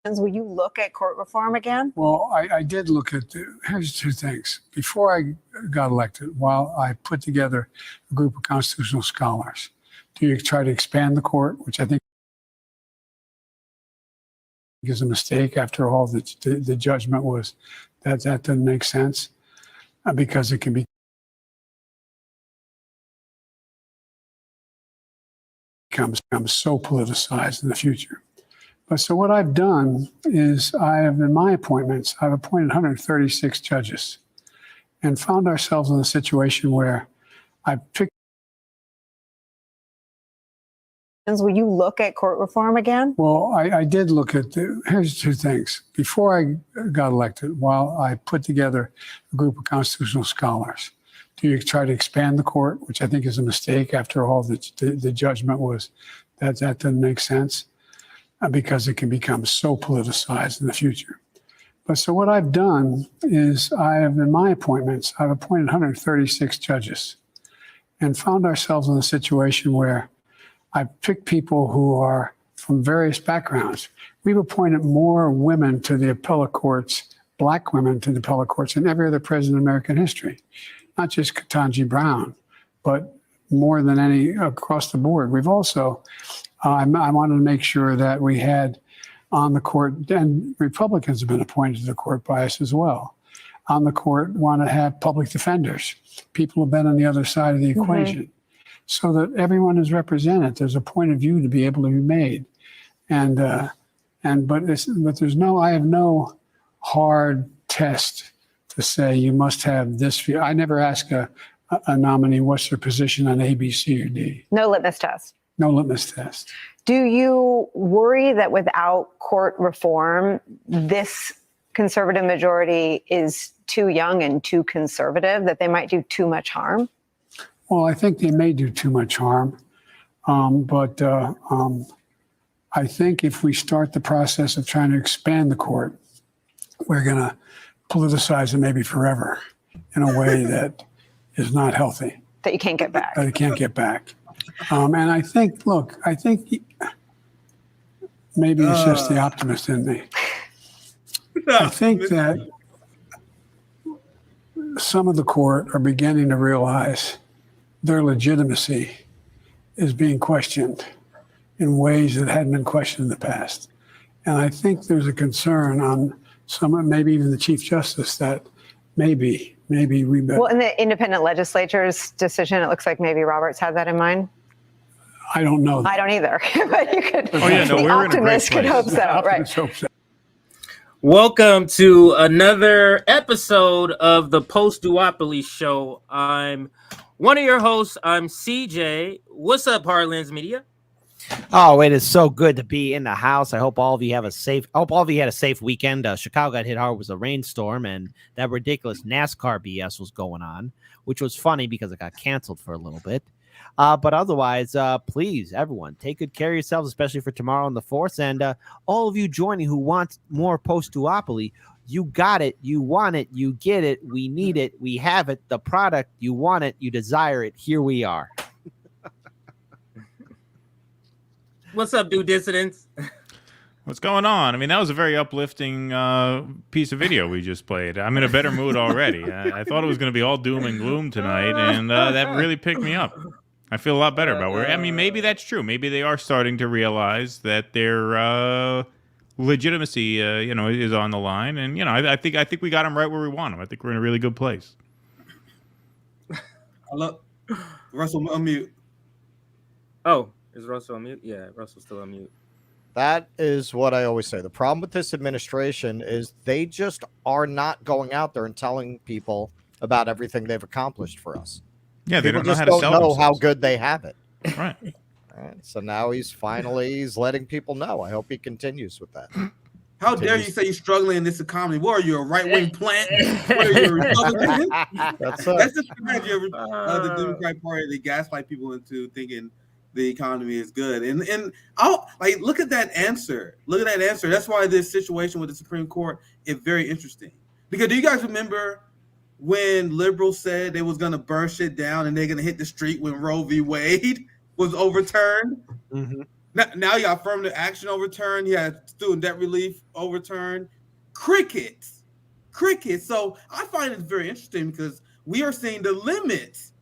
Will you look at court reform again? Well, I did look at, here's two things. Before I got elected, while I put together a group of constitutional scholars to try to expand the court, which I think is a mistake. After all, the judgment was that doesn't make sense because it can become so politicized in the future. But so what I've done is in my appointments, I've appointed 136 judges and found ourselves in a situation where I picked. Will you look at court reform again? Well, I did look at, here's two things. Before I got elected, while I put together a group of constitutional scholars to try to expand the court, which I think is a mistake. After all, the judgment was that doesn't make sense because it can become so politicized in the future. But so what I've done is in my appointments, I've appointed 136 judges and found ourselves in a situation where I picked people who are from various backgrounds. We've appointed more women to the appellate courts, black women to the appellate courts than every other president in American history. Not just Ketanji Brown, but more than any across the board. We've also, I wanted to make sure that we had on the court, and Republicans have been appointed to the court by us as well. On the court, want to have public defenders, people who've been on the other side of the equation, so that everyone is represented. There's a point of view to be able to be made, but there's no. I have no hard test to say you must have this view. I never ask a nominee what's their position on A, B, C, or D. No litmus test. No litmus test. Do you worry that without court reform, this conservative majority is too young and too conservative, that they might do too much harm? Well, I think they may do too much harm. But I think if we start the process of trying to expand the court, we're going to politicize it maybe forever in a way that is not healthy. That you can't get back. That you can't get back. And I think, maybe it's just the optimist in me. I think that some of the court are beginning to realize their legitimacy is being questioned in ways that hadn't been questioned in the past. And I think there's a concern on some, maybe even the Chief Justice, that maybe we better. Well, in the independent legislature's decision, it looks like maybe Roberts had that in mind. I don't know. I don't either. But you could. Oh yeah, no, the we're in a great optimist could place. hope so, right? Hope so. Welcome to another episode of the Post-Duopoly Show. I'm one of your hosts. I'm CJ. What's up, Heartlands Media? Oh, it is so good to be in the house. I hope all of you had a safe weekend. Chicago got hit hard with a rainstorm, and that ridiculous NASCAR BS was going on, which was funny because it got canceled for a little bit. But otherwise, please, everyone, take good care of yourselves, especially for tomorrow on the 4th. And all of you joining who want more post-duopoly, you got it, you want it, you get it, we need it, we have it, the product, you want it, you desire it, here we are. What's up, Dude Dissidents? What's going on? I mean, that was a very uplifting piece of video we just played. I'm in a better mood already. I thought it was going to be all doom and gloom tonight, and that really picked me up. I feel a lot better about where. I mean, maybe that's true. Maybe they are starting to realize that their legitimacy, is on the line, and I think we got them right where we want them. I think we're in a really good place. Hello, Russell, unmute. Oh, is Russell on mute? Yeah, Russell's still on mute. That is what I always say. The problem with this administration is they just are not going out there and telling people about everything they've accomplished for us. Yeah, they people don't know just how to don't sell know themselves. how good they have it. Right. All right. So now he's letting people know. I hope he continues with that. How dare you say you're struggling in this economy? What are you, a right-wing plant? What are you, a Republican? That's the strategy of the Democratic Party. They gaslight people into thinking the economy is good. And I'll look at that answer. Look at that answer. That's why this situation with the Supreme Court is very interesting. Because do you guys remember when liberals said they was going to burn shit down and they're going to hit the street when Roe v. Wade was overturned? Mm-hmm. Now you got affirmative action overturned. You had student debt relief overturned. Crickets. So I find it very interesting because we are seeing the limits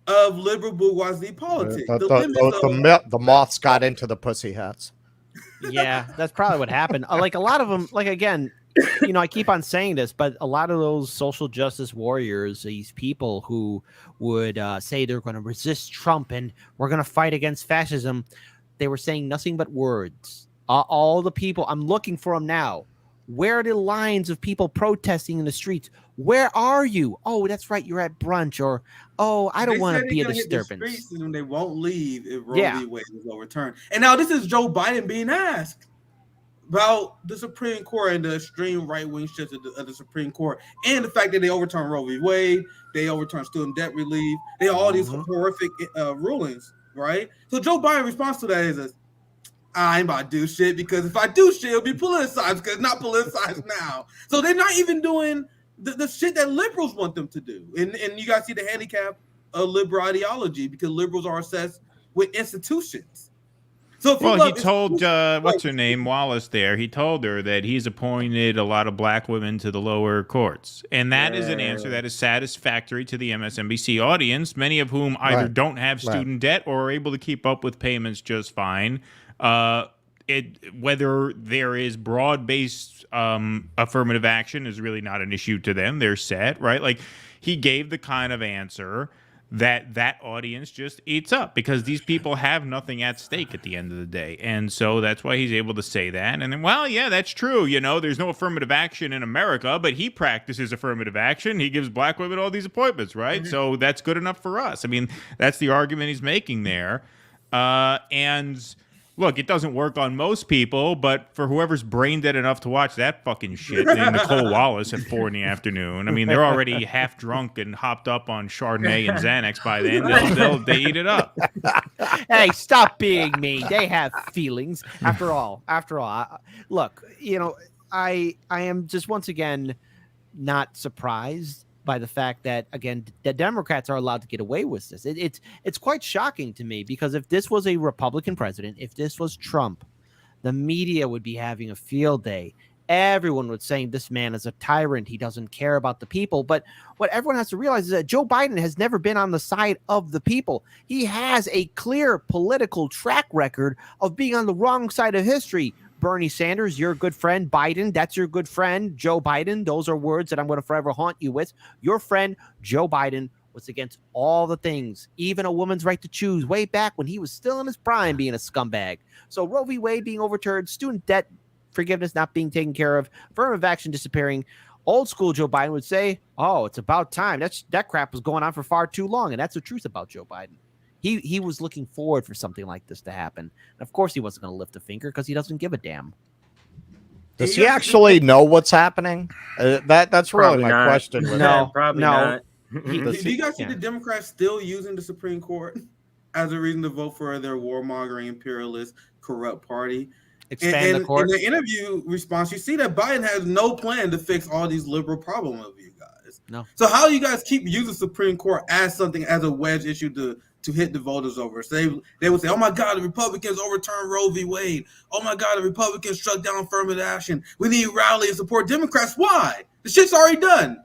of liberal bourgeoisie politics. The moths got into the pussy hats. Yeah, that's probably what happened. Like a lot of them, like again, I keep on saying this, but a lot of those social justice warriors, these people who would say they're going to resist Trump and we're going to fight against fascism, they were saying nothing but words. All the people, I'm looking for them now. Where are the lines of people protesting in the streets? Where are you? Oh, that's right, you're at brunch. Or, oh, I don't want to be a disturbance. And they won't leave if Roe v. Wade is overturned. And now this is Joe Biden being asked about the Supreme Court and the extreme right-wing shifts of the Supreme Court, and the fact that they overturned Roe v. Wade, they overturned student debt relief, they all these horrific rulings, right? So Joe Biden response to that is, I ain't about to do shit, because if I do shit, it'll be politicized, because it's not politicized now. So they're not even doing the shit that liberals want them to do. And you guys see the handicap of liberal ideology, because liberals are obsessed with institutions. So he told what's her name, Wallace there, he told her that he's appointed a lot of black women to the lower courts. And that is an answer that is satisfactory to the MSNBC audience, many of whom either don't have student debt or are able to keep up with payments just fine. Whether there is broad-based affirmative action is really not an issue to them. They're set, right? Like, he gave the kind of answer that audience just eats up, because these people have nothing at stake at the end of the day. And so that's why he's able to say that. And then, well, yeah, that's true. There's no affirmative action in America, but he practices affirmative action. He gives black women all these appointments, right? So that's good enough for us. I mean, that's the argument he's making there. And look, it doesn't work on most people, but for whoever's brain dead enough to watch that fucking shit named Nicole Wallace at 4 PM, I mean, they're already half drunk and hopped up on Chardonnay and Xanax by then. They eat it up. Hey, stop being mean. They have feelings. After all, look, I am just once again not surprised by the fact that, again, the Democrats are allowed to get away with this. It's quite shocking to me, because if this was a Republican president, if this was Trump, the media would be having a field day. Everyone would say this man is a tyrant. He doesn't care about the people. But what everyone has to realize is that Joe Biden has never been on the side of the people. He has a clear political track record of being on the wrong side of history. Bernie Sanders, your good friend. Biden, that's your good friend. Joe Biden, those are words that I'm going to forever haunt you with. Your friend, Joe Biden, was against all the things, even a woman's right to choose, way back when he was still in his prime being a scumbag. So Roe v. Wade being overturned, student debt forgiveness not being taken care of, affirmative action disappearing. Old school Joe Biden would say, oh, it's about time. That crap was going on for far too long. And that's the truth about Joe Biden. He was looking forward for something like this to happen. And of course, he wasn't going to lift a finger, because he doesn't give a damn. Does he actually know what's happening? That's really my question. No, probably not. Do you guys see the Democrats still using the Supreme Court as a reason to vote for their warmongering, imperialist, corrupt party? Expand the court. In the interview response, you see that Biden has no plan to fix all these liberal problems of you guys. No. So how do you guys keep using Supreme Court as a wedge issue to hit the voters over? So they would say, oh my God, the Republicans overturned Roe v. Wade. Oh my God, the Republicans struck down affirmative action. We need rally and support Democrats. Why? The shit's already done.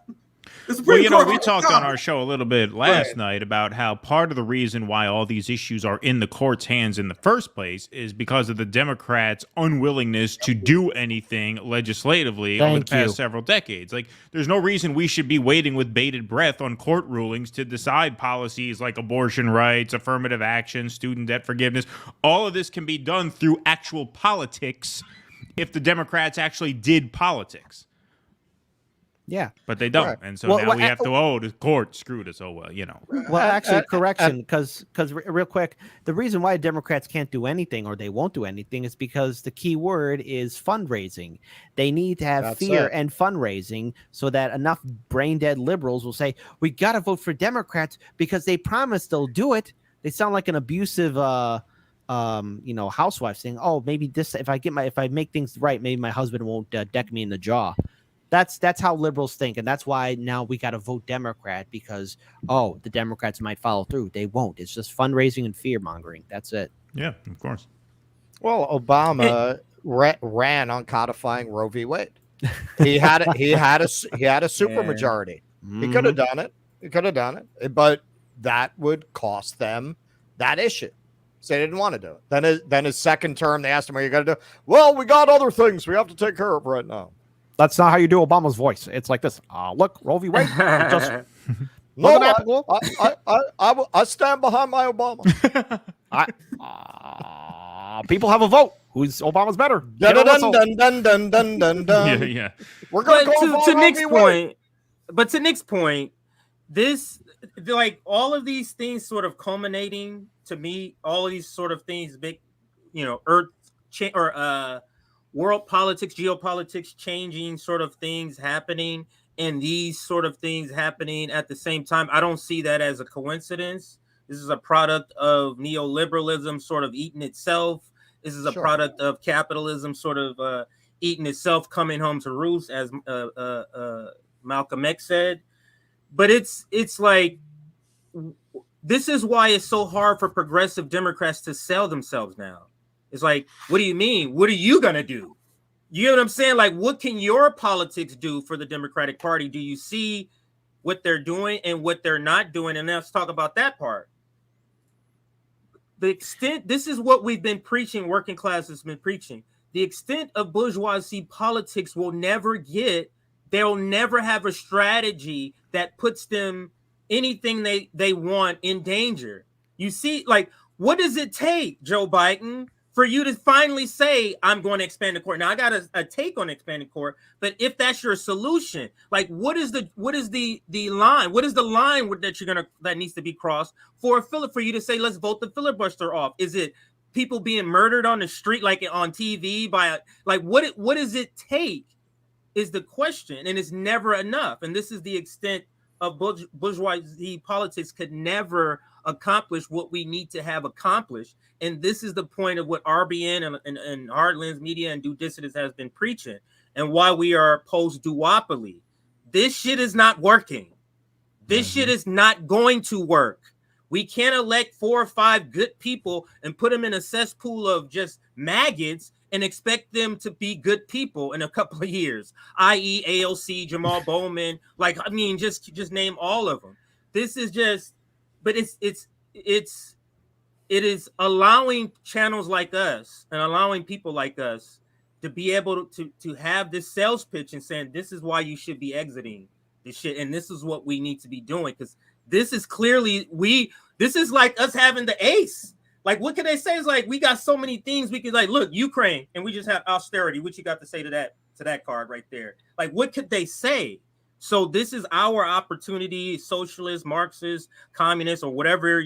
We talked on our show a little bit last night about how part of the reason why all these issues are in the court's hands in the first place is because of the Democrats' unwillingness to do anything legislatively over the past several decades. Like, there's no reason we should be waiting with bated breath on court rulings to decide policies like abortion rights, affirmative action, student debt forgiveness. All of this can be done through actual politics if the Democrats actually did politics. Yeah, but they don't, and so now we have to. The court screwed us. Well, Well, actually, correction, because real quick, the reason why Democrats can't do anything or they won't do anything is because the key word is fundraising. They need to have fear and fundraising so that enough brain dead liberals will say, we got to vote for Democrats because they promise they'll do it. They sound like an abusive housewife saying, oh, maybe this, if I make things right, maybe my husband won't deck me in the jaw. That's how liberals think, and that's why now we got to vote Democrat, because the Democrats might follow through. They won't. It's just fundraising and fear mongering. That's it. Yeah, of course. Well, Obama ran on codifying Roe v. Wade. He had a supermajority. He could have done it. But that would cost them that issue. So they didn't want to do it. Then his second term, they asked him, "What are you going to do?" Well, we got other things we have to take care of right now. That's not how you do Obama's voice. It's like this. Look, Roe v. Wade. Just no, I stand behind my Obama. People have a vote. Who's Obama's better? Yeah. We're going to Nick's point. But to Nick's point, this, like, all of these things sort of culminating, to me, all of these sort of things, big, world politics, geopolitics changing sort of things happening, and these sort of things happening at the same time. I don't see that as a coincidence. This is a product of neoliberalism sort of eating itself. This is a product of capitalism sort of eating itself, coming home to roost, as Malcolm X said. But it's like, this is why it's so hard for progressive Democrats to sell themselves now. It's like, what do you mean? What are you going to do? You know what I'm saying? Like, what can your politics do for the Democratic Party? Do you see what they're doing and what they're not doing? And let's talk about that part. The extent, this is what we've been preaching, working class has been preaching. The extent of bourgeoisie politics will never get, they'll never have a strategy that puts them, anything they want, in danger. You see, like, what does it take, Joe Biden, for you to finally say, I'm going to expand the court? Now, I got a take on expanding court, but if that's your solution, like, what is the line? What is the line that needs to be crossed for you to say, let's vote the filibuster off? Is it people being murdered on the street, like on TV what does it take is the question, and it's never enough. And this is the extent of bourgeoisie politics could never accomplish what we need to have accomplished. And this is the point of what RBN and Hardlands Media and Due Dissidence has been preaching, and why we are post-duopoly. This shit is not working. This shit is not going to work. We can't elect 4 or 5 good people and put them in a cesspool of just maggots and expect them to be good people in a couple of years, i.e. AOC, Jamal Bowman, just name all of them. This is just, but it is allowing channels like us and allowing people like us to be able to have this sales pitch and saying, this is why you should be exiting this shit, and this is what we need to be doing, because this is clearly, this is like us having the ace. Like, what can they say? It's like, we got so many things we could, like, look, Ukraine, and we just have austerity. What you got to say to that card right there? Like, what could they say? So this is our opportunity, socialists, Marxists, communists, or whatever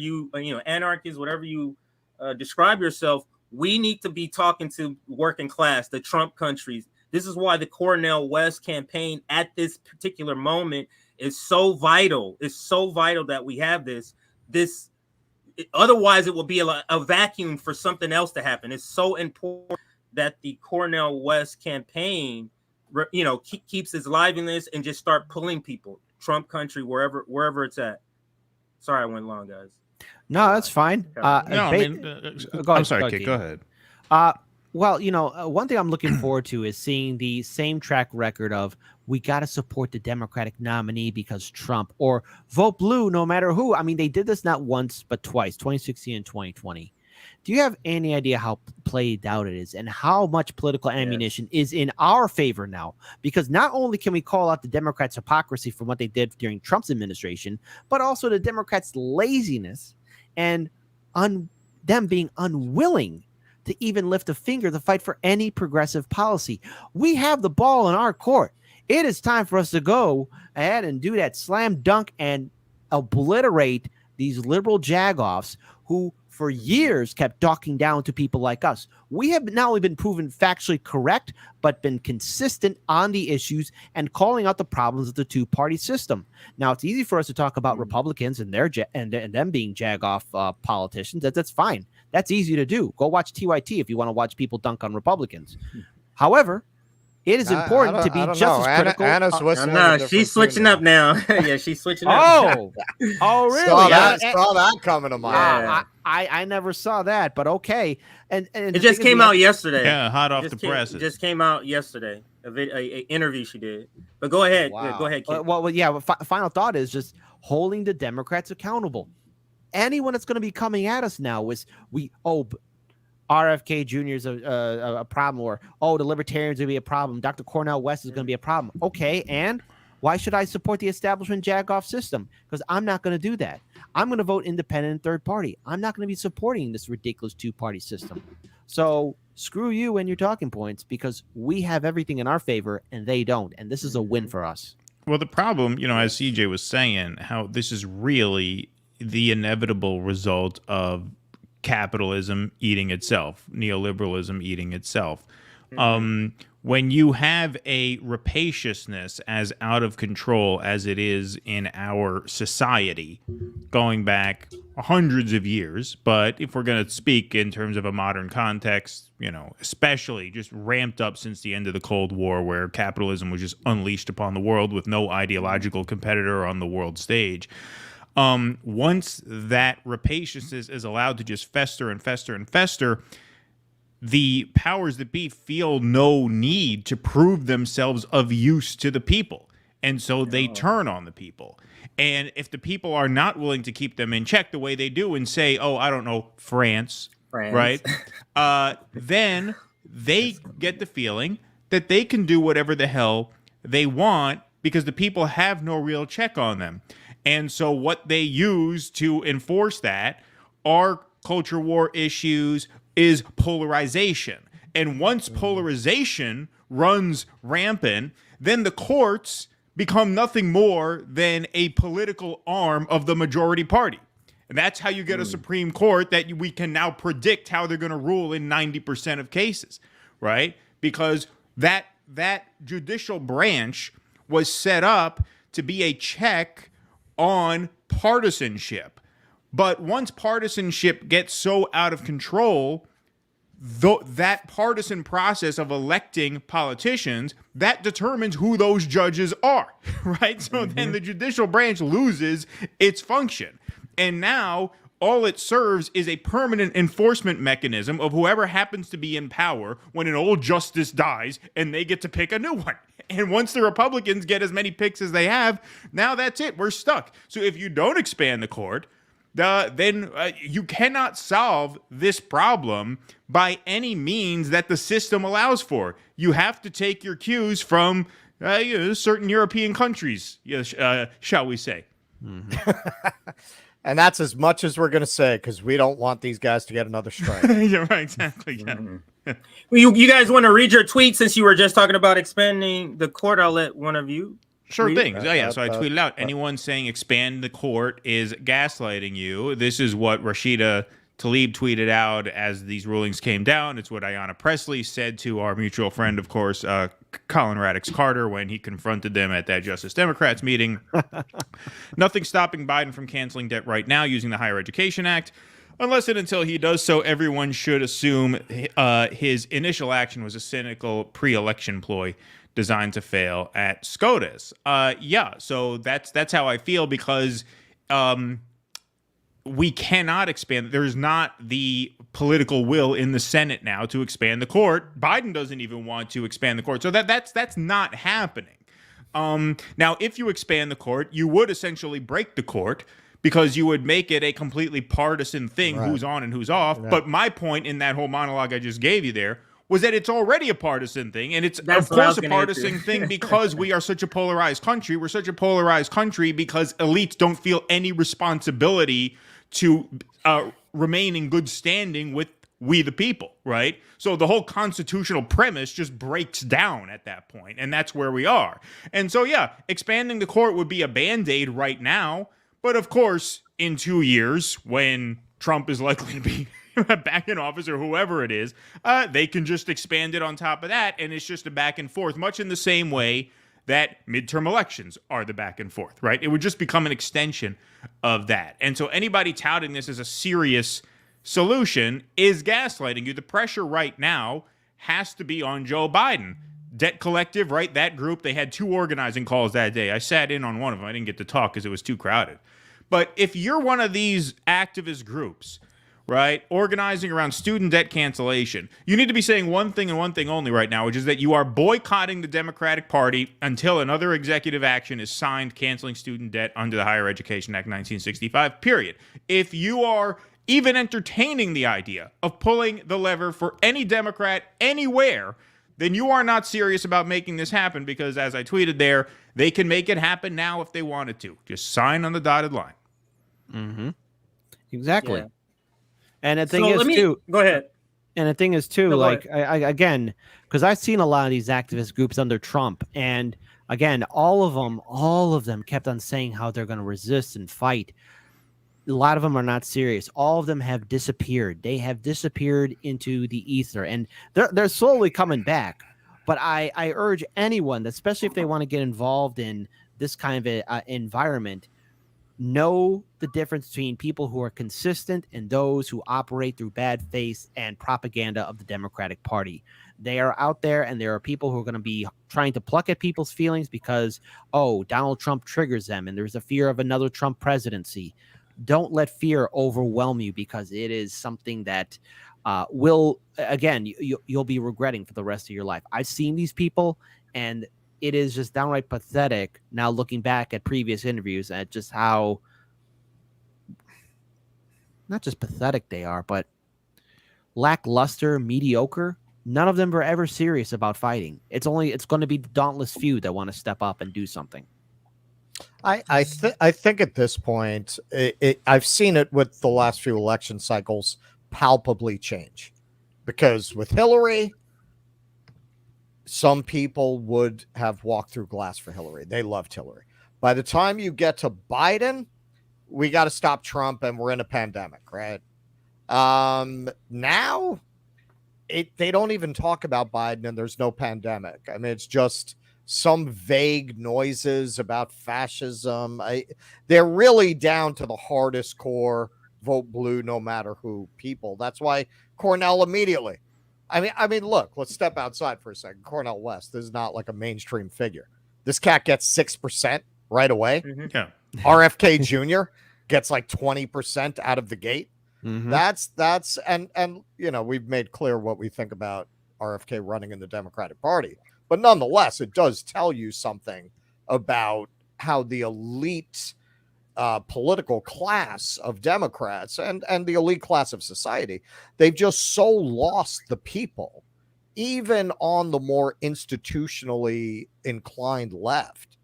anarchists, whatever you describe yourself. We need to be talking to working class, the Trump countries. This is why the Cornel West campaign at this particular moment is so vital. It's so vital that we have this. Otherwise, it will be a vacuum for something else to happen. It's so important that the Cornel West campaign, keeps its liveliness and just start pulling people, Trump country, wherever it's at. Sorry, I went long, guys. No, that's fine. I'm sorry, Kate, go ahead. Well, one thing I'm looking forward to is seeing the same track record of, we got to support the Democratic nominee because Trump, or vote blue no matter who. I mean, they did this not once, but twice, 2016 and 2020. Do you have any idea how played out it is and how much political ammunition is in our favor now? Because not only can we call out the Democrats' hypocrisy for what they did during Trump's administration, but also the Democrats' laziness and them being unwilling to even lift a finger to fight for any progressive policy. We have the ball in our court. It is time for us to go ahead and do that slam dunk and obliterate these liberal jagoffs who for years kept talking down to people like us. We have not only been proven factually correct, but been consistent on the issues and calling out the problems of the two-party system. Now, it's easy for us to talk about Republicans and them being jagoff politicians. That's fine. That's easy to do. Go watch TYT if you want to watch people dunk on Republicans. However, It is important to be just as critical. Anna's whistling a No, different she's switching tune up now. Yeah, she's switching up. Oh, oh, really? Saw that coming to mind. Yeah. I never saw that, but okay. And It just came out yesterday. Yeah, hot off It the just press. It just came out yesterday. A interview she did. But go ahead. Wow. Yeah, go ahead, Kid. well, yeah. Final thought is just holding the Democrats accountable. Anyone that's going to be coming at us now is RFK Jr. is a problem, or the Libertarians will be a problem. Dr. Cornel West is going to be a problem. Okay, and why should I support the establishment jagoff system? Because I'm not going to do that. I'm going to vote independent and third party. I'm not going to be supporting this ridiculous two-party system. So screw you and your talking points, because we have everything in our favor and they don't, and this is a win for us. Well, the problem, as CJ was saying, how this is really the inevitable result of capitalism eating itself, neoliberalism eating itself. When you have a rapaciousness as out of control as it is in our society, going back hundreds of years, but if we're going to speak in terms of a modern context, especially just ramped up since the end of the Cold War, where capitalism was just unleashed upon the world with no ideological competitor on the world stage. Once that rapaciousness is allowed to just fester and fester and fester, the powers that be feel no need to prove themselves of use to the people. And so they turn on the people. And if the people are not willing to keep them in check the way they do and say, I don't know, France. Right? Then they get the feeling that they can do whatever the hell they want because the people have no real check on them. And so what they use to enforce that are culture war issues, is polarization. And once polarization runs rampant, then the courts become nothing more than a political arm of the majority party. And that's how you get a Supreme Court that we can now predict how they're going to rule in 90% of cases, right? Because that judicial branch was set up to be a check on partisanship. But once partisanship gets so out of control, that partisan process of electing politicians, that determines who those judges are, right? So then the judicial branch loses its function. And now all it serves is a permanent enforcement mechanism of whoever happens to be in power when an old justice dies and they get to pick a new one. And once the Republicans get as many picks as they have, now that's it. We're stuck. So if you don't expand the court, then you cannot solve this problem by any means that the system allows for. You have to take your cues from certain European countries, shall we say. And that's as much as we're going to say, because we don't want these guys to get another strike. You're right, exactly. Yeah. Well, you guys want to read your tweet since you were just talking about expanding the court? I'll let one of you. Sure thing. So I tweeted out, anyone saying expand the court is gaslighting you. This is what Rashida Tlaib tweeted out as these rulings came down. It's what Ayanna Pressley said to our mutual friend, of course, Colin Radix Carter, when he confronted them at that Justice Democrats meeting. Nothing stopping Biden from canceling debt right now using the Higher Education Act. Unless and until he does so, everyone should assume his initial action was a cynical pre-election ploy designed to fail at SCOTUS. So that's how I feel, because we cannot expand. There's not the political will in the Senate now to expand the court. Biden doesn't even want to expand the court. So that's not happening. Now, if you expand the court, you would essentially break the court, because you would make it a completely partisan thing, right, who's on and who's off. Right. But my point in that whole monologue I just gave you there was that it's already a partisan thing, and it's of course a partisan thing because we are such a polarized country. We're such a polarized country because elites don't feel any responsibility to remain in good standing with we the people, right? So the whole constitutional premise just breaks down at that point, and that's where we are. And so, expanding the court would be a Band-Aid right now, but of course, in 2 years, when Trump is likely to be back in office, or whoever it is, they can just expand it on top of that, and it's just a back and forth, much in the same way that midterm elections are the back and forth, right? It would just become an extension of that. And so anybody touting this as a serious solution is gaslighting you. The pressure right now has to be on Joe Biden. Debt Collective, right? That group, they had 2 organizing calls that day. I sat in on one of them. I didn't get to talk because it was too crowded. But if you're one of these activist groups, right, organizing around student debt cancellation, you need to be saying one thing and one thing only right now, which is that you are boycotting the Democratic Party until another executive action is signed canceling student debt under the Higher Education Act 1965, period. If you are even entertaining the idea of pulling the lever for any Democrat anywhere, then you are not serious about making this happen, because as I tweeted there, they can make it happen now if they wanted to. Just sign on the dotted line. Mm-hmm. Exactly. Yeah. And the thing is, too, go ahead. And the thing is, too, No, like, I again, because I've seen a lot of these activist groups under Trump, and again, all of them kept on saying how they're going to resist and fight. A lot of them are not serious. All of them have disappeared. They have disappeared into the ether, and they're slowly coming back. But I urge anyone, especially if they want to get involved in this kind of environment, know the difference between people who are consistent and those who operate through bad faith and propaganda of the Democratic Party. They are out there, and there are people who are going to be trying to pluck at people's feelings because, oh, Donald Trump triggers them, and there's a fear of another Trump presidency. Don't let fear overwhelm you, because it is something that will, again, you'll be regretting for the rest of your life. I've seen these people, and it is just downright pathetic now looking back at previous interviews at just how not just pathetic they are, but lackluster, mediocre. None of them were ever serious about fighting. It's going to be the dauntless few that want to step up and do something. I think at this point, I've seen it with the last few election cycles palpably change, because with Hillary, some people would have walked through glass for Hillary. They loved Hillary. By the time you get to Biden, we got to stop Trump, and we're in a pandemic, right? Now, they don't even talk about Biden, and there's no pandemic. I mean, it's just some vague noises about fascism. They're really down to the hardest core, vote blue no matter who people. That's why Cornell immediately. I mean, look, let's step outside for a second. Cornell West, this is not like a mainstream figure. This cat gets 6% right away. Mm-hmm. Yeah. RFK Jr. gets like 20% out of the gate. Mm-hmm. That's and you know, we've made clear what we think about RFK running in the Democratic Party. But nonetheless, it does tell you something about how the elite political class of Democrats and the elite class of society, they've just so lost the people, even on the more institutionally inclined left,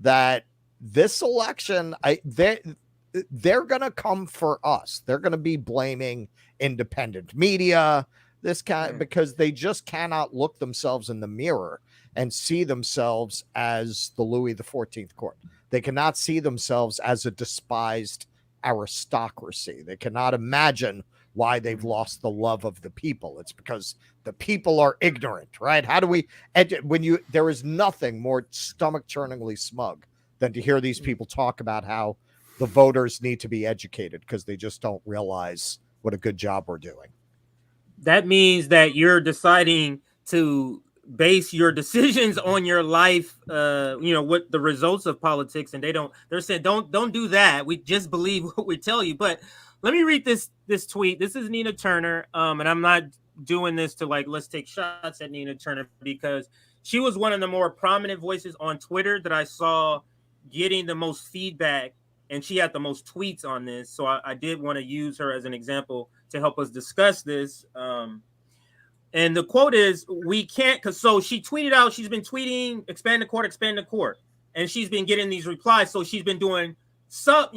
that this election, they're going to come for us. They're going to be blaming independent media, because they just cannot look themselves in the mirror and see themselves as the Louis XIV court. They cannot see themselves as a despised aristocracy. They cannot imagine why they've lost the love of the people. It's because the people are ignorant, right? How do we, there is nothing more stomach-churningly smug than to hear these people talk about how the voters need to be educated because they just don't realize what a good job we're doing. That means that you're deciding to base your decisions on your life, what the results of politics, and they're saying don't do that. We just believe what we tell you. But let me read this tweet. This is Nina Turner, and I'm not doing this to let's take shots at Nina Turner, because she was one of the more prominent voices on Twitter that I saw getting the most feedback, and she had the most tweets on this. So I did want to use her as an example to help us discuss this. And the quote is, we can't, because so she tweeted out, she's been tweeting, expand the court. And she's been getting these replies. So she's been doing some,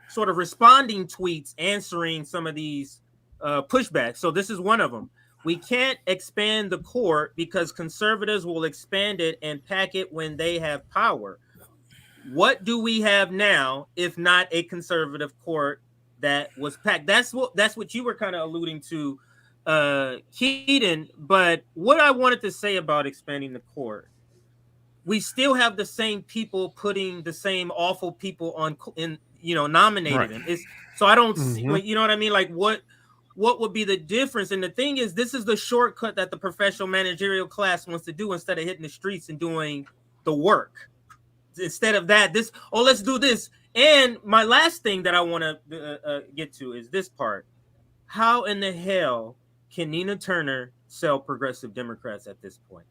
sort of responding tweets, answering some of these pushbacks. So this is one of them. We can't expand the court because conservatives will expand it and pack it when they have power. What do we have now, if not a conservative court that was packed? That's what you were kind of alluding to, Keaton. But what I wanted to say about expanding the court, we still have the same people putting the same awful people on, nominated. Right. Him. So I don't see, you know what I mean? Like, what would be the difference? And the thing is, this is the shortcut that the professional managerial class wants to do instead of hitting the streets and doing the work. Instead of that, let's do this. And my last thing that I want to get to is this part. How in the hell can Nina Turner sell progressive Democrats at this point?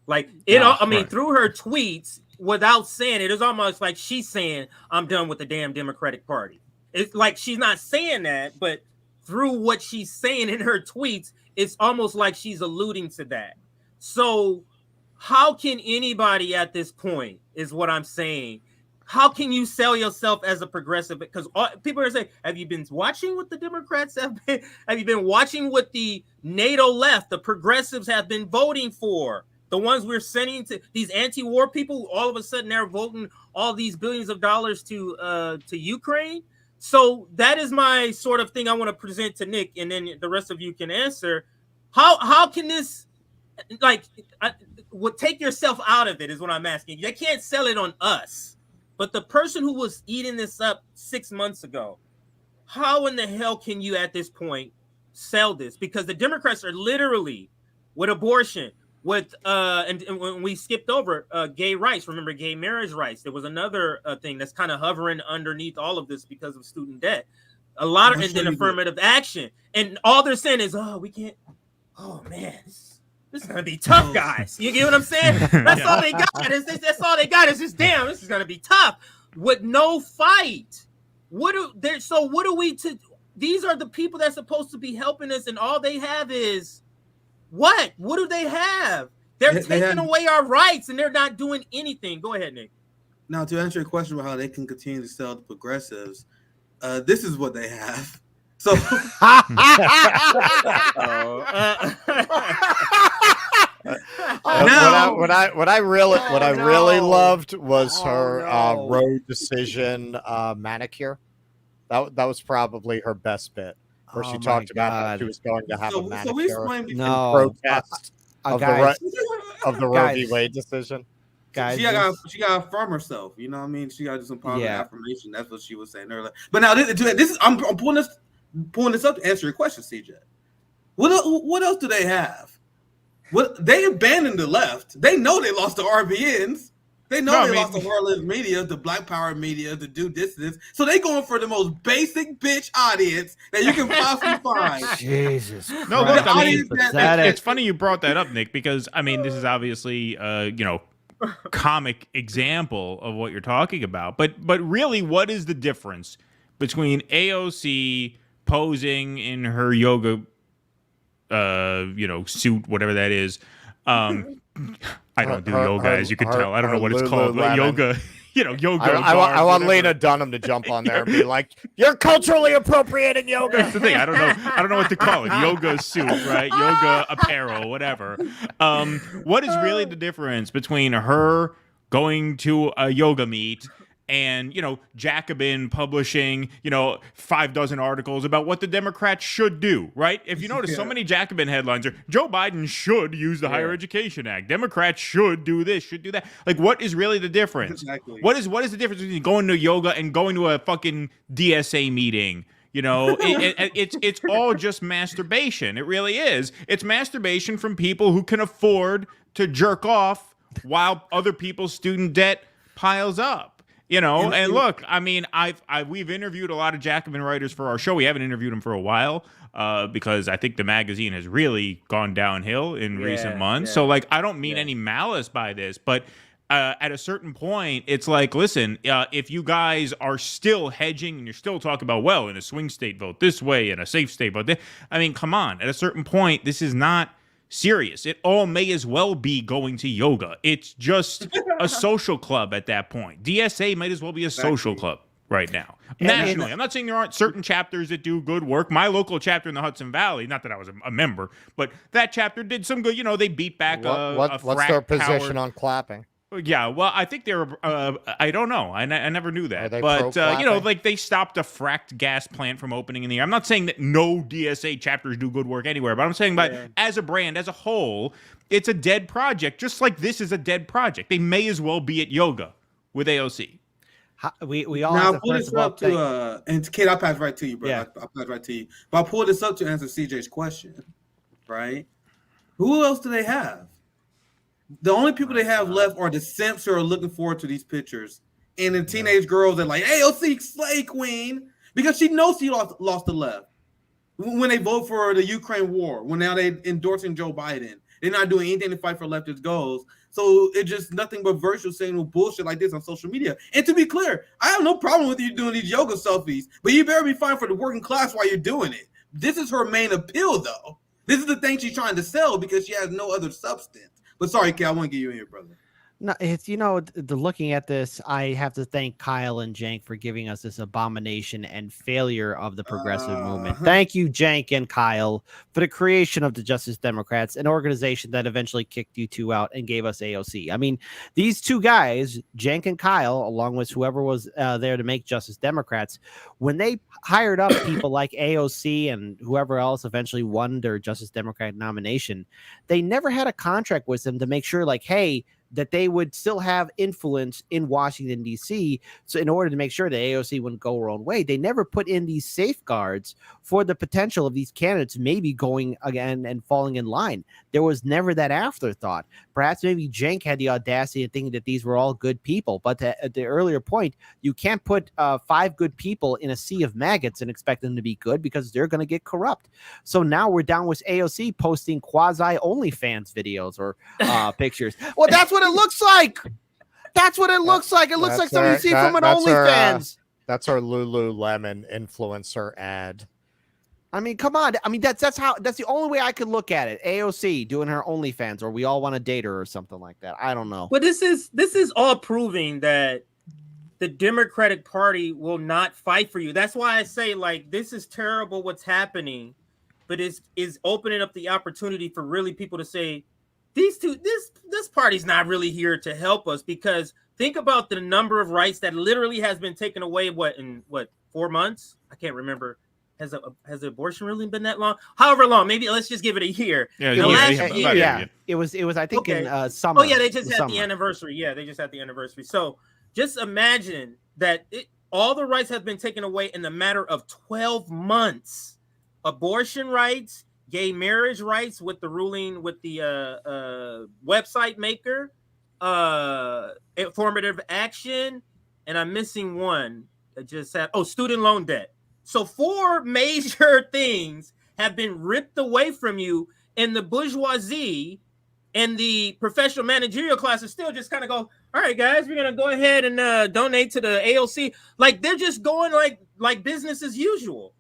Like through her tweets, without saying it, it's almost like she's saying, I'm done with the damn Democratic Party. It's like she's not saying that, but through what she's saying in her tweets, it's almost like she's alluding to that. So how can anybody at this point, is what I'm saying, how can you sell yourself as a progressive? Because people are saying, have you been watching what the Democrats have been? Have you been watching what the NATO left, the progressives have been voting for? The ones we're sending to these anti-war people, all of a sudden they're voting all these billions of dollars to Ukraine. So that is my sort of thing I want to present to Nick, and then the rest of you can answer. How can this, take yourself out of it is what I'm asking. They can't sell it on us. But the person who was eating this up 6 months ago, how in the hell can you at this point sell this? Because the Democrats are literally with abortion, with and when we skipped over gay rights, remember gay marriage rights. There was another thing that's kind of hovering underneath all of this because of student debt. A lot of and then affirmative action, and all they're saying is, "Oh, we can't. Oh man, this is gonna be tough, guys." You get what I'm saying? That's all they got. That's all they got is just, damn, this is gonna be tough with no fight. So what do we to? These are the people that's supposed to be helping us, and all they have is what? What do they have? They're taking away our rights, and they're not doing anything. Go ahead, Nick. Now, to answer your question about how they can continue to sell the progressives, this is what they have. So, what I really loved was her Roe decision manicure. That was probably her best bit, where she talked about how she was going to have a manicure in protest of the Roe v. Wade decision. Guys, she got to affirm herself. You know what I mean? She got to do some positive affirmation. That's what she was saying earlier. But now this is I'm pulling this up to answer your question, CJ. What else do they have? They abandoned the left. They know they lost the RBNs. They know they lost the Harlem media, the Black Power media, to do this. So they going for the most basic bitch audience that you can possibly find. Jesus. No, look, I mean, it's funny you brought that up, Nick, because I mean, this is obviously comic example of what you're talking about. But really, what is the difference between AOC posing in her yoga suit, whatever that is? I don't do yoga, as you can tell. I don't know what it's called. Yoga, yoga. I want Lena Dunham to jump on there and be like, "You're culturally appropriating yoga." That's the thing. I don't know what to call it. Yoga suit, right? Yoga apparel, whatever. What is really the difference between her going to a yoga meet and, Jacobin publishing, 6 articles about what the Democrats should do, right? If you notice, so many Jacobin headlines are, Joe Biden should use the Higher Education Act. Democrats should do this, should do that. Like, what is really the difference? Exactly. What is the difference between going to yoga and going to a fucking DSA meeting? It's all just masturbation. It really is. It's masturbation from people who can afford to jerk off while other people's student debt piles up. And look, I mean, we've interviewed a lot of Jacobin writers for our show. We haven't interviewed them for a while because I think the magazine has really gone downhill in recent months. So, I don't mean any malice by this, but at a certain point, it's like, listen, if you guys are still hedging and you're still talking about, well, in a swing state, vote this way, in a safe state, vote this, I mean, come on. At a certain point, this is not serious. It all may as well be going to yoga. It's just a social club at that point. DSA might as well be a social club right now. Nationally. I'm not saying there aren't certain chapters that do good work. My local chapter in the Hudson Valley, not that I was a member, but that chapter did some good. They beat back what's their position on clapping? Yeah, well, I think they were. I don't know. I never knew that. But they stopped a fracked gas plant from opening in the year. I'm not saying that no DSA chapters do good work anywhere, but I'm saying, as a brand, as a whole, it's a dead project. Just like this is a dead project. They may as well be at yoga with AOC. We all Now have I'll to pull first this of all up to and Kid, I'll pass right to you, bro. Yeah. I'll pass right to you. But I'll pull this up to answer CJ's question, right? Who else do they have? The only people they have left are the simps who are looking forward to these pictures, and the teenage girls that like AOC Slay Queen because she knows she lost the left when they vote for the Ukraine war. When now they endorsing Joe Biden, they're not doing anything to fight for leftist goals. So it's just nothing but virtual saying bullshit like this on social media. And to be clear, I have no problem with you doing these yoga selfies, but you better be fine for the working class while you're doing it. This is her main appeal, though. This is the thing she's trying to sell because she has no other substance. But sorry, Kid, I want to get you in here, brother. No, it's looking at this, I have to thank Kyle and Jank for giving us this abomination and failure of the progressive movement. Thank you, Jank and Kyle, for the creation of the Justice Democrats, an organization that eventually kicked you two out and gave us AOC. I mean, these two guys, Jank and Kyle, along with whoever was there to make Justice Democrats, when they hired up people like AOC and whoever else eventually won their Justice Democrat nomination, they never had a contract with them to make sure, like, hey, that they would still have influence in Washington, D.C. So in order to make sure that AOC wouldn't go her own way, they never put in these safeguards for the potential of these candidates maybe going again and falling in line. There was never that afterthought. Perhaps maybe Jank had the audacity of thinking that these were all good people. But at the earlier point, you can't put 5 good people in a sea of maggots and expect them to be good because they're going to get corrupt. So now we're down with AOC posting quasi OnlyFans videos or pictures. Well, that's what it looks like. That's what it looks like. It looks like something you see from an OnlyFans. That's our Lululemon influencer ad. I mean, come on. I mean, that's the only way I could look at it. AOC doing her OnlyFans, or we all want to date her, or something like that. I don't know. But this is all proving that the Democratic Party will not fight for you. That's why I say, like, this is terrible what's happening, but is opening up the opportunity for really people to say, this party's not really here to help us, because think about the number of rights that literally has been taken away. In 4 months? I can't remember. Has the abortion really been that long? However long, maybe let's just give it a year. Yeah, it was. I think in summer. Oh yeah, they just had the anniversary. Yeah, they just had the anniversary. So just imagine that all the rights have been taken away in the matter of 12 months. Abortion rights, gay marriage rights with the ruling with the website maker, affirmative action, and I'm missing one that just had student loan debt. So 4 major things have been ripped away from you, and the bourgeoisie and the professional managerial classes still just kind of go, all right, guys, we're gonna go ahead and donate to the AOC. Like they're just going like business as usual.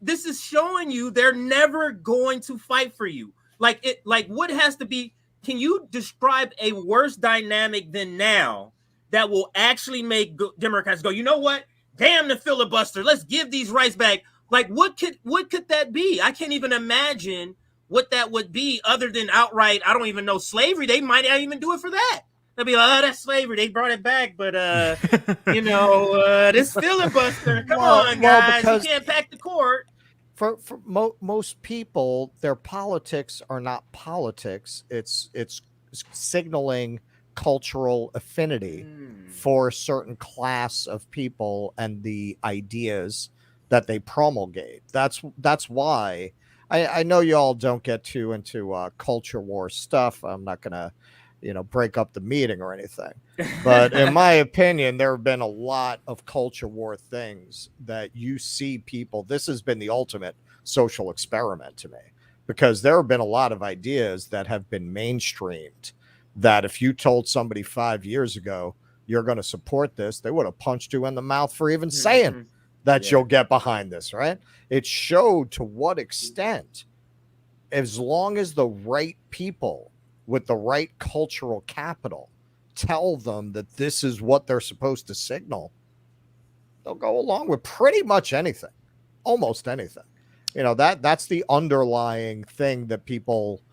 This is showing you they're never going to fight for you. Like what has to be? Can you describe a worse dynamic than now that will actually make Democrats go, you know what? Damn the filibuster. Let's give these rights back. Like what could that be? I can't even imagine what that would be other than outright, I don't even know, slavery. They might not even do it for that. They'll be like, oh, that's slavery. They brought it back, but this filibuster. Come on, guys. You can't pack the court. For most people, their politics are not politics. It's signaling cultural affinity for a certain class of people and the ideas that they promulgate. That's why I know y'all don't get too into culture war stuff. I'm not gonna break up the meeting or anything, but in my opinion, there have been a lot of culture war things that you see people. This has been the ultimate social experiment to me, because there have been a lot of ideas that have been mainstreamed that if you told somebody 5 years ago you're going to support this, they would have punched you in the mouth for even saying that you'll get behind this, right? It showed to what extent, as long as the right people with the right cultural capital tell them that this is what they're supposed to signal, they'll go along with pretty much anything, almost anything. That's the underlying thing that people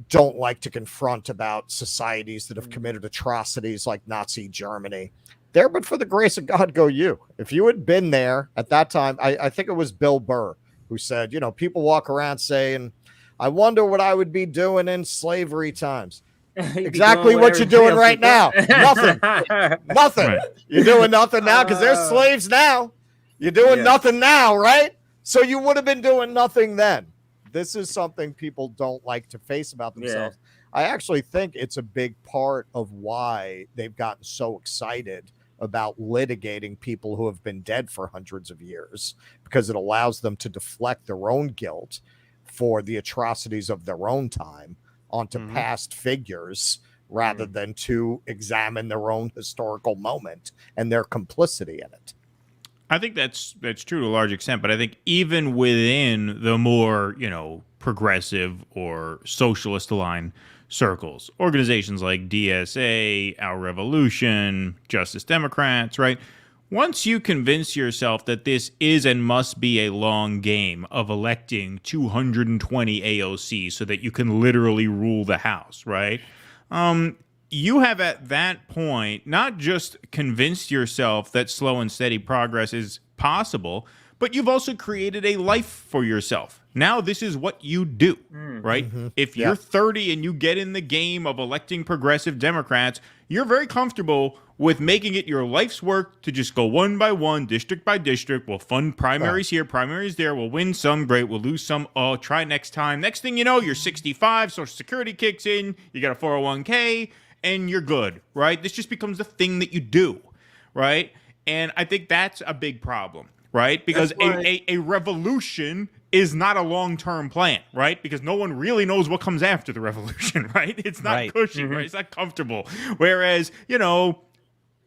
don't like to confront about societies that have committed atrocities like Nazi Germany. There, but for the grace of God, go you. If you had been there at that time, I think it was Bill Burr who said, people walk around saying, I wonder what I would be doing in slavery times. Exactly what you're doing right now. Nothing. Nothing. Right. You're doing nothing now because they're slaves now. You're doing nothing now, right? So you would have been doing nothing then. This is something people don't like to face about themselves. I actually think it's a big part of why they've gotten so excited about litigating people who have been dead for hundreds of years, because it allows them to deflect their own guilt for the atrocities of their own time onto past figures rather than to examine their own historical moment and their complicity in it. I think that's true to a large extent, but I think even within the more, progressive or socialist aligned circles, organizations like DSA, Our Revolution, Justice Democrats, right? Once you convince yourself that this is and must be a long game of electing 220 AOC so that you can literally rule the House, right? You have at that point not just convinced yourself that slow and steady progress is possible, but you've also created a life for yourself. Now this is what you do, right? If you're 30 and you get in the game of electing progressive Democrats, you're very comfortable with making it your life's work to just go one by one, district by district. We'll fund primaries here, primaries there. We'll win some, great. We'll lose some. Oh, try next time. Next thing you know, you're 65, Social Security kicks in, you got a 401k, and you're good, right? This just becomes the thing that you do, right? And I think that's a big problem, right? Because a revolution is not a long-term plan, right? Because no one really knows what comes after the revolution, right? It's not cushy, right? It's not comfortable. Whereas,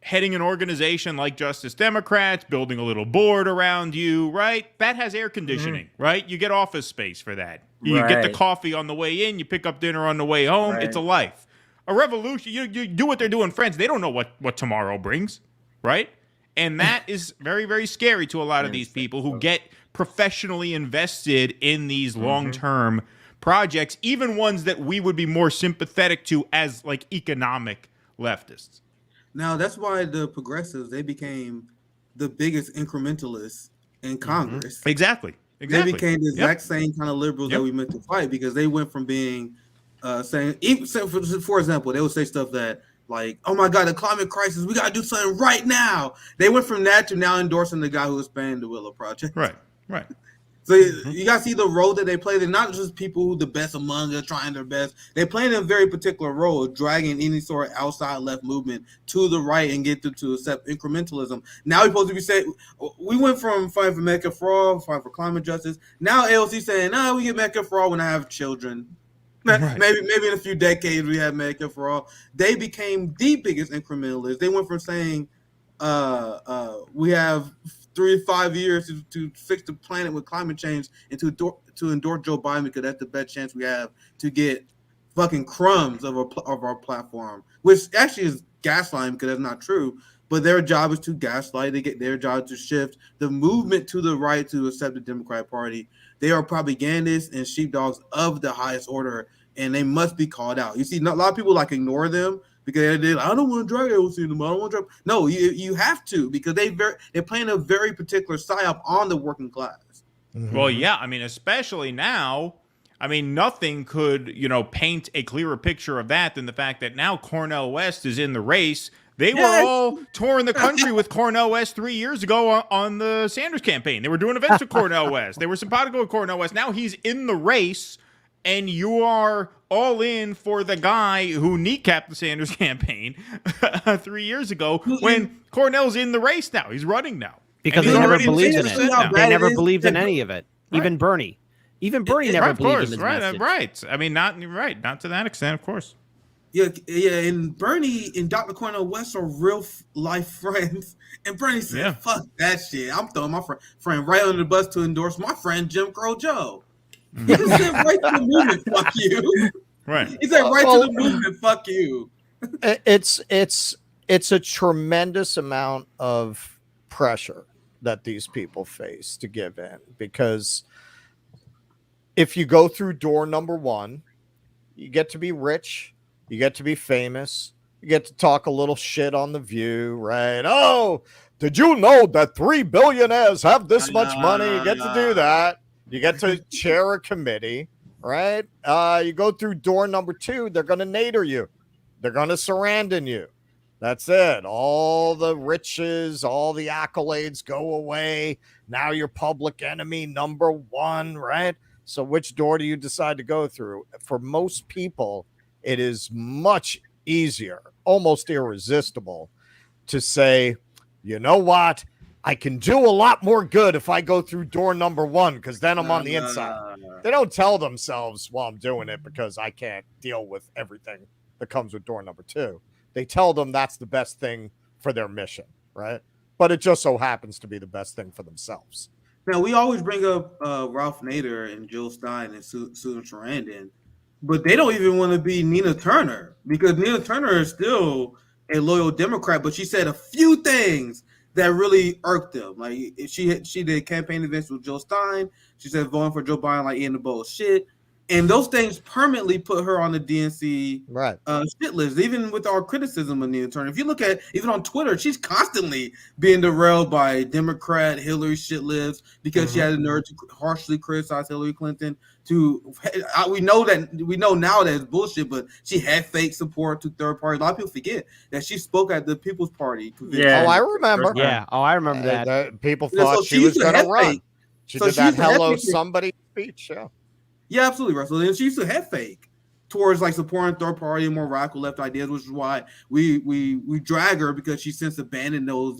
heading an organization like Justice Democrats, building a little board around you, right? That has air conditioning, right? You get office space for that. You get the coffee on the way in, you pick up dinner on the way home. It's a life. A revolution, you do what they're doing, friends. They don't know what tomorrow brings, right? And that is very, very scary to a lot of these people who get professionally invested in these long-term projects, even ones that we would be more sympathetic to as like economic leftists. Now, that's why the progressives, they became the biggest incrementalists in Congress. Exactly. They became the exact same kind of liberals that we meant to fight, because they went from being saying, even for example, they would say stuff that like, oh my God, the climate crisis, we got to do something right now. They went from that to now endorsing the guy who was banning the Willow Project. Right. So you got to see the role that they play. They're not just people who the best among us trying their best. They play a very particular role, dragging any sort of outside left movement to the right and get them to accept incrementalism. Now we're supposed to be saying, we went from fighting for Medicare for all, fighting for climate justice. Now AOC saying, no, we get Medicare for all when I have children. Maybe in a few decades we have Medicare for all. They became the biggest incrementalists. They went from saying we have 3 to 5 years to fix the planet with climate change, and to endorse Joe Biden because that's the best chance we have to get fucking crumbs of our platform, which actually is gaslighting because that's not true. But their job is to gaslight. They get their job to shift the movement to the right to accept the Democratic Party. They are propagandists and sheepdogs of the highest order, and they must be called out. You see, a lot of people like ignore them because they're like, I don't want to drag AOC them. I don't want to drag. No, you have to, because they're playing a very particular psyop on the working class. Well, yeah, I mean, especially now. I mean, nothing could, paint a clearer picture of that than the fact that now Cornel West is in the race. They were all touring the country with Cornel West 3 years ago on the Sanders campaign. They were doing events with Cornel West. They were simpatico with Cornel West. Now he's in the race, and you are all in for the guy who kneecapped the Sanders campaign 3 years ago, when Cornell's in the race now. He's running now. Because they never believed in it. They never believed in any of it. Even Bernie. Even Bernie never believed in his message. Right. I mean, not to that extent, of course. Yeah, and Bernie and Dr. Cornel West are real life friends. And Bernie said, fuck that shit. I'm throwing my friend right under the bus to endorse my friend Jim Crow Joe. He just said right to the movement, fuck you. Right. He said right to the movement, fuck you. It's a tremendous amount of pressure that these people face to give in, because if you go through door number one, you get to be rich, you get to be famous, you get to talk a little shit on The View, right? Oh, did you know that 3 billionaires have this much money? You get to do that. You get to chair a committee, right? You go through door number two, they're going to nadir you. They're going to Sarandon you. That's it. All the riches, all the accolades go away. Now you're public enemy number one, right? So which door do you decide to go through? For most people, it is much easier, almost irresistible, to say, you know what? I can do a lot more good if I go through door number one, because then I'm on the inside. They don't tell themselves, well, I'm doing it because I can't deal with everything that comes with door number two. They tell them that's the best thing for their mission, right? But it just so happens to be the best thing for themselves. Now, we always bring up Ralph Nader and Jill Stein and Susan Sarandon, but they don't even want to be Nina Turner, because Nina Turner is still a loyal Democrat, but she said a few things that really irked them. Like, she did campaign events with Jill Stein. She said voting for Joe Biden like eating a bowl of shit. And those things permanently put her on the DNC shit list, even with our criticism of Nina Turner. If you look at, even on Twitter, she's constantly being derailed by Democrat Hillary shit lists because she had the nerve to harshly criticize Hillary Clinton. We know now that it's bullshit, but she had fake support to third parties. A lot of people forget that she spoke at the People's Party convention. Yeah. Oh, I remember. Yeah. Oh, I remember that. People thought she was going to run. She did that hello somebody speech. Yeah. Yeah, absolutely, Russell. And she used to head fake towards like supporting third party and more radical left ideas, which is why we drag her, because she since abandoned those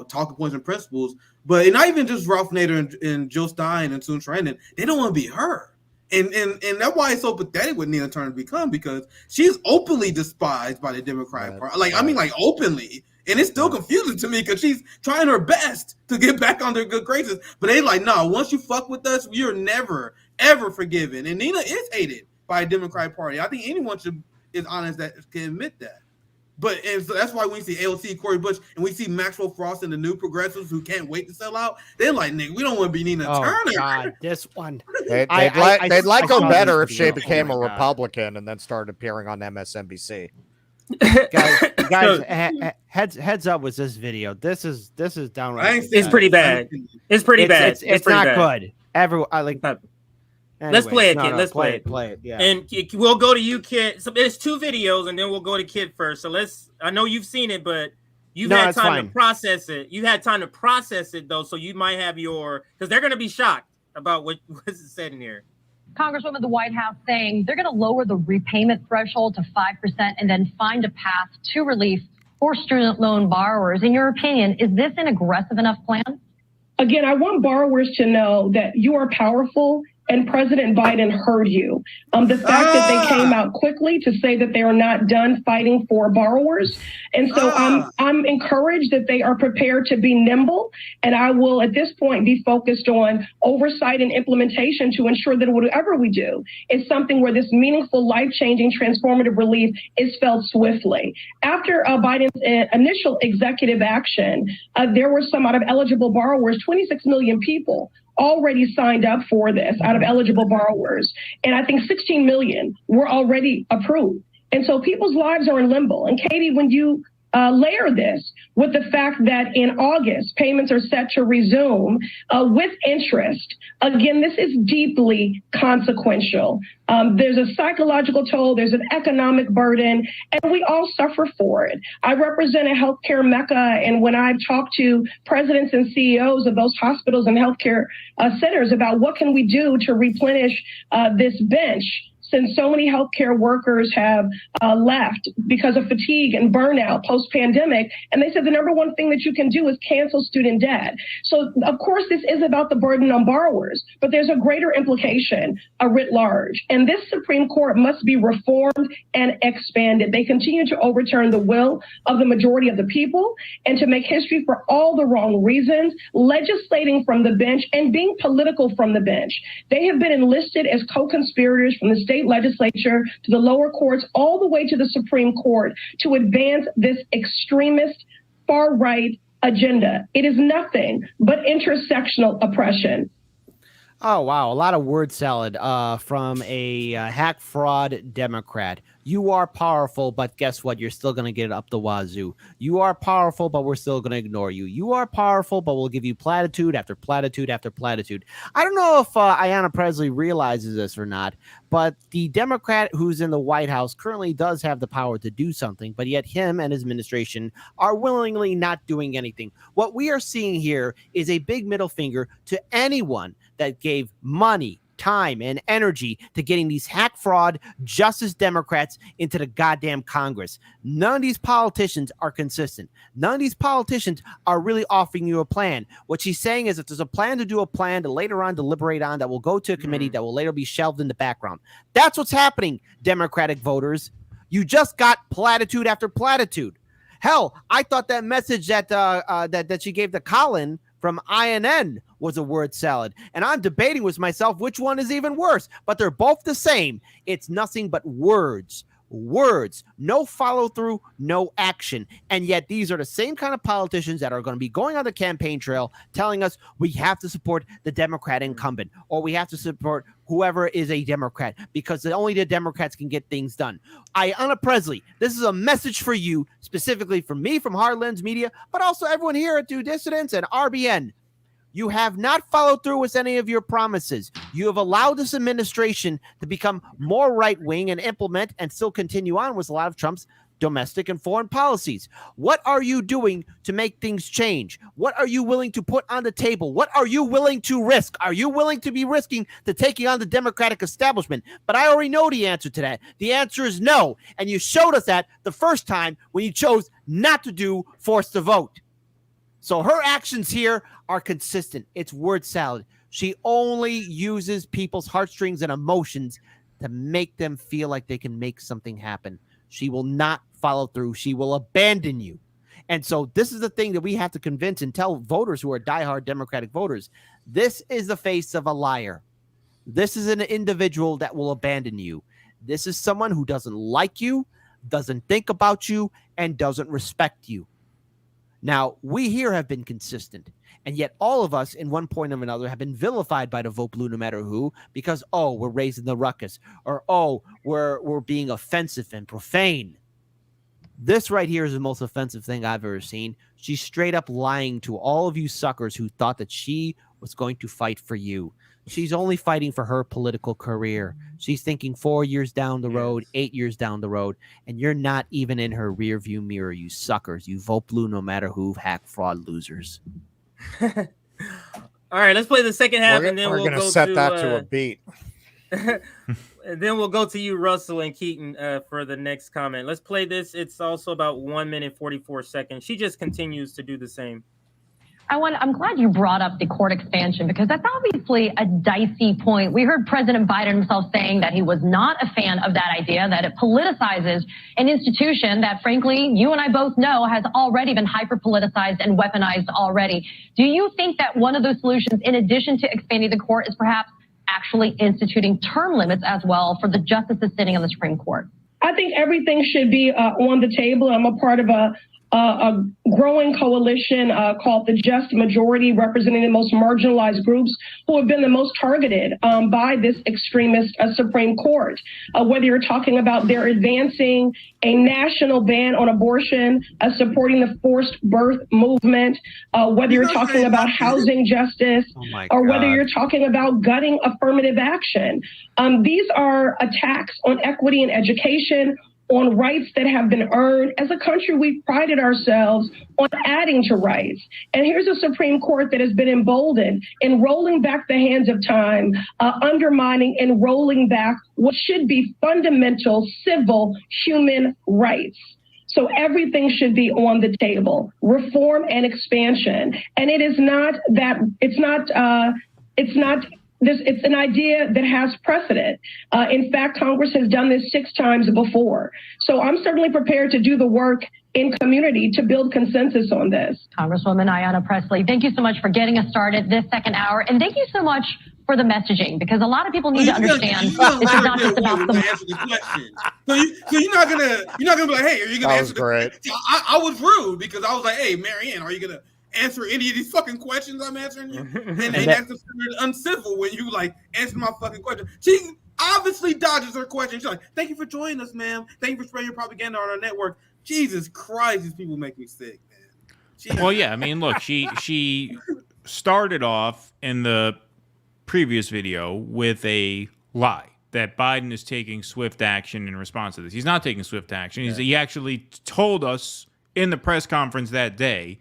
talking points and principles. But not even just Ralph Nader and Jill Stein and Susan Sarandon, they don't want to be her. And that's why it's so pathetic what Nina Turner become, because she's openly despised by the Democratic Party. Like, I mean, like openly. And it's still confusing to me because she's trying her best to get back on their good graces. But they like, no, once you fuck with us, you're never, ever forgiven. And Nina is hated by the Democratic Party. I think anyone is honest that can admit that. And so that's why we see AOC, Cory Bush, and we see Maxwell Frost and the new progressives who can't wait to sell out. They're like, nigga, we don't want to be Nina Turner. God, this one. They'd like her better if she became a Republican and then started appearing on MSNBC. guys, heads up with this video. This is downright. It's pretty bad. It's pretty bad. It's not good. Everyone, anyway, let's play it, Kid. Let's play it. Yeah. And we'll go to you, Kid. So there's two videos, and then we'll go to Kid first. So I know you've seen it, but you've had time to process it. You had time to process it though, so you might have because they're gonna be shocked about what's said in here. Congresswoman, the White House saying they're going to lower the repayment threshold to 5% and then find a path to relief for student loan borrowers. In your opinion, is this an aggressive enough plan? Again, I want borrowers to know that you are powerful and President Biden heard you. The fact that they came out quickly to say that they are not done fighting for borrowers. And so I'm encouraged that they are prepared to be nimble. And I will, at this point, be focused on oversight and implementation to ensure that whatever we do is something where this meaningful, life-changing, transformative relief is felt swiftly. After Biden's initial executive action, there were some out of eligible borrowers, 26 million people already signed up for this out of eligible borrowers. And I think 16 million were already approved. And so people's lives are in limbo. And Katie, when you layer this with the fact that in August, payments are set to resume with interest. Again, this is deeply consequential. There's a psychological toll, there's an economic burden, and we all suffer for it. I represent a healthcare mecca, and when I've talked to presidents and CEOs of those hospitals and healthcare centers about what can we do to replenish this bench, since so many healthcare workers have left because of fatigue and burnout post-pandemic. And they said the number one thing that you can do is cancel student debt. So, of course, this is about the burden on borrowers, but there's a greater implication writ large. And this Supreme Court must be reformed and expanded. They continue to overturn the will of the majority of the people and to make history for all the wrong reasons, legislating from the bench and being political from the bench. They have been enlisted as co-conspirators from the state legislature to the lower courts, all the way to the Supreme Court, to advance this extremist far-right agenda. It is nothing but intersectional oppression. Oh, wow. A lot of word salad from a hack fraud Democrat. You are powerful, but guess what? You're still going to get it up the wazoo. You are powerful, but we're still going to ignore you. You are powerful, but we'll give you platitude after platitude after platitude. I don't know if Ayanna Pressley realizes this or not, but the Democrat who's in the White House currently does have the power to do something, but yet him and his administration are willingly not doing anything. What we are seeing here is a big middle finger to anyone that gave money, time, and energy to getting these hack fraud justice Democrats into the goddamn Congress. None of these politicians are consistent. None of these politicians are really offering you a plan. What she's saying is that there's a plan to do a plan to later on deliberate on that will go to a committee that will later be shelved in the background. That's what's happening, Democratic voters. You just got platitude after platitude. Hell, I thought that message that she gave to Colin from INN was a word salad. And I'm debating with myself which one is even worse, but they're both the same. It's nothing but words. Words, no follow through, no action. And yet these are the same kind of politicians that are going to be going on the campaign trail telling us we have to support the Democrat incumbent or we have to support whoever is a Democrat because only the Democrats can get things done. Ayanna Pressley, this is a message for you, specifically from me, from Hard Lens Media, but also everyone here at Due Dissidents and RBN. You have not followed through with any of your promises. You have allowed this administration to become more right-wing and implement and still continue on with a lot of Trump's domestic and foreign policies. What are you doing to make things change? What are you willing to put on the table? What are you willing to risk? Are you willing to be risking to taking on the Democratic establishment? But I already know the answer to that. The answer is no. And you showed us that the first time when you chose not to do force the vote. So her actions here are consistent. It's word salad. She only uses people's heartstrings and emotions to make them feel like they can make something happen. She will not follow through. She will abandon you. And so this is the thing that we have to convince and tell voters who are diehard Democratic voters. This is the face of a liar. This is an individual that will abandon you. This is someone who doesn't like you, doesn't think about you, and doesn't respect you. Now, we here have been consistent, and yet all of us in one point or another have been vilified by the Vote Blue no matter who because, oh, we're raising the ruckus, or, oh, we're being offensive and profane. This right here is the most offensive thing I've ever seen. She's straight up lying to all of you suckers who thought that she was going to fight for you. She's only fighting for her political career. She's thinking 4 years down the road, 8 years down the road, and you're not even in her rear view mirror, you suckers. You vote blue no matter who, hack fraud losers. All right, let's play the second half, and then we're we'll gonna go set to, that to a beat. And then we'll go to you, Russell and Keaton, for the next comment. Let's play this. It's also about 1 minute 44 seconds. She just continues to do the same. I'm glad you brought up the court expansion because that's obviously a dicey point. We heard President Biden himself saying that he was not a fan of that idea, that it politicizes an institution that, frankly, you and I both know has already been hyper-politicized and weaponized already. Do you think that one of those solutions, in addition to expanding the court, is perhaps actually instituting term limits as well for the justices sitting on the Supreme Court? I think everything should be on the table. I'm a part of a growing coalition called the Just Majority, representing the most marginalized groups who have been the most targeted by this extremist Supreme Court. Whether you're talking about they're advancing a national ban on abortion, supporting the forced birth movement, whether you're talking about housing justice, or whether you're talking about gutting affirmative action. These are attacks on equity and education, on rights that have been earned. As a country, we've prided ourselves on adding to rights. And here's a Supreme Court that has been emboldened in rolling back the hands of time, undermining and rolling back what should be fundamental civil human rights. So everything should be on the table, reform and expansion. And it is not that, it's an idea that has precedent. In fact, Congress has done this 6 times before. So I'm certainly prepared to do the work in community to build consensus on this. Congresswoman Ayanna Pressley, thank you so much for getting us started this second hour. And thank you so much for the messaging, because a lot of people need to understand this is not just about the question. So you're not gonna be like, hey, are you gonna answer the question? I was rude because I was like, hey, Marianne, are you gonna answer any of these fucking questions I'm answering you? And that's considered uncivil when you like answer my fucking question. obviously dodges her question. She's like, "Thank you for joining us, ma'am. Thank you for spreading your propaganda on our network." Jesus Christ, these people make me sick, man. Jesus. Well, yeah, I mean, look, she started off in the previous video with a lie that Biden is taking swift action in response to this. He's not taking swift action. He actually told us in the press conference that day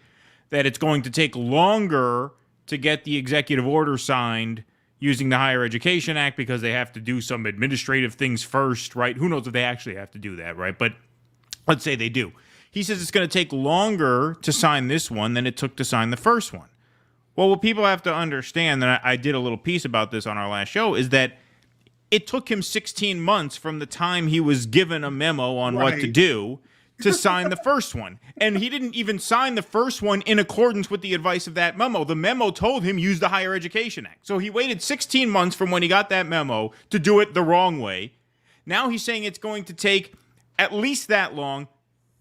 that it's going to take longer to get the executive order signed using the Higher Education Act because they have to do some administrative things first, right? Who knows if they actually have to do that, right? But let's say they do. He says it's going to take longer to sign this one than it took to sign the first one. Well, what people have to understand, and I did a little piece about this on our last show, is that it took him 16 months from the time he was given a memo on what to do to sign the first one. And he didn't even sign the first one in accordance with the advice of that memo. The memo told him use the Higher Education Act. So he waited 16 months from when he got that memo to do it the wrong way. Now he's saying it's going to take at least that long,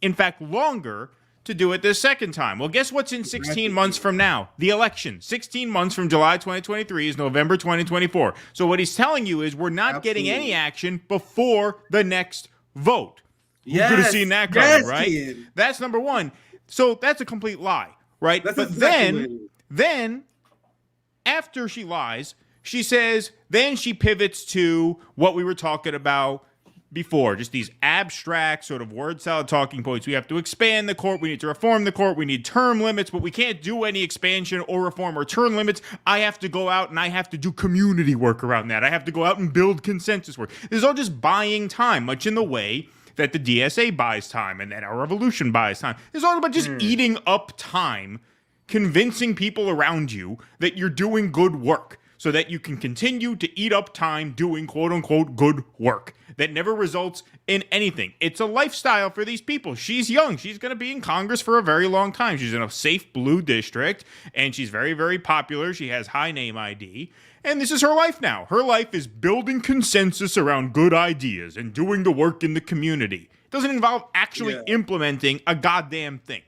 in fact, longer, to do it this second time. Well, guess what's in 16 months from now? The election. 16 months from July 2023 is November 2024. So what he's telling you is we're not getting any action before the next vote. You could have seen that coming, right? Kid. That's number one. So that's a complete lie, right? That's but exactly then after she lies, she says, then she pivots to what we were talking about before, just these abstract sort of word salad talking points. We have to expand the court. We need to reform the court. We need term limits, but we can't do any expansion or reform or term limits. I have to go out and I have to do community work around that. I have to go out and build consensus work. This is all just buying time, much in the way that the DSA buys time and that our revolution buys time. It's all about just eating up time, convincing people around you that you're doing good work so that you can continue to eat up time doing quote-unquote good work that never results in anything. It's a lifestyle for these people. She's young. She's going to be in Congress for a very long time. She's in a safe blue district, and she's very, very popular. She has high name ID, and this is her life now. Her life is building consensus around good ideas and doing the work in the community. It doesn't involve actually implementing a goddamn thing.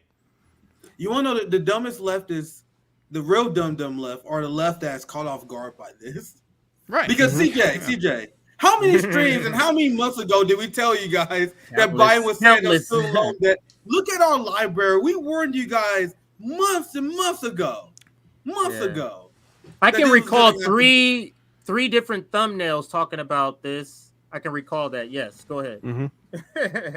You want to know the dumbest left is the real dumb left, or the left that's caught off guard by this. Right. Because CJ, how many streams and how many months ago did we tell you guys that Biden was saying a student loan debt? Look at our library. We warned you guys months and months ago. Ago. I can recall three different thumbnails talking about this. I can recall that. Yes, go ahead.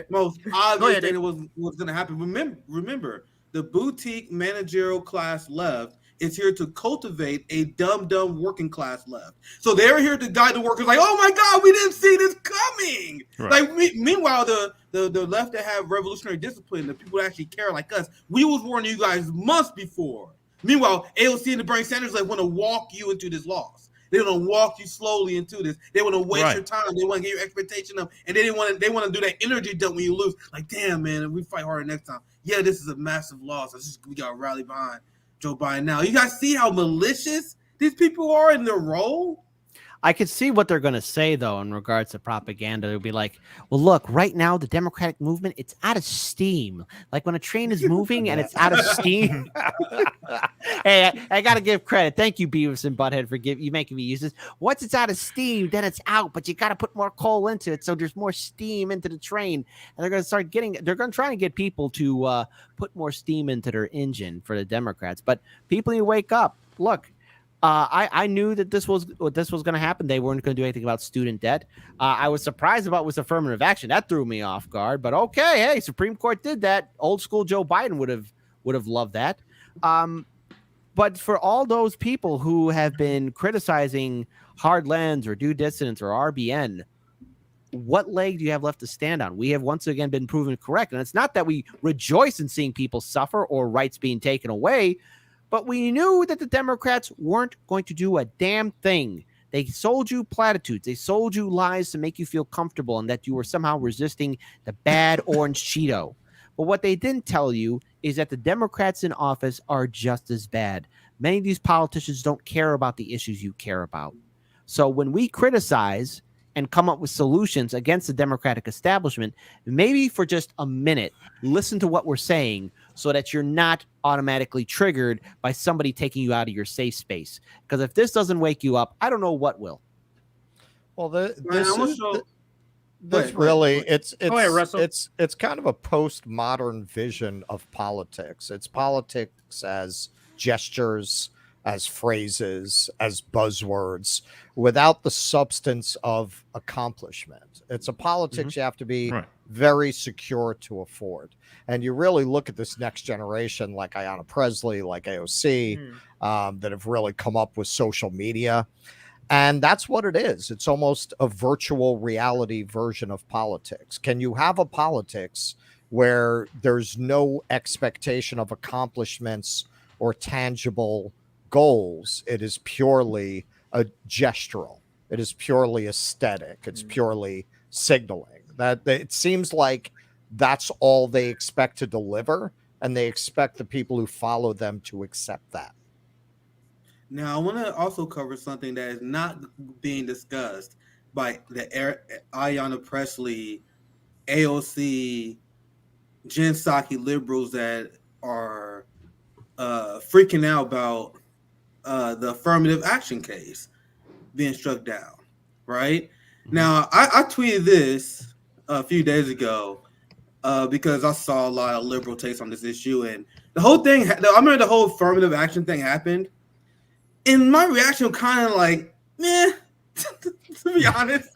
Most obvious thing was going to happen. Remember, the boutique managerial class left is here to cultivate a dumb working class left. So they're here to guide the workers like, oh my God, we didn't see this coming. Right. Like meanwhile, the left that have revolutionary discipline, the people that actually care like us, we was warning you guys months before. Meanwhile, AOC and the Bernie Sanders want to walk you into this loss. They want to walk you slowly into this. They want to waste your time. They want to get your expectation up, and they want to do that energy dump when you lose. Like, damn, man, if we fight harder next time. Yeah, this is a massive loss. We got to rally behind Joe Biden now. You guys see how malicious these people are in their role? I could see what they're going to say, though, in regards to propaganda. They'll be like, well, look, right now, the Democratic movement, it's out of steam. Like when a train is moving and it's out of steam. Hey, I got to give credit. Thank you, Beavis and Butthead, for you making me use this. Once it's out of steam, then it's out, but you got to put more coal into it so there's more steam into the train. And they're going to try to get people to put more steam into their engine for the Democrats. But people need to wake up. Look. I knew that this was going to happen. They weren't going to do anything about student debt. I was surprised about was affirmative action. That threw me off guard. But okay, hey, Supreme Court did that. Old school Joe Biden would have loved that. But for all those people who have been criticizing hard lens or due dissidence or RBN, what leg do you have left to stand on? We have once again been proven correct. And it's not that we rejoice in seeing people suffer or rights being taken away, but we knew that the Democrats weren't going to do a damn thing. They sold you platitudes. They sold you lies to make you feel comfortable and that you were somehow resisting the bad orange Cheeto. But what they didn't tell you is that the Democrats in office are just as bad. Many of these politicians don't care about the issues you care about. So when we criticize and come up with solutions against the Democratic establishment, maybe for just a minute, listen to what we're saying so that you're not automatically triggered by somebody taking you out of your safe space. Because if this doesn't wake you up, I don't know what will. Well, Man, this I'm gonna is show. this Go ahead, really go ahead. Go ahead, Russell. it's kind of a postmodern vision of politics. It's politics as gestures, as phrases, as buzzwords, without the substance of accomplishment. It's a politics you have to be Right. very secure to afford. And you really look at this next generation, like Ayanna Presley, like AOC, that have really come up with social media. And that's what it is. It's almost a virtual reality version of politics. Can you have a politics where there's no expectation of accomplishments or tangible goals? It is purely a gestural. It is purely aesthetic. It's purely signaling. That it seems like that's all they expect to deliver, and they expect the people who follow them to accept that. Now, I want to also cover something that is not being discussed by the Ayanna Presley, AOC, Jen Psaki liberals that are freaking out about the affirmative action case being struck down, right? Now, I tweeted this a few days ago because I saw a lot of liberal takes on this issue. And the whole thing, I remember the whole affirmative action thing happened. And my reaction kind of like, meh, to be honest.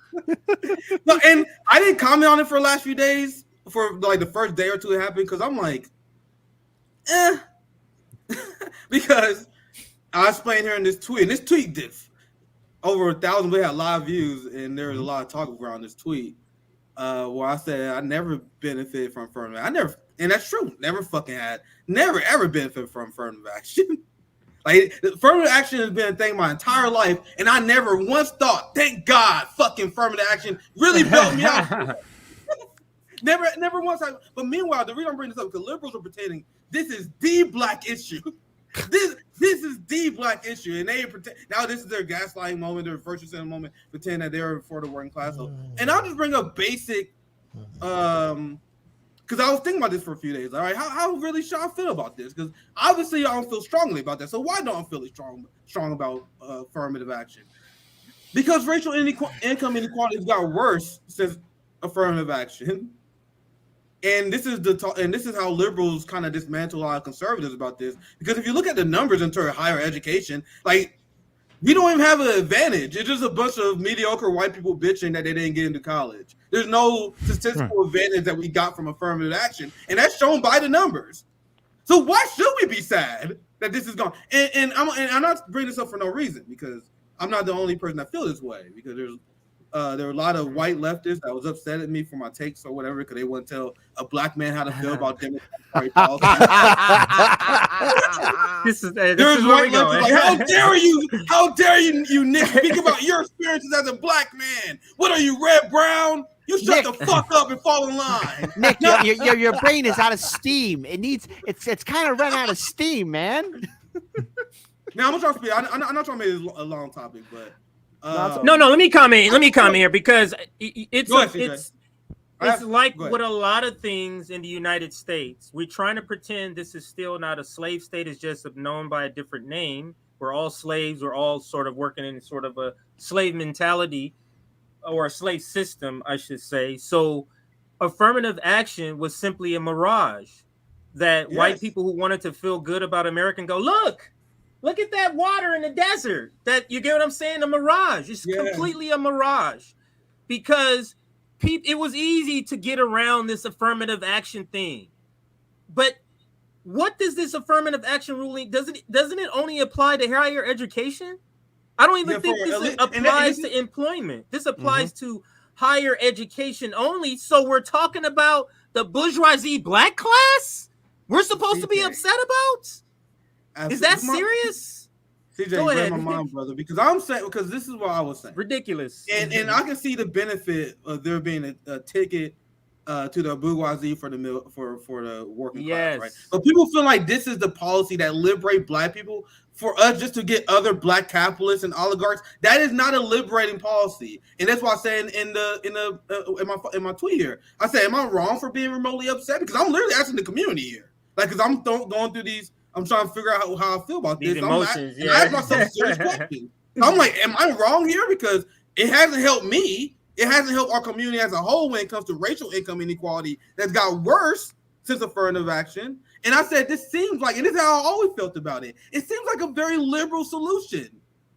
No, and I didn't comment on it for the last few days, for like the first day or two it happened, because I'm like, because I explained here in this tweet, and this tweet did over 1,000, we had a lot of views, and there was a lot of talk around this tweet where I said I never benefited from affirmative. I never, and that's true, never ever benefited from affirmative action. Like, affirmative action has been a thing my entire life, and I never once thought, thank God, fucking affirmative action really built me out. Never once. But meanwhile, the reason I'm bringing this up is because liberals are pretending this is the black issue. This is the black issue, and they pretend now this is their gaslighting moment, their virtue signaling moment, pretend that they're for the working class. So, and I'll just bring up basic, because I was thinking about this for a few days. All right, how really should I feel about this? Because obviously I don't feel strongly about that. So why don't I feel strong about affirmative action? Because racial income inequality has got worse since affirmative action. And this is how liberals kind of dismantle a lot of conservatives about this. Because if you look at the numbers in terms of higher education, like, we don't even have an advantage. It's just a bunch of mediocre white people bitching that they didn't get into college. There's no statistical advantage that we got from affirmative action, and that's shown by the numbers. So why should we be sad that this is gone? And I'm not bringing this up for no reason, because I'm not the only person that feels this way. Because there were a lot of white leftists that was upset at me for my takes or whatever, because they wouldn't tell a black man how to feel about Democratic policy. This is There's where white we go. leftists like, how dare you, Nick, speak about your experiences as a black man? What are you, red, brown? You shut the fuck up and fall in line. Nick, your brain is out of steam. It's kind of run out of steam, man. Now I'm not trying to speak. I'm not trying to make this a long topic, but no. Let me comment here, because it's like what a lot of things in the United States. We're trying to pretend this is still not a slave state. It's just known by a different name. We're all slaves. We're all sort of working in sort of a slave mentality, or a slave system, I should say. So affirmative action was simply a mirage that white people who wanted to feel good about America and go, look at that water in the desert. That, you get what I'm saying? A mirage. It's completely a mirage, because it was easy to get around this affirmative action thing. But what does this affirmative action ruling, doesn't it only apply to higher education? I don't even think this applies to employment. This applies to higher education only. So we're talking about the bourgeoisie black class? We're supposed to be upset about? Absolutely. Is that serious? CJ, go ahead, my mom, brother, because this is what I was saying. Ridiculous. And I can see the benefit of there being a ticket to the bourgeoisie for the working class, right? But people feel like this is the policy that liberate black people, for us just to get other black capitalists and oligarchs. That is not a liberating policy, and that's why I said in my tweet here, I said, am I wrong for being remotely upset? Because I'm literally asking the community here, like, because I'm going through these. I'm trying to figure out how I feel about these this. emotions. I ask myself serious questions. I'm like, am I wrong here? Because It hasn't helped me. It hasn't helped our community as a whole when it comes to racial income inequality that's got worse since affirmative action. And I said, this seems like, and this is how I always felt about it. It seems like a very liberal solution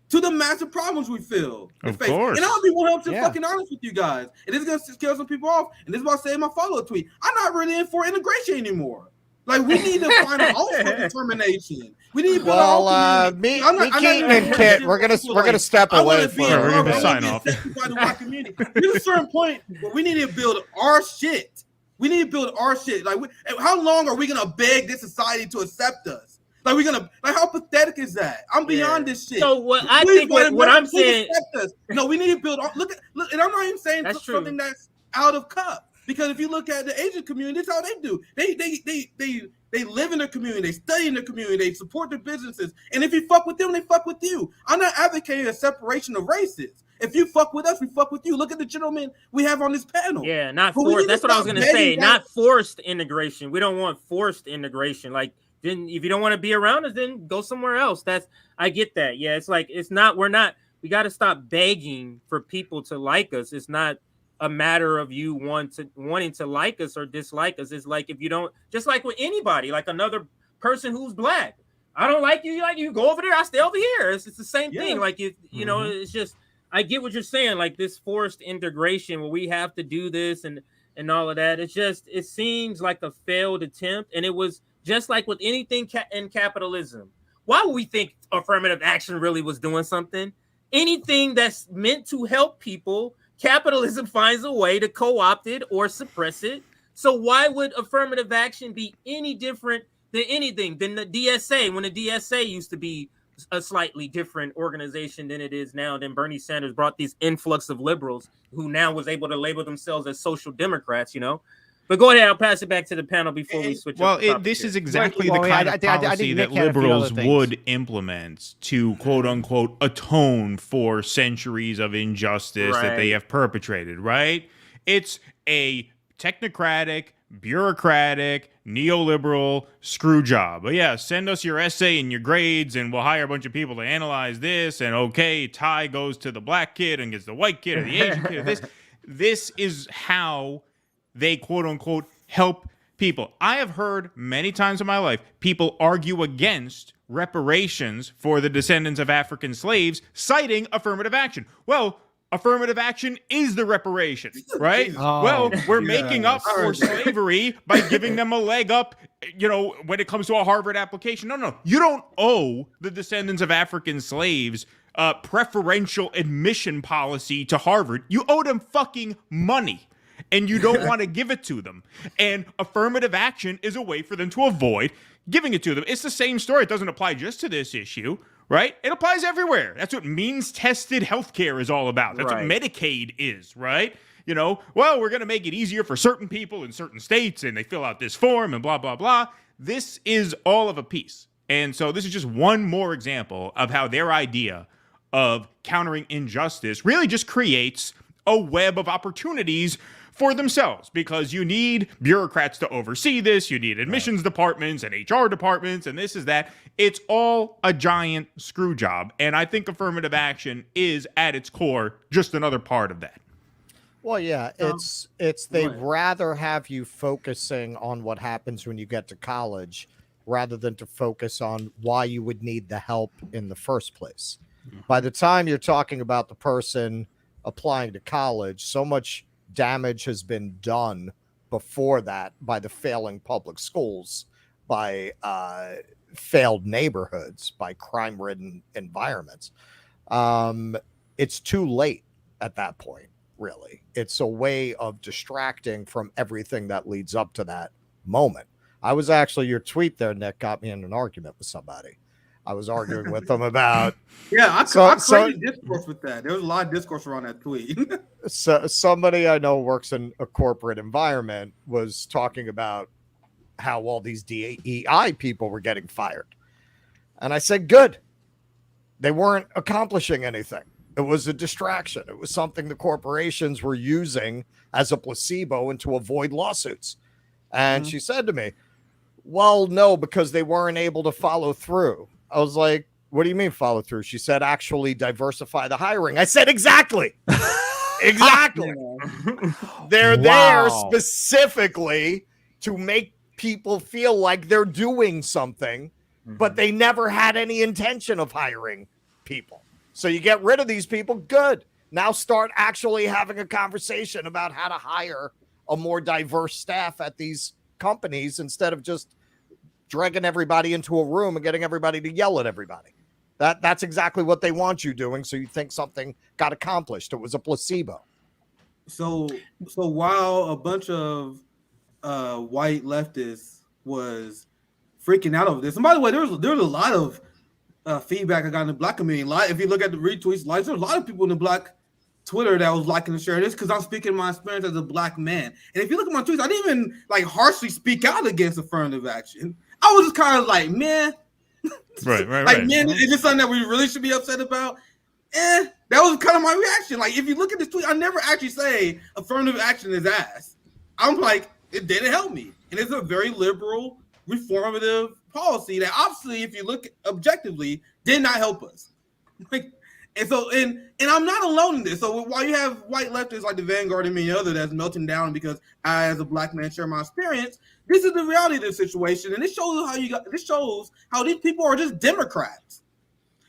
to the massive problems we feel. Of course. And I'll be 100% fucking honest with you guys. And this is going to scare some people off. And this is what I say in my follow-up tweet. I'm not really in for integration anymore. Like, we need to find our own determination. We need to build our own me, Keaton, and Kit, we're gonna step away from we're gonna sign off. There's a certain point where we need to build our shit. We need to build our shit. Like, how long are we gonna beg this society to accept us? Like, how pathetic is that? I'm beyond this shit. So what I think what I'm saying, no, we need to build. Look, and I'm not even saying something that's out of cup. Because if you look at the Asian community, that's how they do. They live in their community, they study in their community, they support their businesses. And if you fuck with them, they fuck with you. I'm not advocating a separation of races. If you fuck with us, we fuck with you. Look at the gentlemen we have on this panel. Yeah, not forced. That's what I was gonna say. Not forced integration. We don't want forced integration. Like, then if you don't want to be around us, then go somewhere else. I get that. Yeah, it's like we got to stop begging for people to like us. It's not a matter of you wanting to like us or dislike us. It's like, if you don't, just like with anybody, like another person who's black, I don't like you go over there, I stay over here. It's the same thing. Like, you know, it's just, I get what you're saying, like this forced integration where we have to do this and all of that. It's just, it seems like a failed attempt. And it was just like with anything in capitalism. Why would we think affirmative action really was doing something? Anything that's meant to help people, capitalism finds a way to co-opt it or suppress it. So why would affirmative action be any different than anything than the DSA, when the DSA used to be a slightly different organization than it is now? Then Bernie Sanders brought this influx of liberals who now was able to label themselves as social democrats, you know? But go ahead, I'll pass it back to the panel before we switch. Well, this is exactly the kind of policy that liberals would implement to, quote unquote, atone for centuries of injustice that they have perpetrated, right? It's a technocratic, bureaucratic, neoliberal screw job. But yeah, send us your essay and your grades and we'll hire a bunch of people to analyze this. And okay, tie goes to the black kid and gets the white kid or the Asian kid. This is how they, quote unquote, help people. I have heard many times in my life people argue against reparations for the descendants of African slaves, citing affirmative action. Well, affirmative action is the reparation, right? Well, we're making up for slavery by giving them a leg up, you know, when it comes to a Harvard application. No. You don't owe the descendants of African slaves preferential admission policy to Harvard. You owe them fucking money. And you don't want to give it to them. And affirmative action is a way for them to avoid giving it to them. It's the same story. It doesn't apply just to this issue, right? It applies everywhere. That's what means-tested healthcare is all about. That's what Medicaid is, right? You know, well, we're going to make it easier for certain people in certain states, and they fill out this form and blah, blah, blah. This is all of a piece. And so this is just one more example of how their idea of countering injustice really just creates a web of opportunities for themselves, because you need bureaucrats to oversee this, you need admissions departments and HR departments, and this is that. It's all a giant screw job, and I think affirmative action is, at its core, just another part of that. Well, yeah, it's they'd rather have you focusing on what happens when you get to college rather than to focus on why you would need the help in the first place. By the time you're talking about the person applying to college, so much damage has been done before that by the failing public schools, by failed neighborhoods, by crime-ridden environments. It's too late at that point, really. It's a way of distracting from everything that leads up to that moment. I was actually, your tweet there, Nick, got me in an argument with somebody. I was arguing with them about. Yeah, I created discourse with that. There was a lot of discourse around that tweet. So somebody I know works in a corporate environment was talking about how all these DEI people were getting fired. And I said, good. They weren't accomplishing anything. It was a distraction. It was something the corporations were using as a placebo and to avoid lawsuits. And she said to me, well, no, because they weren't able to follow through. I was like, What do you mean follow through? She said actually diversify the hiring. I said exactly. Exactly. They're there specifically to make people feel like they're doing something, but they never had any intention of hiring people. So you get rid of these people, good. Now start actually having a conversation about how to hire a more diverse staff at these companies instead of just dragging everybody into a room and getting everybody to yell at everybody. That's exactly what they want you doing. So you think something got accomplished. It was a placebo. So while a bunch of white leftists was freaking out over this, and by the way, there was a lot of feedback I got in the black community. If you look at the retweets, likes, there's a lot of people in the black Twitter that was liking and sharing this because I'm speaking my experience as a black man. And if you look at my tweets, I didn't even like harshly speak out against affirmative action. I was just kind of like, man. Right. Man, is this something that we really should be upset about? That was kind of my reaction. Like, if you look at this tweet, I never actually say affirmative action is ass. I'm like, it didn't help me. And it's a very liberal, reformative policy that obviously, if you look objectively, did not help us. Like, and I'm not alone in this. So while you have white leftists like the Vanguard and many others that's melting down because I, as a black man, share my experience, this is the reality of the situation, and this shows how these people are just Democrats.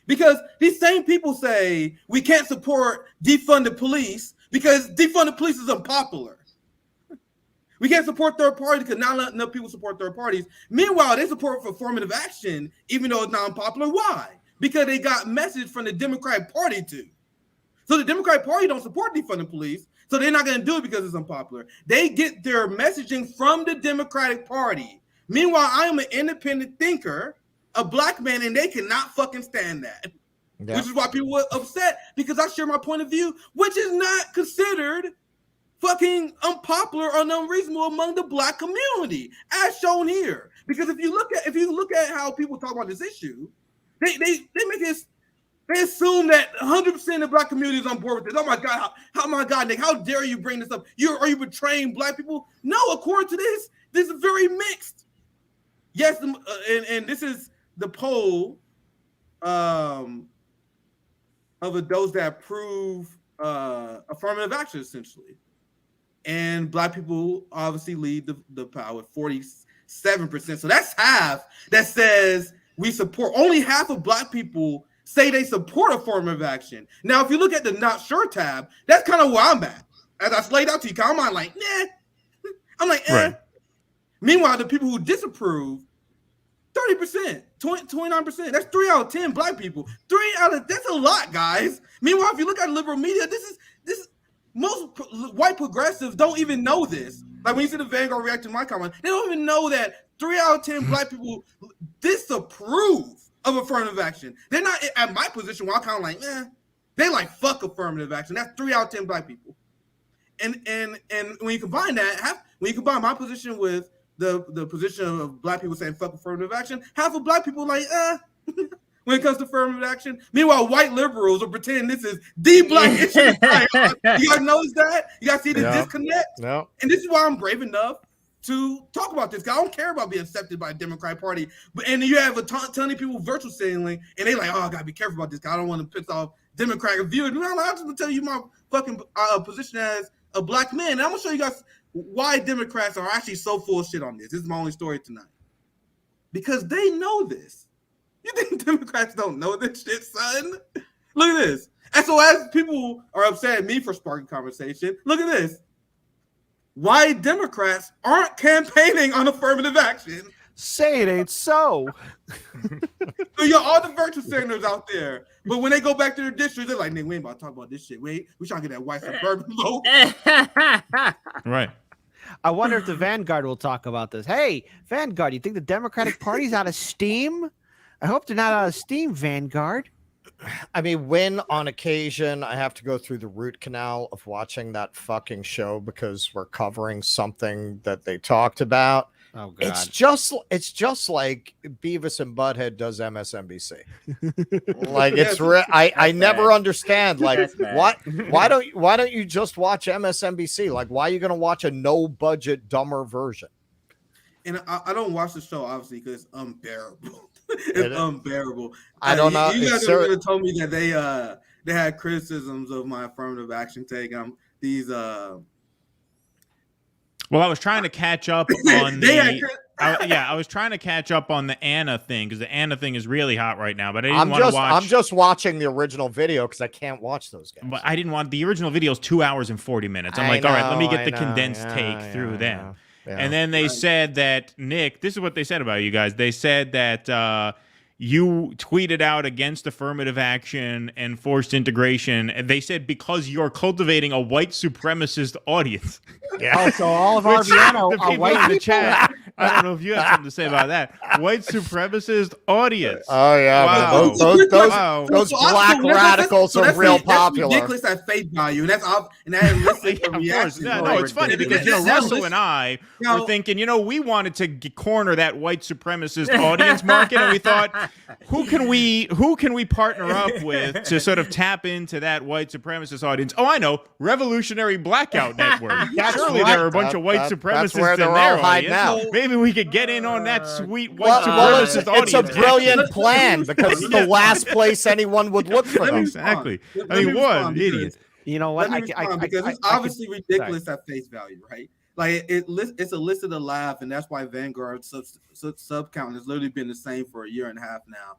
Because these same people say we can't support defunded police because defunded police is unpopular. We can't support third parties because not enough people support third parties. Meanwhile, they support affirmative action even though it's not unpopular. Why? Because they got message from the Democratic Party too. So the Democratic Party don't support defunding police, so they're not going to do it because it's unpopular. They get their messaging from the Democratic Party. Meanwhile, I am an independent thinker, a black man, and they cannot fucking stand that. Yeah. Which is why people were upset, because I share my point of view, which is not considered fucking unpopular or unreasonable among the black community, as shown here. Because if you look at how people talk about this issue, they make it. They assume that 100% of the black community is on board with this. Oh my God, Nick, how dare you bring this up? Are you betraying black people? No, according to this is very mixed. Yes, and this is the poll of those that approve affirmative action, essentially. And black people obviously lead the power with 47%. So that's half that says we support. Only half of black people say they support affirmative action. Now, if you look at the not sure tab, that's kind of where I'm at. As I laid out to you, I'm like, nah. I'm like, eh. Right. Meanwhile, the people who disapprove, 30%, 29%. That's 3 out of 10 black people. That's a lot, guys. Meanwhile, if you look at liberal media, this is most white progressives don't even know this. Like when you see the Vanguard react to my comment, they don't even know that 3 out of 10 black people disapprove of affirmative action. They're not at my position where I'm kind of like, they like fuck affirmative action. That's 3 out of 10 black people. And when you combine that, when you combine my position with the position of black people saying fuck affirmative action, half of black people like, when it comes to affirmative action. Meanwhile, white liberals are pretending this is the black issue. You guys notice that? You guys see the disconnect? No. And this is why I'm brave enough to talk about this. I don't care about being accepted by the Democratic Party. And you have a ton of people virtual signaling, and they like, I gotta be careful about this guy. I don't want to piss off Democratic viewers. I'm just gonna tell you my fucking position as a black man. And I'm gonna show you guys why Democrats are actually so full of shit on this. This is my only story tonight. Because they know this. You think Democrats don't know this shit, son? Look at this. And so as people are upset at me for sparking conversation, look at this. Why Democrats aren't campaigning on affirmative action. Say it ain't so. So you're all the virtual signalers out there. But when they go back to their district, they're like, nigga, we ain't about to talk about this shit. We trying to get that white suburban vote. Right. I wonder if the Vanguard will talk about this. Hey, Vanguard, you think the Democratic Party's out of steam? I hope they're not out of steam, Vanguard. I mean, when on occasion I have to go through the root canal of watching that fucking show because we're covering something that they talked about. Oh, God. It's just like Beavis and Butthead does MSNBC. Like I never understand. Like why don't you just watch MSNBC? Like why are you gonna watch a no budget dumber version? And I don't watch the show obviously because it's unbearable. It's unbearable. I don't know. You guys would have told me that they had criticisms of my affirmative action take. Well, I was trying to catch up on I was trying to catch up on the Anna thing because the Anna thing is really hot right now. But I didn't want to watch. I'm just watching the original video because I can't watch those guys. But I didn't want the original video is 2 hours and 40 minutes. I'm all right, let me get the condensed take through them. Yeah. And then they said that Nick, this is what they said about you guys. They said that you tweeted out against affirmative action and forced integration. And they said because you're cultivating a white supremacist audience. Yeah. Oh, so all of RBN are white in the chat. I don't know if you have something to say about that. White supremacist audience. Oh yeah, wow. Those black radicals are real popular. That's ridiculous at face value, and that elicits a reaction. No, it's funny because Russell and I were thinking, we wanted to corner that white supremacist audience market, and we thought, who can we partner up with to sort of tap into that white supremacist audience? Oh, I know, Revolutionary Blackout Network. Surely there are a bunch of white supremacists in their audience. Maybe we could get in on that sweet white supremacist audience. It's a brilliant plan because it's the last place anyone would look for them. Exactly. I mean, what idiot. You know what? Because it's obviously ridiculous at face value, right? Like it's elicited a laugh, and that's why Vanguard's sub count has literally been the same for a year and a half now,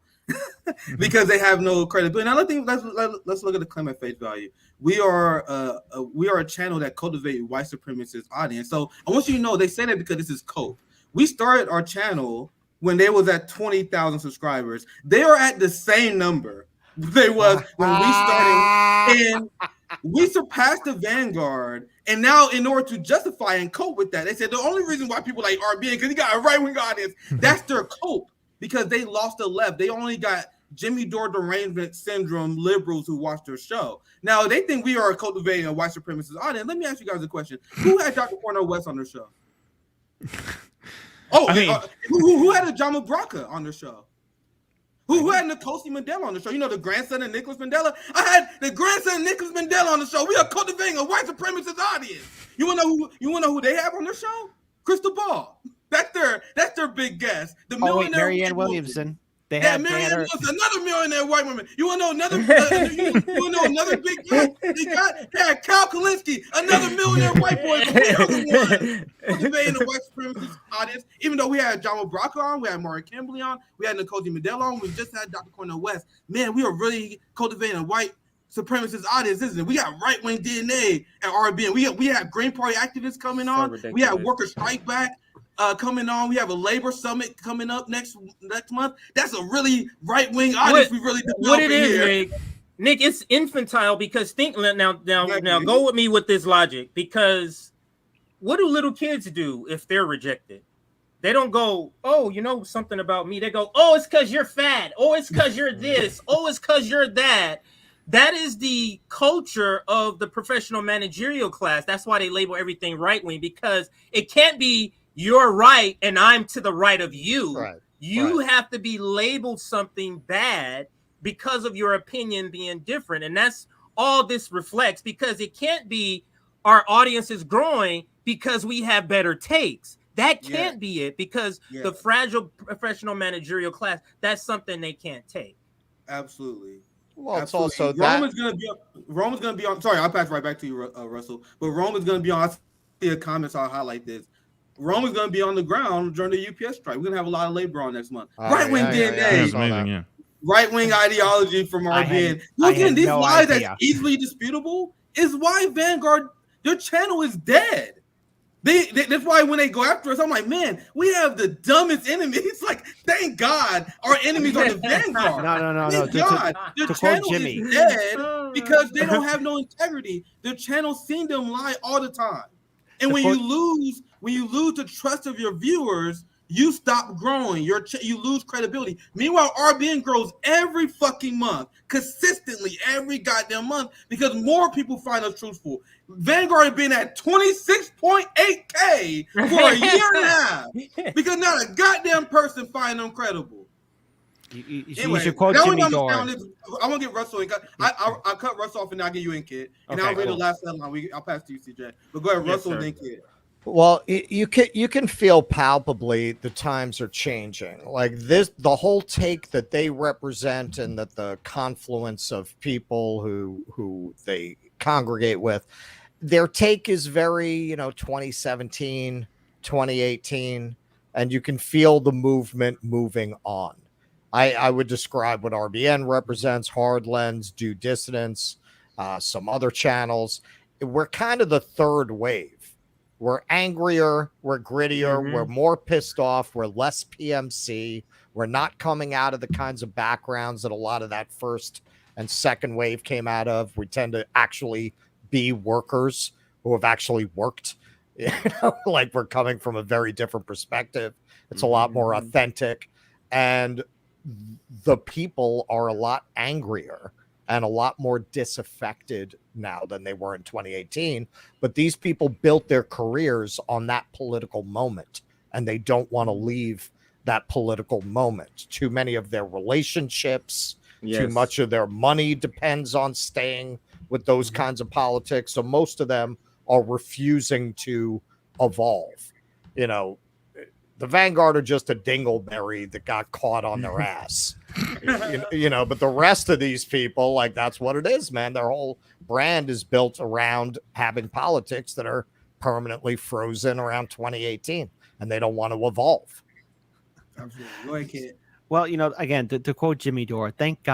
because they have no credibility. Now let's look at the claim at face value. We are a channel that cultivates white supremacist audience. So I want you to know they say that because this is cope. We started our channel when they was at 20,000 subscribers. They are at the same number they was when we started, and we surpassed the Vanguard. And now, in order to justify and cope with that, they said the only reason why people like RBN because he got a right-wing audience. That's their cope because they lost the left. They only got Jimmy Dore derangement syndrome liberals who watch their show. Now they think we are cultivating a white supremacist audience. Let me ask you guys a question: who had Dr. Cornel West on their show? Who had a John Mabraka on their show? Who had Nkosi Mandela on the show? The grandson of Nicholas Mandela? I had the grandson of Nicholas Mandela on the show. We are cultivating a white supremacist audience. You wanna know who they have on their show? Crystal Ball. That's their big guest. The millionaire Marianne Williamson. Marianne Williamson, another millionaire white woman. You wanna know another another big guest? They had Cal Kalinske, another millionaire white boy. We are the one cultivating the white supremacist audience. Even though we had John Mabraka on, we had Maura Kimberly on, we had Nkosi Mandela on, we just had Dr. Cornel West. Man, we are really cultivating a white supremacist audience, isn't it? We got right-wing DNA at RBN. We have Green Party activists coming on. We have Worker Strike Back coming on. We have a labor summit coming up next month. That's a really right-wing audience. We really what it is, here. Nick, it's infantile because think now go with me with this logic, because what do little kids do if they're rejected? They don't go, oh, something about me. They go, oh, it's because you're fat. Oh, it's because you're this. Oh, it's because you're that. That is the culture of the professional managerial class. That's why they label everything right-wing, because it can't be you're right and I'm to the right of you. Right. You have to be labeled something bad because of your opinion being different. And that's all this reflects, because it can't be our audience is growing because we have better takes. That can't be it, because the fragile professional managerial class, that's something they can't take. Absolutely. Well, it's also Roman's gonna be on. Sorry, I'll pass right back to you, Russell. But Roman's gonna be on. I see the comments. I'll highlight this. Roman's gonna be on the ground during the UPS strike. We're gonna have a lot of labor on next month. Right-wing DNA, right-wing ideology from RBN. Again, these lies that's easily disputable is why Vanguard, their channel is dead. That's why when they go after us, I'm like, man, we have the dumbest enemies. Like, thank God our enemies are the Vanguard. No. Thank God. Their channel is dead because they don't have no integrity. Their channel seen them lie all the time. And when you lose the trust of your viewers, you stop growing. You lose credibility. Meanwhile, RBN grows every fucking month, consistently every goddamn month, because more people find us truthful. Vanguard has been at 26.8K for a year and a half because not a goddamn person find them credible. You should quote Jimmy Dore. I want to get Russell. I'll cut Russell off and I'll get you in, Kid. And I'll read the last headline. I'll pass to you, CJ. But go ahead, Russell and then Kid. Well, you can feel palpably the times are changing. Like this, the whole take that they represent, and that the confluence of people who they congregate with, their take is very 2017, 2018, and you can feel the movement moving on. I would describe what RBN represents: Hard Lens, Due Dissidence, some other channels. We're kind of the third wave. We're angrier, we're grittier, we're more pissed off, we're less PMC, we're not coming out of the kinds of backgrounds that a lot of that first and second wave came out of. We tend to actually be workers who have actually worked. Like we're coming from a very different perspective. It's a lot more authentic, and the people are a lot angrier and a lot more disaffected now than they were in 2018. But these people built their careers on that political moment, and they don't want to leave that political moment. Too many of their relationships, too much of their money depends on staying with those kinds of politics. So most of them are refusing to evolve. The Vanguard are just a dingleberry that got caught on their ass. But the rest of these people, like, that's what it is, man. Their whole brand is built around having politics that are permanently frozen around 2018, and they don't want to evolve. Absolutely. Go ahead, kid. Well, again, to quote Jimmy Dore, thank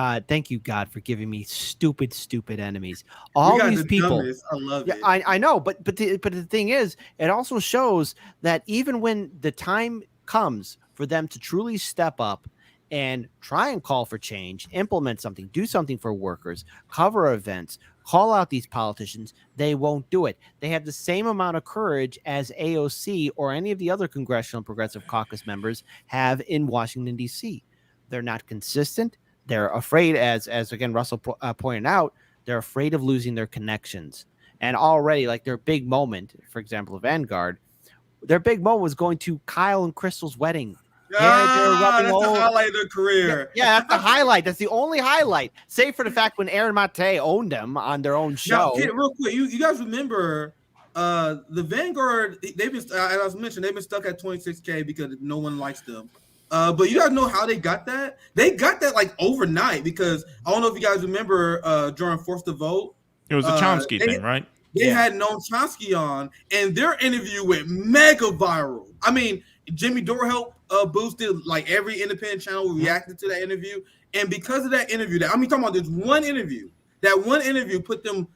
you, God, for giving me stupid enemies. All these people, I love it. I know, but the thing is, it also shows that even when the time comes for them to truly step up and try and call for change, implement something, do something for workers, cover events, call out these politicians, they won't do it. They have the same amount of courage as AOC or any of the other Congressional Progressive Caucus members have in Washington, D.C. They're not consistent. They're afraid, as again, Russell pointed out, they're afraid of losing their connections. And already, like, their big moment, for example, Vanguard, their big moment was going to Kyle and Crystal's wedding. That's the highlight of their career. Yeah, that's the highlight. That's the only highlight, save for the fact when Aaron Mate owned them on their own show. Now, real quick, you guys remember the Vanguard? They've been, as I mentioned, they've been stuck at 26K because no one likes them. But you guys know how they got that? They got that like overnight, because I don't know if you guys remember during Forced to Vote. It was the Chomsky thing, right? They had Noam Chomsky on, and their interview went mega viral. I mean, Jimmy Dore helped boosted, like, every independent channel reacted to that interview. And because of that interview, talking about this one interview, that one interview put them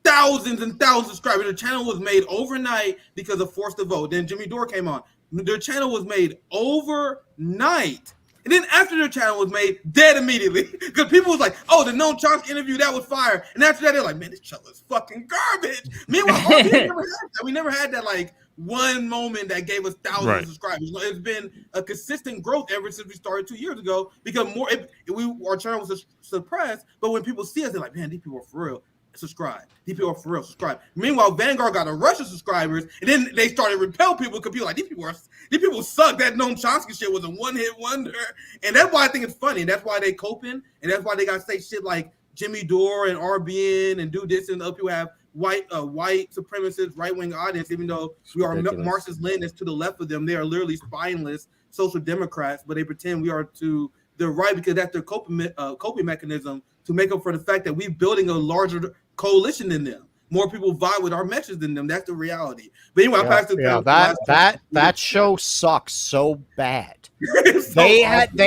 thousands and thousands of subscribers. Their channel was made overnight because of Forced to Vote. Then Jimmy Dore came on. Their channel was made overnight. And then after their channel was made, dead immediately. Because people was like, oh, the Noam Chomsky interview, that was fire. And after that, they're like, man, this channel is fucking garbage. Meanwhile, we never had that, like, one moment that gave us thousands of subscribers. It's been a consistent growth ever since we started 2 years ago, because our channel was suppressed. But when people see us, they're like, man, these people are for real. Subscribe. These people are for real. Subscribe. Meanwhile, Vanguard got a rush of subscribers, and then they started to repel people because people were like, these people suck. That Noam Chomsky shit was a one-hit wonder. And that's why I think it's funny. And that's why they coping, and that's why they got to say shit like Jimmy Dore and RBN and do this, and other people have white supremacist right-wing audience, even though we are Marxist-Leninists to the left of them. They are literally spineless social democrats, but they pretend we are to the right because that's their coping mechanism to make up for the fact that we're building a larger coalition than them. More people vibe with our message than them. That's the reality. But anyway, I passed it. That show sucks so bad. They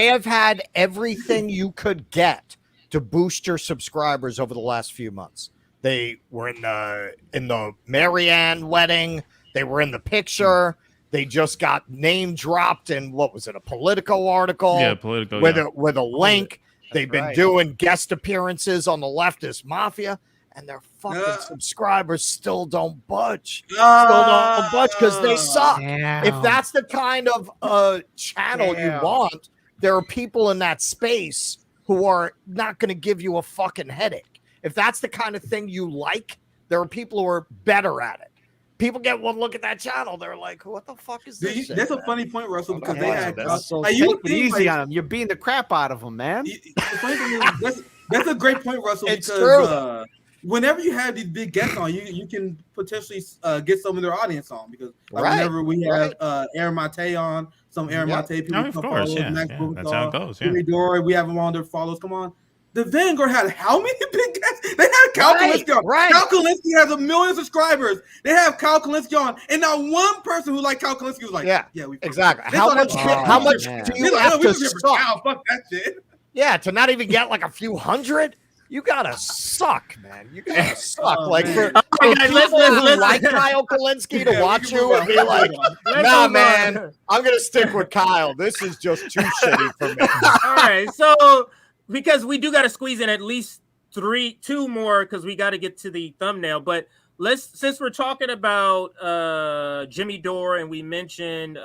have had everything you could get to boost your subscribers over the last few months. They were in the Marianne wedding. They were in the picture. They just got name dropped in, what was it, a Politico article? Yeah, Politico. With a link. They've been doing guest appearances on the leftist mafia, and their fucking subscribers still don't budge. Because they suck. Damn. If that's the kind of channel you want, there are people in that space who are not going to give you a fucking headache. If that's the kind of thing you like, there are people who are better at it. People get one look at that channel, they're like, what the fuck is this? That's a funny point, Russell, because they had easy on them. You're beating the crap out of them, man. The funny thing is, that's a great point, Russell. It's because true. whenever you have these big guests on, you can potentially get some of their audience on because whenever we have Aaron Mate on, some Aaron Mate people of course, Max that's Blumenthal, how it goes. Yeah. Jimmy Dore, we have them on their follows. Come on. The Vanguard had how many big guests? They had Kyle Kalinske on. Kyle Kalinske has 1 million subscribers. They have Kyle Kalinske on, and not one person who liked Kyle Kalinske was like, "Yeah, we exactly." How much do you have to suck? Fuck that shit. Yeah, to not even get like a few hundred. You gotta suck, man. You gotta suck. Like for people who like Kyle Kalinske to watch you and be like, nah, man, I'm gonna stick with Kyle. This is just too shitty for me. All right, so because we do got to squeeze in at least two more because we got to get to the thumbnail. But since we're talking about Jimmy Dore and we mentioned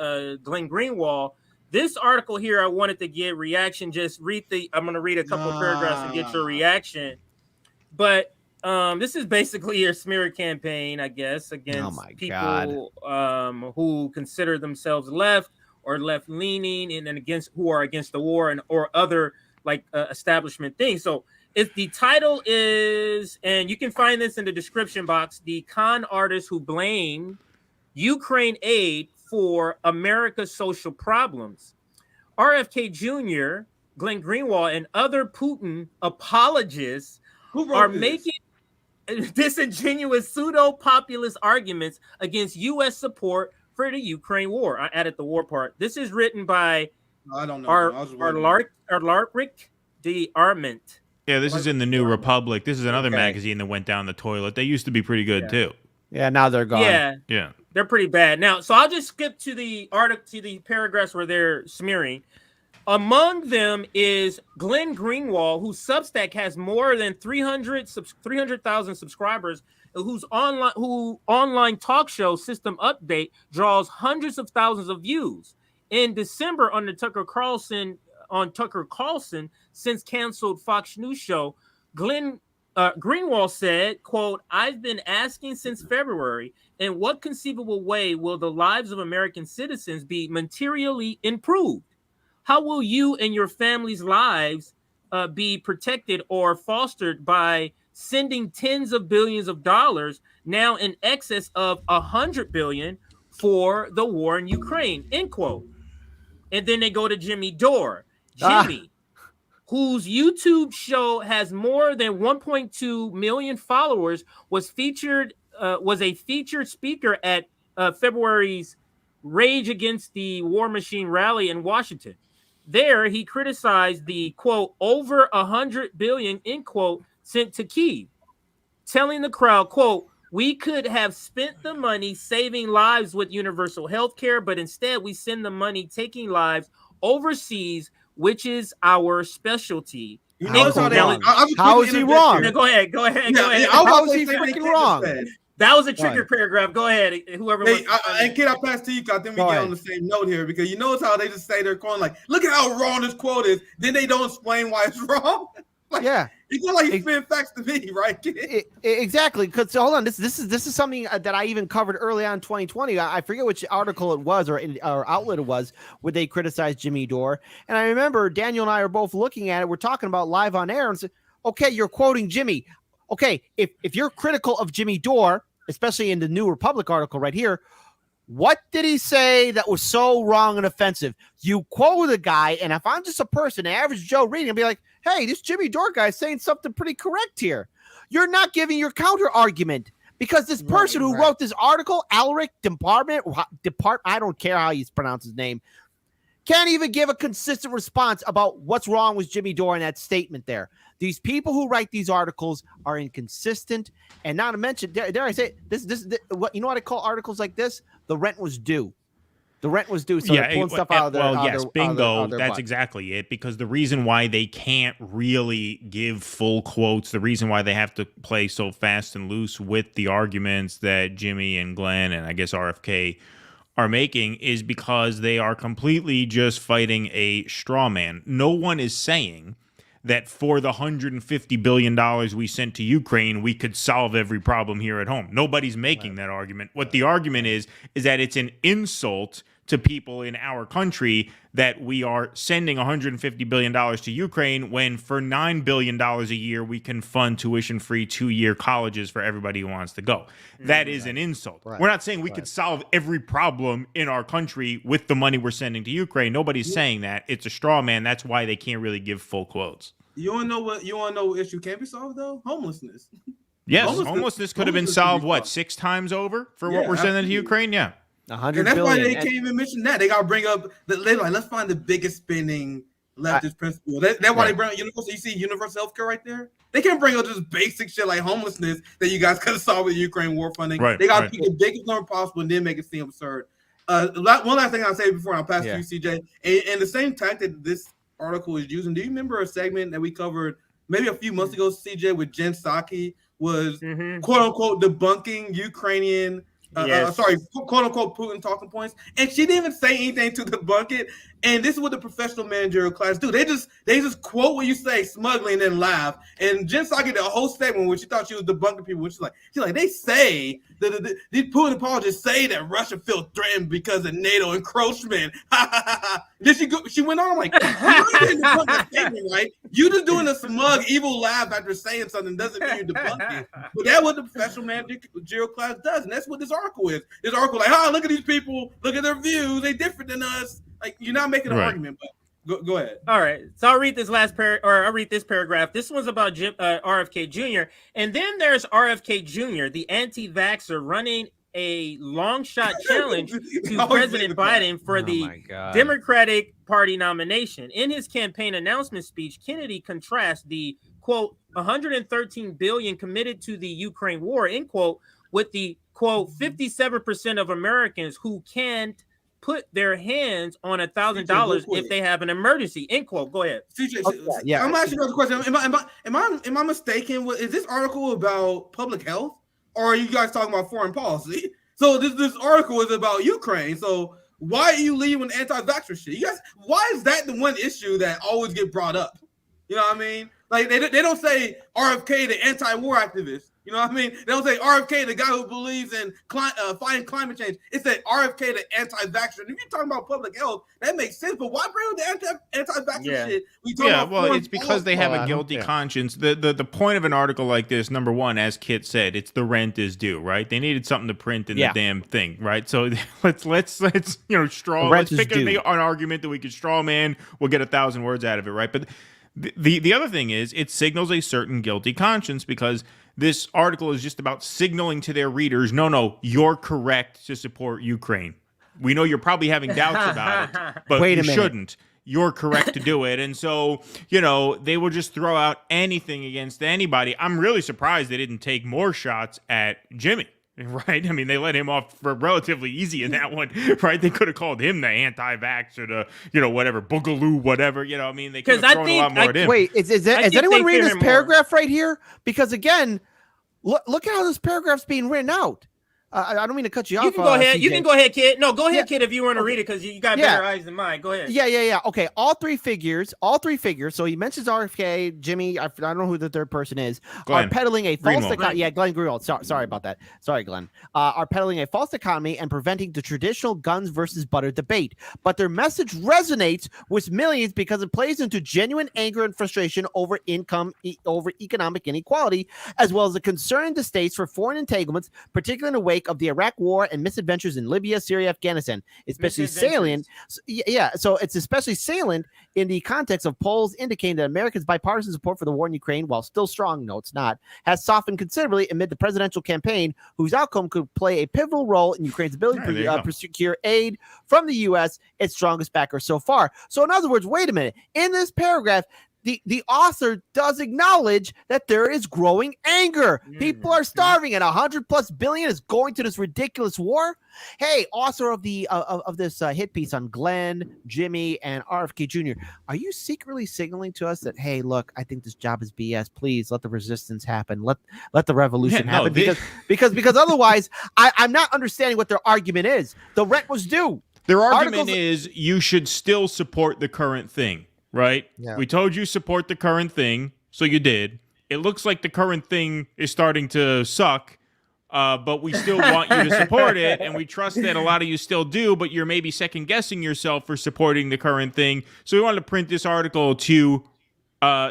Glenn Greenwald. This article here, I wanted to get reaction. Just I'm going to read a couple of paragraphs and get your reaction. But this is basically a smear campaign, I guess, against people who consider themselves left or left-leaning and against who are against the war or other establishment things. So the title is, and you can find this in the description box, The Con Artists Who Blame Ukraine Aid for America's Social Problems. RFK Jr., Glenn Greenwald, and other Putin apologists are making disingenuous pseudo-populist arguments against U.S. support for the Ukraine war. I added the war part. This is written by Arlaric de Arment. Yeah, this is in the New Republic. This is another magazine that went down the toilet. They used to be pretty good too. Yeah, now they're gone. Yeah. They're pretty bad. Now, so I'll just skip to the article, to the paragraphs where they're smearing. Among them is Glenn Greenwald, whose Substack has more than 300,000 subscribers, whose online talk show System Update draws hundreds of thousands of views. In December, on Tucker Carlson, since canceled Fox News show, Greenwald said, quote, "I've been asking since February, in what conceivable way will the lives of American citizens be materially improved? How will you and your family's lives be protected or fostered by sending tens of billions of dollars, now in excess of $100 billion, for the war in Ukraine?" End quote. And then they go to Jimmy Dore. Jimmy, whose YouTube show has more than 1.2 million followers, was a featured speaker at February's Rage Against the War Machine rally in Washington. There, he criticized the, quote, over $100 billion, end quote, sent to Kyiv, telling the crowd, quote, "We could have spent the money saving lives with universal health care, but instead we send the money taking lives overseas, which is our specialty." How is he wrong? Go ahead. How is he freaking wrong? That was a trigger paragraph. Go ahead. Whoever. Hey, and kid, I'll pass to you. I think we get on the same note here because you notice how they just say they're quoting like, "Look at how wrong this quote is." Then they don't explain why it's wrong. It's not like he's spitting facts to me, right? Exactly. Because hold on, this is something that I even covered early on in 2020. I forget which article it was or outlet it was where they criticized Jimmy Dore, and I remember Daniel and I are both looking at it. We're talking about live on air and said, "Okay, you're quoting Jimmy. Okay, if you're critical of Jimmy Dore, especially in the New Republic article right here, what did he say that was so wrong and offensive?" You quote a guy, and if I'm just a person, an average Joe reading, I'll be like, "Hey, this Jimmy Dore guy is saying something pretty correct here." You're not giving your counter argument because this person who wrote this article, Alaric Depart, I don't care how you pronounce his name, can't even give a consistent response about what's wrong with Jimmy Dore in that statement there. These people who write these articles are inconsistent, and not to mention, dare I say, this what you know what I call articles like this? The rent was due. The rent was due. So they're pulling stuff out of their. Well, yes, bingo. That's butt. exactly it. Because the reason why they can't really give full quotes, the reason why they have to play so fast and loose with the arguments that Jimmy and Glenn and I guess RFK are making is because they are completely just fighting a straw man. No one is saying that for the $150 billion we sent to Ukraine, we could solve every problem here at home. Nobody's making that argument. What the argument is that it's an insult to people in our country that we are sending $150 billion to Ukraine when for $9 billion a year we can fund tuition-free 2-year colleges for everybody who wants to go. That is an insult. Right. We're not saying we could solve every problem in our country with the money we're sending to Ukraine. Nobody's saying that. It's a straw man. That's why they can't really give full quotes. You want to know what issue can be solved though? Homelessness. Yes, homelessness could have been solved, what, 6 times over for what we're sending to Ukraine? Yeah. 100 and that's billion. why they can't even mention that. They got to bring up, they're like, let's find the biggest spending leftist principle. That's why they bring up universal. You see universal healthcare right there? They can't bring up just basic shit like homelessness that you guys could have solved with Ukraine war funding. Right, they got to pick the biggest number possible and then make it seem absurd. One last thing I'll say before I'll pass to you, CJ. And the same tactic this article is using. Do you remember a segment that we covered maybe a few months ago, CJ, with Jen Psaki was quote unquote debunking Ukrainian quote unquote Putin talking points, and she didn't even say anything to debunk it. And this is what the professional managerial class do. They just quote what you say smugly and then laugh. And Jen Psaki did a whole statement when she thought she was debunking people. She's like they say that these Putin apologists say that Russia feels threatened because of NATO encroachment. Then she went on like, you didn't debunk that statement, right? You just doing a smug evil laugh after saying something doesn't mean you're debunking. But that's what the professional managerial class does, and that's what this article is. This article like, look at these people, look at their views, they different than us. Like, you're not making an argument, but go ahead. All right. So I'll read this I'll read this paragraph. This one's about RFK Jr. And then there's RFK Jr., the anti-vaxxer, running a long shot challenge to President Biden for the Democratic Party nomination. In his campaign announcement speech, Kennedy contrasts the, quote, 113 billion committed to the Ukraine war, end quote, with the, quote, 57% of Americans who can't put their hands on $1,000 if they have an emergency. End quote. Go ahead. CJ, I'm asking another question. Am I mistaken? Is this article about public health, or are you guys talking about foreign policy? So this article is about Ukraine. So why are you leading with anti-vaxxer shit? You guys, why is that the one issue that always get brought up? You know what I mean? Like they don't say RFK the anti-war activist. You know what I mean? They don't say RFK, the guy who believes in fighting climate change. It's that RFK, the anti-vaxxer. And if you're talking about public health, that makes sense. But why bring up the anti-vaxxer shit? It's because they have a guilty conscience. The point of an article like this, number one, as Kit said, it's the rent is due, right? They needed something to print in the damn thing, right? So let's let's pick an argument that we could straw man. We'll get 1,000 words out of it, right? But the other thing is, it signals a certain guilty conscience because this article is just about signaling to their readers, no, you're correct to support Ukraine. We know you're probably having doubts about it, but you shouldn't. You're correct to do it. And so, they will just throw out anything against anybody. I'm really surprised they didn't take more shots at Jimmy. Right? I mean, they let him off for relatively easy in that one, right? They could have called him the anti-vaxxer, whatever, boogaloo, whatever, I mean, they could have thrown a lot more at him. Wait, is anyone reading this paragraph right here? Because again, look at how this paragraph's being written out. I don't mean to cut you off. You can go ahead. You can go ahead, Kid. No, go ahead, Kid, if you want to read it, because you got better eyes than mine. Go ahead. Yeah. Okay, all three figures. So he mentions RFK, Jimmy, I don't know who the third person is, Glenn. are peddling a false economy. Yeah, Glenn Greenwald. Sorry about that. Sorry, Glenn. Are peddling a false economy and preventing the traditional guns versus butter debate. But their message resonates with millions because it plays into genuine anger and frustration over economic inequality, as well as a concern in the states for foreign entanglements, particularly in the wake of the Iraq War and misadventures in Libya, Syria, Afghanistan, especially salient. So it's especially salient in the context of polls indicating that America's bipartisan support for the war in Ukraine, while still strong, no, it's not, has softened considerably amid the presidential campaign, whose outcome could play a pivotal role in Ukraine's ability to secure aid from the U.S., its strongest backer so far. So in other words, wait a minute. In this paragraph, the author does acknowledge that there is growing anger. People are starving, and 100+ billion is going to this ridiculous war. Hey, author of the of this hit piece on Glenn, Jimmy, and RFK Jr., are you secretly signaling to us that, hey, look, I think this job is BS. Please let the resistance happen. Let the revolution happen. Because otherwise, I'm not understanding what their argument is. The rent was due. Their argument is you should still support the current thing. Right? Yeah. We told you support the current thing, so you did. It looks like the current thing is starting to suck. but we still want you to support it, and we trust that a lot of you still do, but you're maybe second-guessing yourself for supporting the current thing. So we wanted to print this article to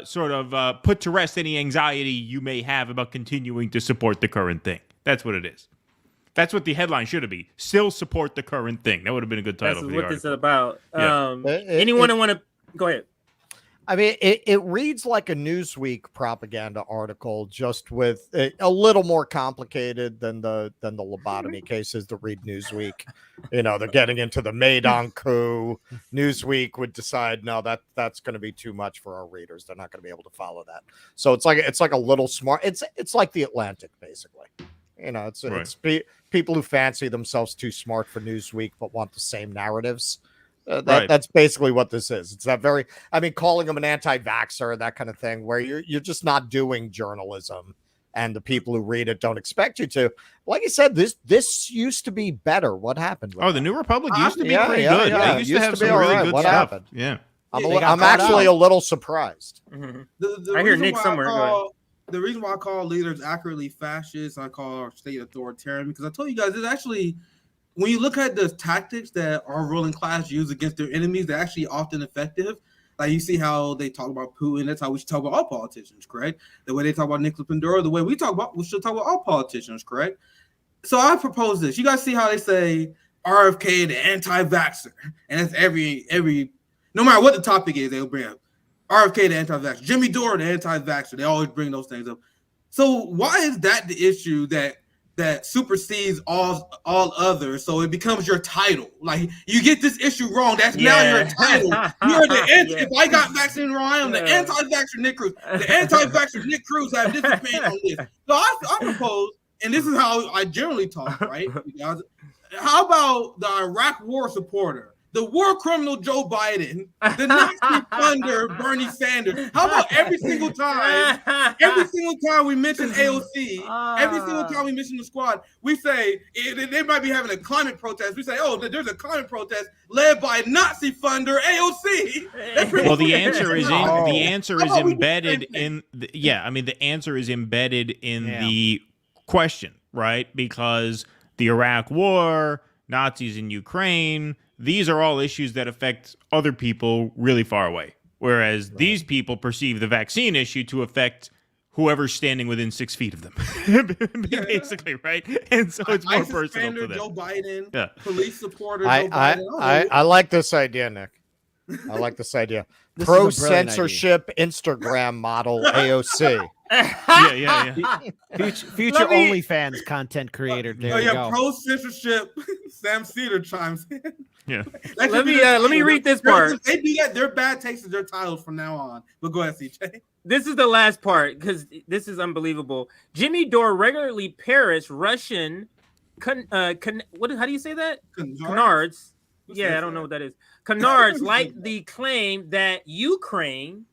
sort of put to rest any anxiety you may have about continuing to support the current thing. That's what it is. That's what the headline should be. Still support the current thing. That would have been a good title for the article. That's what this is about. Yeah. Anyone want to go ahead? I mean, it reads like a Newsweek propaganda article, just with a little more complicated than the lobotomy cases that read Newsweek. You know, they're getting into the Maidan coup. Newsweek would decide, no, that's going to be too much for our readers. They're not going to be able to follow that. So it's like a little smart. It's like the Atlantic, basically. You know, it's people who fancy themselves too smart for Newsweek but want the same narratives. That's basically what this is. It's that very, I mean, calling them an anti-vaxxer, that kind of thing, where you're just not doing journalism, and the people who read it don't expect you to. Like you said, this used to be better. What happened? The New Republic used to be pretty good. They used to have some really good what stuff. Happened? Yeah, I'm actually a little surprised. Mm-hmm. I hear Nick somewhere. The reason why I call leaders accurately fascist, I call our state authoritarian, because I told you guys, it's actually, when you look at the tactics that our ruling class use against their enemies, they're actually often effective. Like, you see how they talk about Putin. That's how we should talk about all politicians, correct? The way they talk about Nicolas Maduro, the way we should talk about all politicians, correct? So I propose this. You guys see how they say RFK, the anti-vaxxer, and that's every no matter what the topic is, they'll bring up RFK, the anti-vaxxer, Jimmy Dore, the anti-vaxxer. They always bring those things up. So why is that the issue that supersedes all others? So it becomes your title. Like, you get this issue wrong, that's now your title. You're the if I got vaccinated wrong, I am the anti-vaxxer Nick Cruz. The anti-vaxxer Nick Cruz have this opinion on this. So I propose, and this is how I generally talk, right? How about the Iraq war supporter, the war criminal Joe Biden, the Nazi funder Bernie Sanders? How about every single time we mention AOC, every single time we mention the squad, we say they might be having a climate protest. We say, oh, there's a climate protest led by Nazi funder AOC. Well, the answer is embedded in the answer is embedded in the question, right? Because the Iraq war, Nazis in Ukraine, these are all issues that affect other people really far away. Whereas these people perceive the vaccine issue to affect whoever's standing within 6 feet of them, basically, right? And so it's more personal to them. Joe Biden, police supporter Joe Biden. I like this idea, Nick. I like this idea. Pro-censorship Instagram model AOC. Future OnlyFans content creator. There you go. Pro-censorship Sam Cedar chimes in. Yeah. Let me read this part. They do that. Their bad takes is their titles from now on. But go ahead, CJ. This is the last part because this is unbelievable. Jimmy Dore regularly parrots Russian how do you say that? Canards. I don't know what that is. Canards like the claim that Ukraine's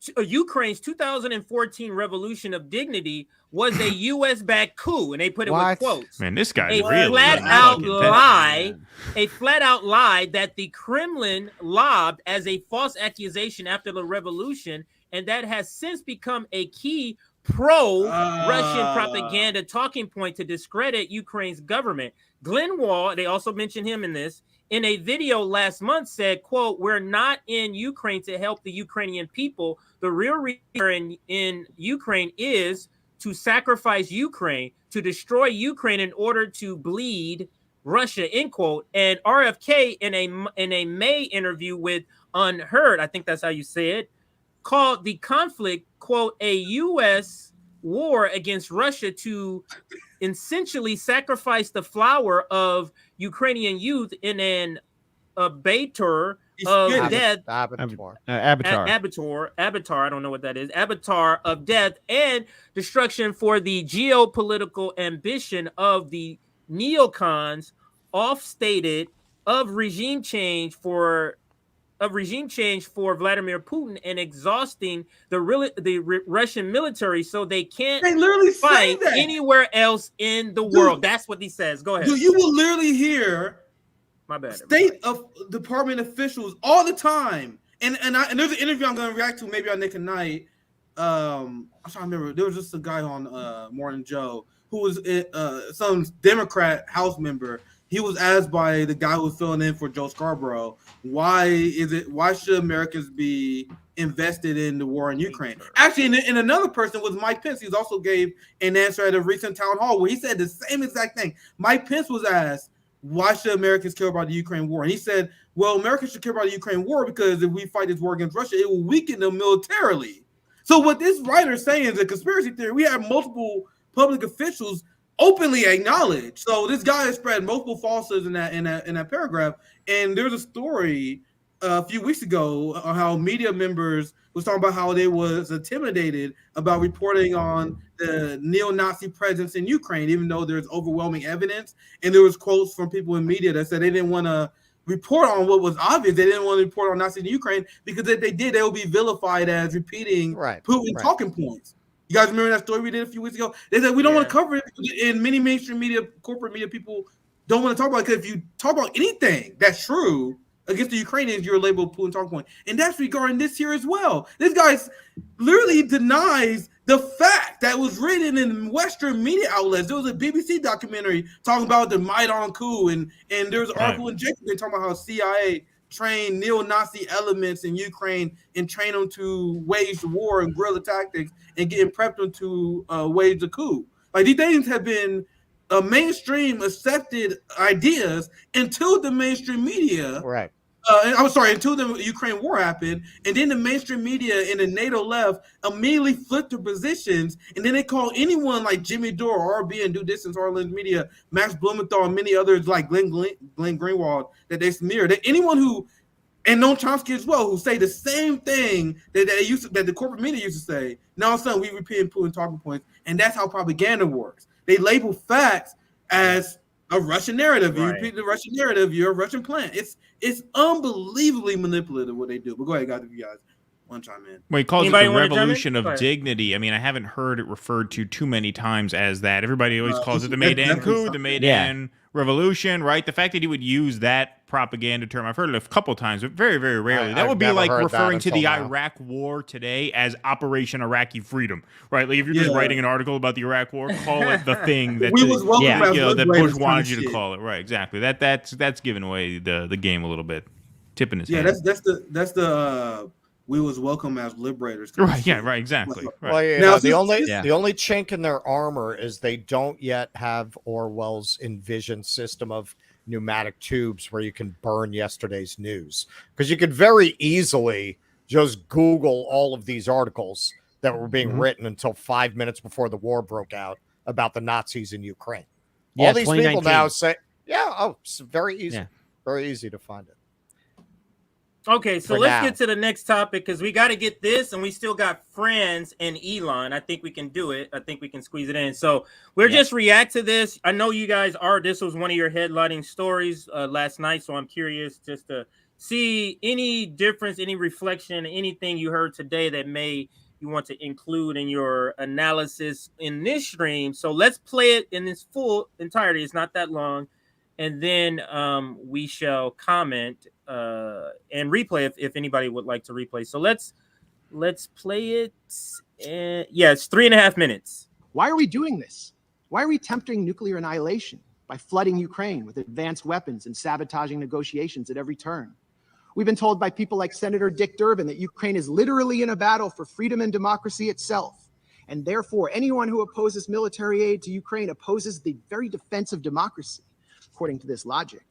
2014 revolution of dignity was a U.S.-backed coup, and they put it with quotes. Man, this guy's a flat out lie that the Kremlin lobbed as a false accusation after the revolution, and that has since become a key pro-Russian propaganda talking point to discredit Ukraine's government. Glenn Wall, they also mentioned him in this, in a video last month said, quote, "We're not in Ukraine to help the Ukrainian people. The real reason in Ukraine is to sacrifice Ukraine, to destroy Ukraine in order to bleed Russia," end quote. And RFK in a May interview with Unheard, I think that's how you say it, called the conflict, quote, a U.S. war against Russia to essentially sacrifice the flower of Ukrainian youth in an abattoir of death. Avatar. I don't know what that is. Avatar of death and destruction for the geopolitical ambition of the neocons, off-stated of regime change for Vladimir Putin and exhausting the Russian military so they can't fight anywhere else in the world. That's what he says. Go ahead. You will literally hear my bad state of department officials all the time. And there's an interview I'm going to react to maybe on Nick and Knight. I'm trying to remember. There was just a guy on Morning Joe who was some Democrat House member. He was asked by the guy who was filling in for Joe Scarborough, why should Americans be invested in the war in Ukraine? Actually, and another person was Mike Pence. He also gave an answer at a recent town hall where he said the same exact thing. Mike Pence was asked, why should Americans care about the Ukraine war? And he said, well, Americans should care about the Ukraine war because if we fight this war against Russia, it will weaken them militarily. So what this writer is saying is a conspiracy theory. We have multiple public officials openly acknowledge. So this guy has spread multiple falsehoods in that paragraph. And there's a story a few weeks ago on how media members was talking about how they was intimidated about reporting on the neo-Nazi presence in Ukraine, even though there's overwhelming evidence. And there was quotes from people in media that said they didn't want to report on what was obvious. They didn't want to report on Nazis in Ukraine because if they did, they would be vilified as repeating Putin talking points. You guys remember that story we did a few weeks ago? They said we don't want to cover it, and many mainstream media, corporate media people don't want to talk about it because if you talk about anything that's true against the Ukrainians, you're labeled Putin talking point. And that's regarding this here as well. This guy literally denies the fact that was written in Western media outlets. There was a BBC documentary talking about the Maidan coup, and there was an article in Jacob talking about how CIA train neo-Nazi elements in Ukraine and train them to wage war and guerrilla tactics and getting prepped them to wage the coup. Like these things have been mainstream accepted ideas until the mainstream media. Right. Until the Ukraine war happened, and then the mainstream media and the NATO left immediately flipped their positions, and then they call anyone like Jimmy Dore, RB, and Due Distance, Arlen's Media, Max Blumenthal, and many others like Glenn Greenwald that they smear. That anyone who, and Noam Chomsky as well, who say the same thing that the corporate media used to say. Now all of a sudden we repeat Putin talking points, and that's how propaganda works. They label facts as a Russian narrative. You repeat the Russian narrative, you're a Russian plant. It's unbelievably manipulative what they do. But go ahead, guys, if you guys want to chime in. Well, he calls it the revolution of dignity. I mean, I haven't heard it referred to too many times as that. Everybody always calls it the Maidan coup, the Maidan revolution, right? The fact that he would use that propaganda term, I've heard it a couple times, but very, very rarely. That would be like referring to the Iraq war today as Operation Iraqi Freedom, right? Like if you're just writing an article about the Iraq war, call it the thing that that Bush wanted you to call it, right? Exactly. That's giving away the game a little bit, tipping his hand. That's the we was welcome as liberators. Right. Yeah. Right. Exactly. Right. Well, the only chink in their armor is they don't yet have Orwell's envisioned system of pneumatic tubes where you can burn yesterday's news, because you could very easily just Google all of these articles that were being written until 5 minutes before the war broke out about the Nazis in Ukraine. All these people now say, it's very easy, very easy to find it. Okay, so let's get to the next topic because we got to get this, and we still got Friends and Elon. I think we can do it. I think we can squeeze it in. So we're just react to this. I know you guys are. This was one of your headlining stories last night, so I'm curious just to see any difference, any reflection, anything you heard today that you want to include in your analysis in this stream. So let's play it in its full entirety. It's not that long. And then we shall comment and replay if anybody would like to replay. So let's play it. It's 3.5 minutes. Why are we doing this? Why are we tempting nuclear annihilation by flooding Ukraine with advanced weapons and sabotaging negotiations at every turn? We've been told by people like Senator Dick Durbin that Ukraine is literally in a battle for freedom and democracy itself. And therefore, anyone who opposes military aid to Ukraine opposes the very defense of democracy, according to this logic.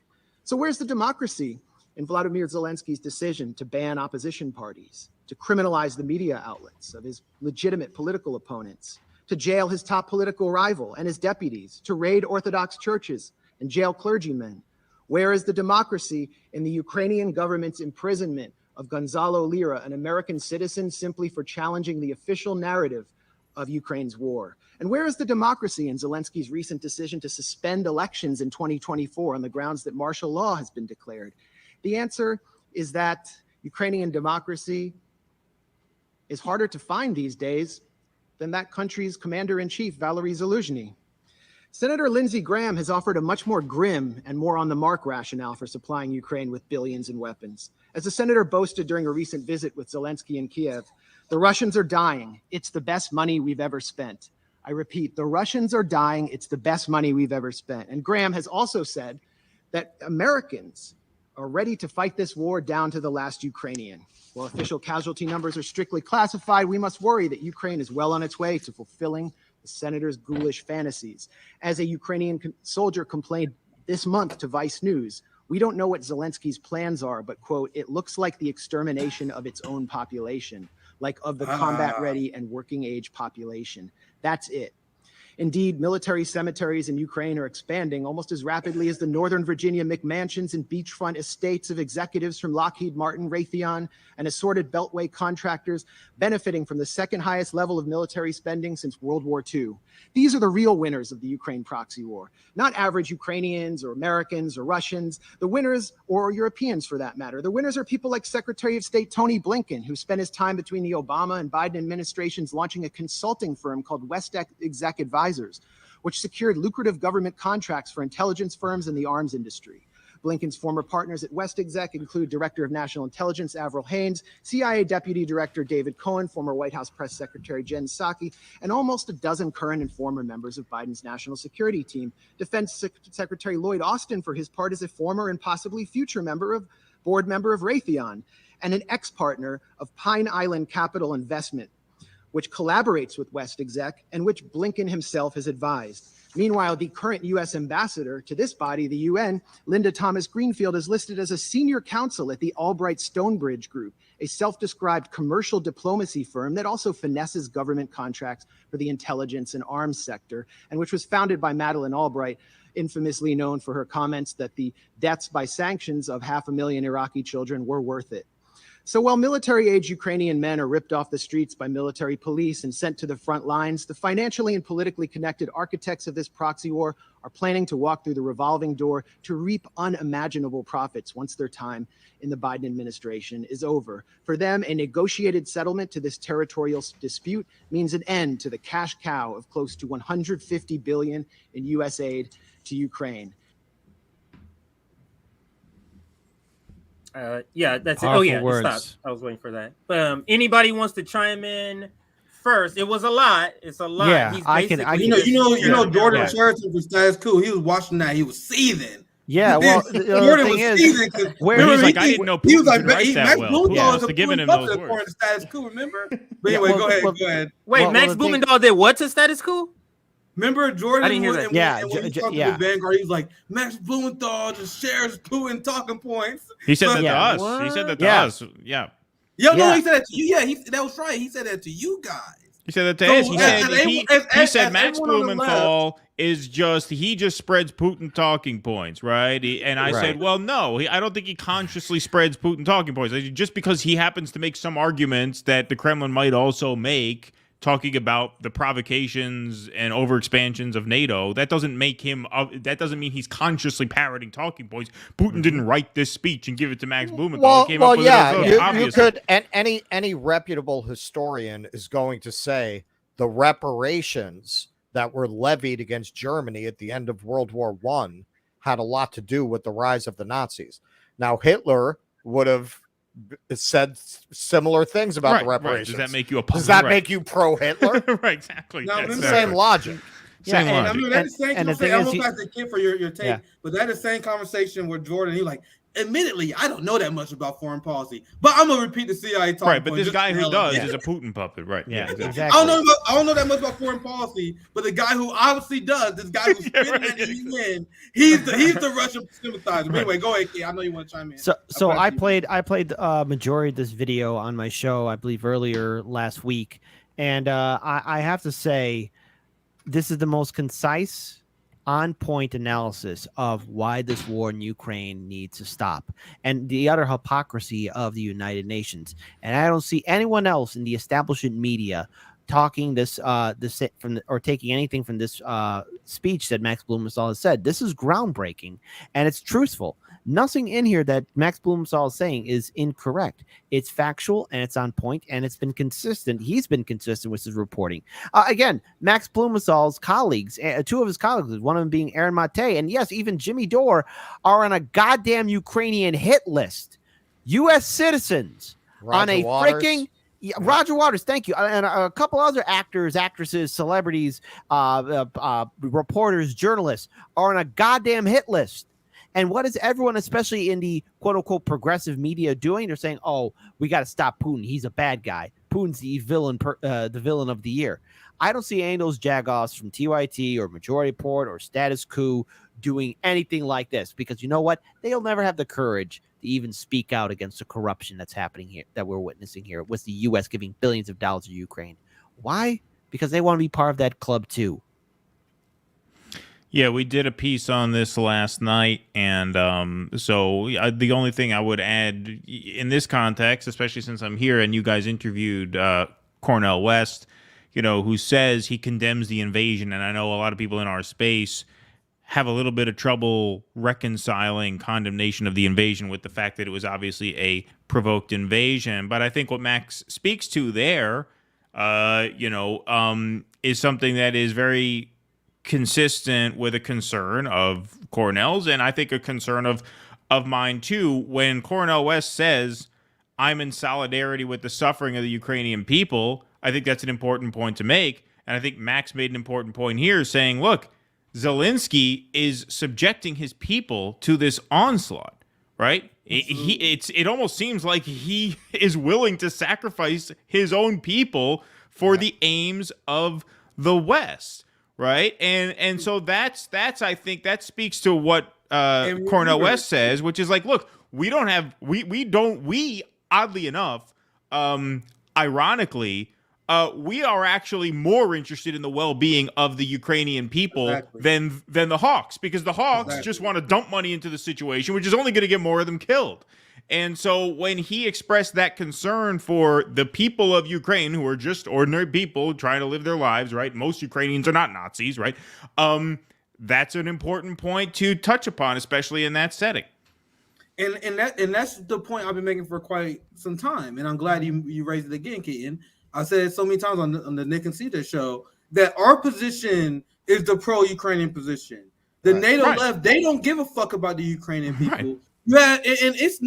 So where's the democracy in Vladimir Zelensky's decision to ban opposition parties, to criminalize the media outlets of his legitimate political opponents, to jail his top political rival and his deputies, to raid Orthodox churches and jail clergymen? Where is the democracy in the Ukrainian government's imprisonment of Gonzalo Lira, an American citizen, simply for challenging the official narrative of Ukraine's war? And where is the democracy in Zelensky's recent decision to suspend elections in 2024 on the grounds that martial law has been declared? The answer is that Ukrainian democracy is harder to find these days than that country's commander-in-chief, Valery Zaluzhny. Senator Lindsey Graham has offered a much more grim and more on-the-mark rationale for supplying Ukraine with billions in weapons. As the senator boasted during a recent visit with Zelensky in Kiev, the Russians are dying. It's the best money we've ever spent. I repeat, the Russians are dying. It's the best money we've ever spent. And Graham has also said that Americans are ready to fight this war down to the last Ukrainian. While official casualty numbers are strictly classified, we must worry that Ukraine is well on its way to fulfilling the senator's ghoulish fantasies. As a Ukrainian soldier complained this month to Vice News, we don't know what Zelensky's plans are, but, quote, it looks like the extermination of its own population, like of the combat-ready and working-age population. That's it. Indeed, military cemeteries in Ukraine are expanding almost as rapidly as the Northern Virginia McMansions and beachfront estates of executives from Lockheed Martin, Raytheon, and assorted Beltway contractors benefiting from the second highest level of military spending since World War II. These are the real winners of the Ukraine proxy war, not average Ukrainians or Americans or Russians. The winners, or Europeans for that matter, the winners are people like Secretary of State Tony Blinken, who spent his time between the Obama and Biden administrations launching a consulting firm called West Exec Advisors, which secured lucrative government contracts for intelligence firms and the arms industry. Blinken's former partners at West Exec include Director of National Intelligence Avril Haines, CIA Deputy Director David Cohen, former White House Press Secretary Jen Psaki, and almost a dozen current and former members of Biden's national security team. Defense Secretary Lloyd Austin, for his part, is a former and possibly future board member of Raytheon, and an ex-partner of Pine Island Capital Investment, which collaborates with West Exec and which Blinken himself has advised. Meanwhile, the current U.S. ambassador to this body, the UN, Linda Thomas Greenfield, is listed as a senior counsel at the Albright Stonebridge Group, a self-described commercial diplomacy firm that also finesses government contracts for the intelligence and arms sector, and which was founded by Madeleine Albright, infamously known for her comments that the deaths by sanctions of 500,000 Iraqi children were worth it. So while military-age Ukrainian men are ripped off the streets by military police and sent to the front lines, the financially and politically connected architects of this proxy war are planning to walk through the revolving door to reap unimaginable profits once their time in the Biden administration is over. For them, a negotiated settlement to this territorial dispute means an end to the cash cow of close to $150 billion in U.S. aid to Ukraine. Yeah, that's it. Powerful Oh, yeah, words. stop. I was waiting for that. Anybody wants to chime in first? It was a lot. It's a lot. Yeah, He's I can- basically- You know, Jordan Yeah. Sheraton for Status Quo. He was watching that. He was seething. Yeah, well, the Jordan thing was is, seething 'cause where He's remember, like, I didn't know he was Putin like, could write that Max well. Blumenthal Yeah, was to a giving him puppet those according words. to Status Quo, remember? But Yeah, anyway, well, go ahead, well, go ahead. Wait, well, Max the thing- Blumenthal did what to status quo? Remember Jordan? I didn't hear that. Yeah, And when he J- talked yeah. to the Vanguard, he was like, Max Blumenthal just shares Putin talking points. He said that Yeah. to us. What? He said that to Yeah. us. Yeah. Yo, no, Yeah. he said that to you. Yeah, that was right. He said that to you guys. He said that to So, us. He as- said as he as- said as Max everyone on the Blumenthal is just spreads Putin talking points, right? And I Right. said, well, no, I don't think he consciously spreads Putin talking points. Just because he happens to make some arguments that the Kremlin might also make, talking about the provocations and overexpansions of NATO, that doesn't make him. That doesn't mean he's consciously parroting talking points. Putin didn't write this speech and give it to Max Blumenthal. He came up with yeah, it you obviously. could, and any reputable historian is going to say the reparations that were levied against Germany at the end of World War I had a lot to do with the rise of the Nazis. Now, Hitler would have said similar things about the Right. reparations. Does that make you a Does that right. make you pro-Hitler? Right, exactly. No, That's remember- Same logic. Same and- I logic. mean, that's the same and the conversation. thing I is, don't he- know if that's the kid for your take, Yeah. but that is the same conversation with Jordan. He like, admittedly, I don't know that much about foreign policy, but I'm gonna repeat the CIA talk. Right, but this guy who does is a Putin puppet, right? Yeah, exactly. exactly. I don't know that much about foreign policy, but the guy who obviously does, this guy who's Yeah, spitting right. at the UN, he's the Russian sympathizer. But anyway, go ahead, kid. I know you want to chime in. So I'll I pass you. played majority of this video on my show, I believe earlier last week, and I have to say, this is the most concise, on-point analysis of why this war in Ukraine needs to stop, and the utter hypocrisy of the United Nations. And I don't see anyone else in the establishment media talking this or taking anything from this speech that Max Blumenthal has said. This is groundbreaking, and it's truthful. Nothing in here that Max Blumenthal is saying is incorrect. It's factual and it's on point, and it's been consistent. He's been consistent with his reporting. Again, Max Blumenthal's colleagues, two of his colleagues, one of them being Aaron Mate, and yes, even Jimmy Dore, are on a goddamn Ukrainian hit list. U.S. citizens on a Roger Waters. freaking Yeah, Roger Waters, thank you, and a couple other actors, actresses, celebrities, reporters, journalists are on a goddamn hit list. And what is everyone, especially in the quote unquote progressive media, doing? They're saying, "Oh, we got to stop Putin. He's a bad guy. Putin's the villain, the villain of the year." I don't see any of those jagoffs from TYT or Majority Report or Status Quo doing anything like this, because you know what? They'll never have the courage to even speak out against the corruption that's happening here, that we're witnessing here, with the U.S. giving billions of dollars to Ukraine. Why? Because they want to be part of that club too. Yeah, we did a piece on this last night, and so the only thing I would add in this context, especially since I'm here and you guys interviewed Cornel West, who says he condemns the invasion, and I know a lot of people in our space have a little bit of trouble reconciling condemnation of the invasion with the fact that it was obviously a provoked invasion. But I think what Max speaks to there, is something that is very consistent with a concern of Cornell's, and I think a concern of mine too. When Cornel West says, "I'm in solidarity with the suffering of the Ukrainian people," I think that's an important point to make. And I think Max made an important point here, saying, look, Zelensky is subjecting his people to this onslaught, right? It almost seems like he is willing to sacrifice his own people for the aims of the West, right? And so that's I think that speaks to what Cornel West says, which is like, look, we oddly enough, ironically, we are actually more interested in the well-being of the Ukrainian people than the Hawks, because the Hawks just want to dump money into the situation, which is only going to get more of them killed. And so when he expressed that concern for the people of Ukraine, who are just ordinary people trying to live their lives, right? Most Ukrainians are not Nazis, right? That's an important point to touch upon, especially in that setting. And that's the point I've been making for quite some time, and I'm glad you raised it again, Keaton. I said it so many times on the Nick and CJ show that our position is the pro-Ukrainian position. The NATO left, they don't give a fuck about the Ukrainian people. Yeah, and it's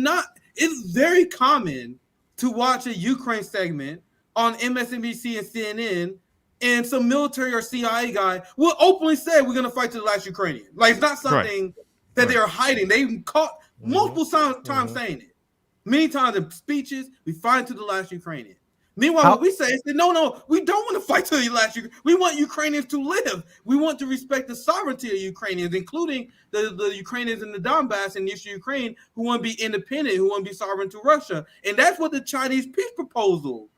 very common to watch a Ukraine segment on MSNBC and CNN, and some military or CIA guy will openly say we're going to fight to the last Ukrainian. Like, it's not something that they are hiding. They've caught multiple times saying it. Many times in speeches, we fight to the last Ukrainian. Meanwhile, what we say is that no, we don't want to fight to the last. We want Ukrainians to live. We want to respect the sovereignty of Ukrainians, including the Ukrainians in the Donbass and Eastern Ukraine who want to be independent, who want to be sovereign to Russia. And that's what the Chinese peace proposal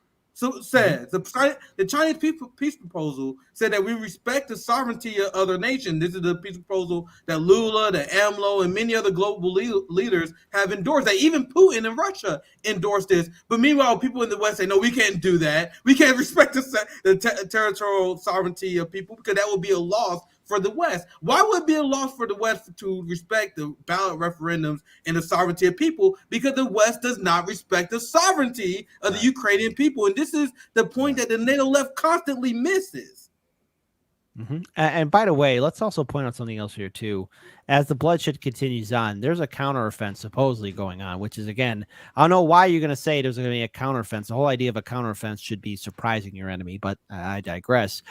says. The Chinese peace proposal said that we respect the sovereignty of other nations. This is the peace proposal that Lula, the AMLO, and many other global leaders have endorsed. That even Putin in Russia endorsed this. But meanwhile, people in the West say, no, we can't do that. We can't respect the territorial sovereignty of people, because that would be a loss for the West. Why would it be a loss for the West to respect the ballot referendums and the sovereignty of people? Because the West does not respect the sovereignty of the Ukrainian people. And this is the point that the NATO left constantly misses. Mm-hmm. And by the way, let's also point out something else here too. As the bloodshed continues on, there's a counteroffensive supposedly going on, which is, again, I don't know why you're going to say there's going to be a counteroffensive. The whole idea of a counteroffensive should be surprising your enemy, but I digress.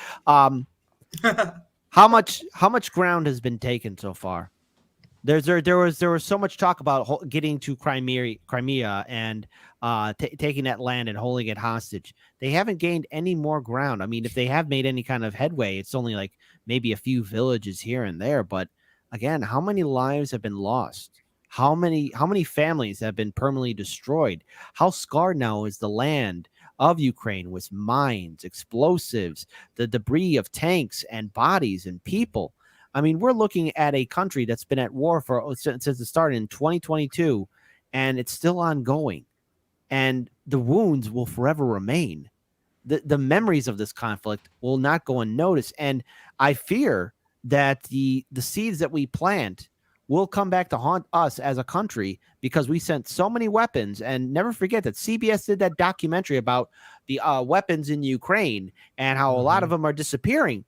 How much ground has been taken so far? There was so much talk about getting to Crimea and taking that land and holding it hostage. They haven't gained any more ground. I mean, if they have made any kind of headway, it's only like maybe a few villages here and there. But again, how many lives have been lost? How many families have been permanently destroyed? How scarred now is the land of Ukraine with mines, explosives, the debris of tanks and bodies and people? I mean, we're looking at a country that's been at war since it started in 2022, and it's still ongoing. And the wounds will forever remain. The memories of this conflict will not go unnoticed. And I fear that the seeds that we plant will come back to haunt us as a country, because we sent so many weapons. And never forget that CBS did that documentary about the weapons in Ukraine and how a lot of them are disappearing.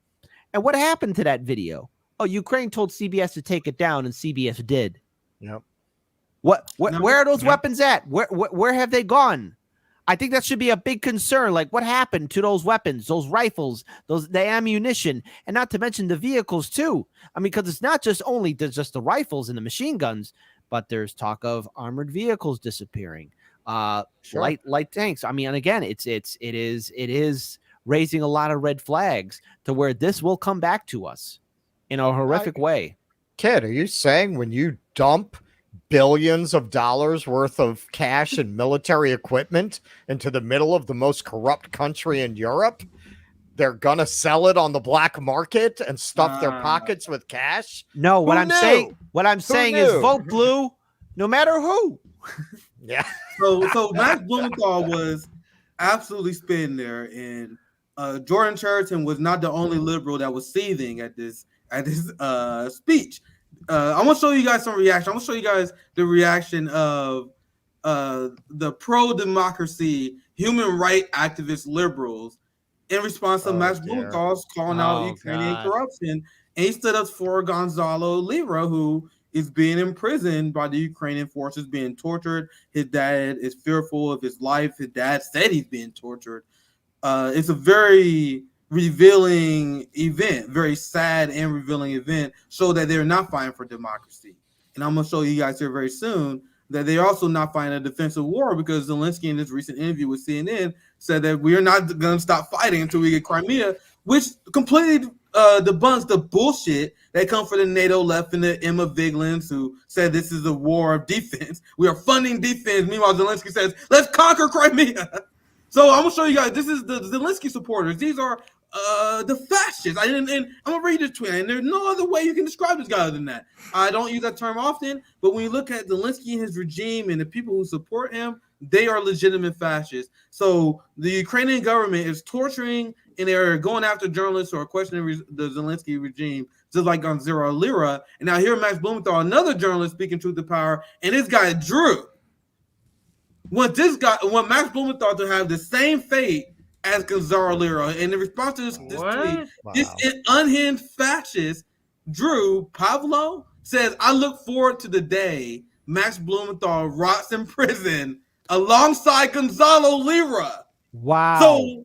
And what happened to that video? Oh, Ukraine told CBS to take it down, and CBS did. Yep. Where are those weapons at? Where have they gone? I think that should be a big concern. Like, what happened to those weapons, those rifles, the ammunition, and not to mention the vehicles too. I mean, because it's not just only just the rifles and the machine guns, but there's talk of armored vehicles disappearing, light tanks. I mean, and again, it is raising a lot of red flags to where this will come back to us in a horrific way. Kid, are you saying when you dump billions of dollars worth of cash and military equipment into the middle of the most corrupt country in Europe, they're gonna sell it on the black market and stuff their pockets with cash? No, what I'm saying is vote blue, no matter who. Yeah. So Max Blumenthal was absolutely spinning there, and Jordan Cheriton was not the only liberal that was seething at this speech. I'm gonna show you guys some reaction. I'm gonna show you guys the reaction of the pro-democracy, human rights activist liberals in response to Max Blumenthal's calling out Ukrainian corruption. And he stood up for Gonzalo Lira, who is being imprisoned by the Ukrainian forces, being tortured. His dad is fearful of his life. His dad said he's being tortured. It's a very revealing event, very sad and revealing event, so that they're not fighting for democracy. And I'm going to show you guys here very soon that they're also not fighting a defensive war, because Zelensky in this recent interview with CNN said that we are not going to stop fighting until we get Crimea, which completely debunks the bullshit that comes from the NATO left and the Emma Vigelands, who said this is a war of defense. We are funding defense. Meanwhile, Zelensky says, let's conquer Crimea. So I'm going to show you guys, this is the Zelensky supporters. These are the fascists. And I'm going to read this tweet, and there's no other way you can describe this guy other than that. I don't use that term often, but when you look at Zelensky and his regime and the people who support him, they are legitimate fascists. So the Ukrainian government is torturing and they're going after journalists who are questioning the Zelensky regime, just like Gonzalo Lira. And now here Max Blumenthal, another journalist speaking truth to power, and this guy Drew want Max Blumenthal to have the same fate as Gonzalo Lira. And in response to this tweet, this unhinged fascist Drew Pavlo says, I look forward to the day Max Blumenthal rots in prison alongside Gonzalo Lira. Wow. So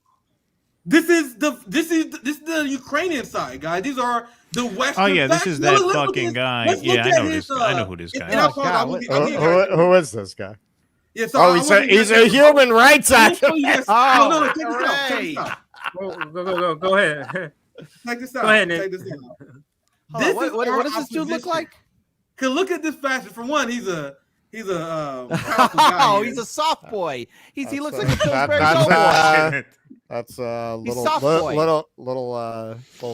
this is the Ukrainian side, guys. These are the Western. Oh yeah, this is that look fucking guy. Let's Yeah, look I at know his, this. I know who this guy and is. Who is this guy? Yeah, so he's a human rights activist. No, check this out. Go ahead. Check this out. Go ahead, Nick. Check this out. What does this dude look like? Cause look at this fashion. For one, he's a powerful guy. Oh, he's a soft boy. He looks like a Pillsbury Doughboy. That's a little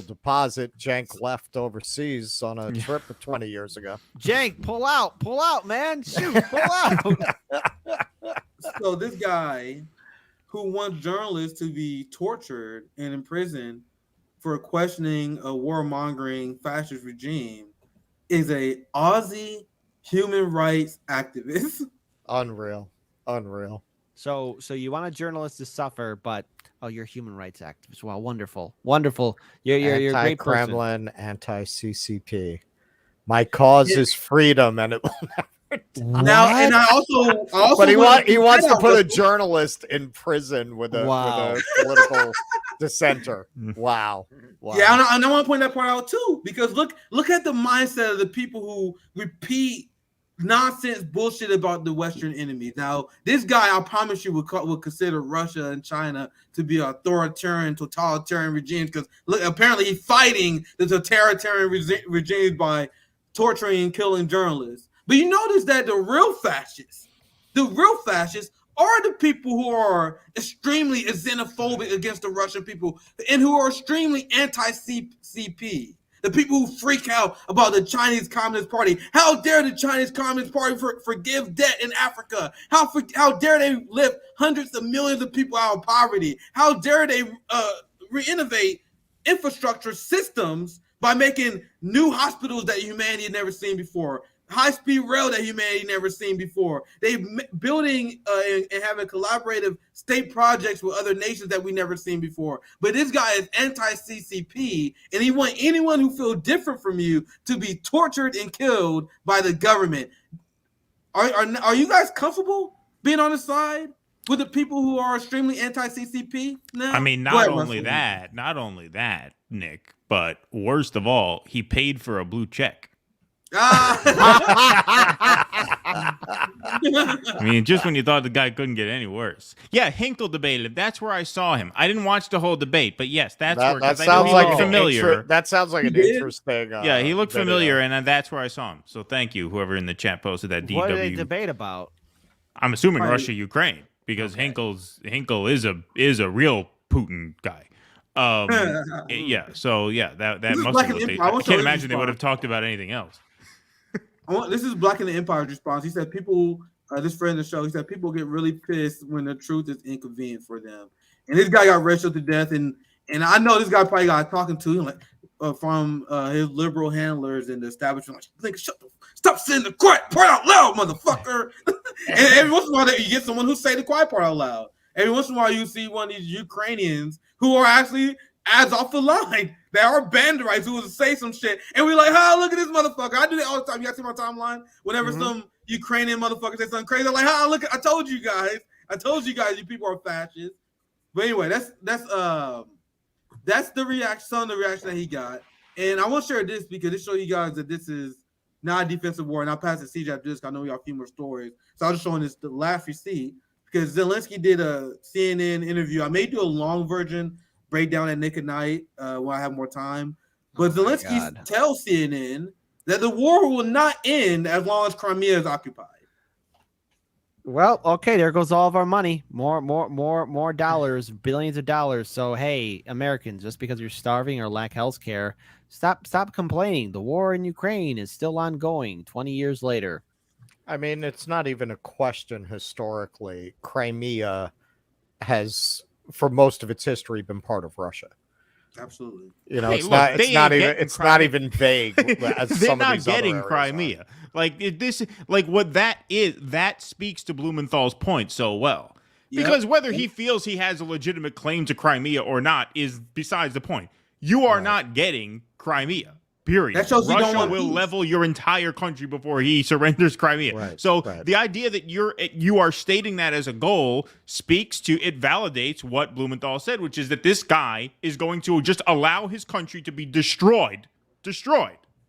deposit Jank left overseas on a trip 20 years ago. Jank, pull out, man. Shoot, pull out. So this guy who wants journalists to be tortured and imprisoned for questioning a warmongering fascist regime is a Aussie human rights activist. Unreal. So you want a journalist to suffer, but you're a human rights activist. Wow, wonderful. You're a great person. Anti-Kremlin, anti-CCP. My cause is freedom, and it will never. Now, and I also but he wants to put a journalist in prison with a political dissenter. Wow. Yeah, and I want to point that part out too, because look at the mindset of the people who repeat nonsense bullshit about the Western enemies. Now, this guy, I promise you, would consider Russia and China to be authoritarian, totalitarian regimes, because look, apparently he's fighting the totalitarian regimes by torturing and killing journalists. But you notice that the real fascists are the people who are extremely xenophobic against the Russian people and who are extremely anti-CCP. The people who freak out about the Chinese Communist Party. How dare the Chinese Communist Party forgive debt in Africa? How dare they lift hundreds of millions of people out of poverty? How dare they re-innovate infrastructure systems by making new hospitals that humanity had never seen before? High-speed rail that humanity never seen before. They building and having collaborative state projects with other nations that we never seen before. But this guy is anti-CCP, and he wants anyone who feels different from you to be tortured and killed by the government. Are you guys comfortable being on his side? with the people who are extremely anti-CCP now? I mean, not only that, Nick, but worst of all, he paid for a blue check. I mean, just when you thought the guy couldn't get any worse. Yeah, Hinkle debated. That's where I saw him. I didn't watch the whole debate, but yes, that's where that I sounds know he like looked familiar. That sounds like an interesting. Yeah, he looked video. familiar, and that's where I saw him. So thank you, whoever in the chat posted that DW. What did they debate about? I'm assuming Russia, Ukraine, because Hinkle is a real Putin guy. Yeah. So yeah, that must have looked. I can't imagine they would have talked about anything else. This is Black in the Empire's response. He said people, this friend of the show, he said people get really pissed when the truth is inconvenient for them. And this guy got wrestled to death. And I know this guy probably got talking to him from his liberal handlers and the establishment. Like, stop saying the quiet part out loud, motherfucker. And every once in a while you get someone who say the quiet part out loud. Every once in a while you see one of these Ukrainians who are actually ads off the line. They are banderites who will say some shit. And we're like, oh, look at this motherfucker. I do that all the time. You guys see my timeline? Whenever some Ukrainian motherfucker says something crazy, I'm like, oh, look, I told you guys, you people are fascists. But anyway, that's the reaction, some of the reaction that he got. And I want to share this because it shows you guys that this is not a defensive war. And I'll pass it to CJ after this because I know we got a few more stories. So I was showing this the last receipt because Zelensky did a CNN interview. I may do a long version breakdown at Nick at Night when I have more time. But Zelensky tells CNN that the war will not end as long as Crimea is occupied. Well, okay, there goes all of our money. More dollars, billions of dollars. So hey, Americans, just because you're starving or lack health care, stop complaining. The war in Ukraine is still ongoing 20 years later. I mean, it's not even a question historically. Crimea has, for most of its history, been part of Russia. Absolutely. You know, it's not even vague. As They're some not of these getting other Crimea. What that is, that speaks to Blumenthal's point so well. Because whether he feels he has a legitimate claim to Crimea or not is besides the point. You are not getting Crimea. Period. That shows Russia will level your entire country before he surrenders Crimea. The idea that you are stating that as a goal speaks to, it validates what Blumenthal said, which is that this guy is going to just allow his country to be destroyed,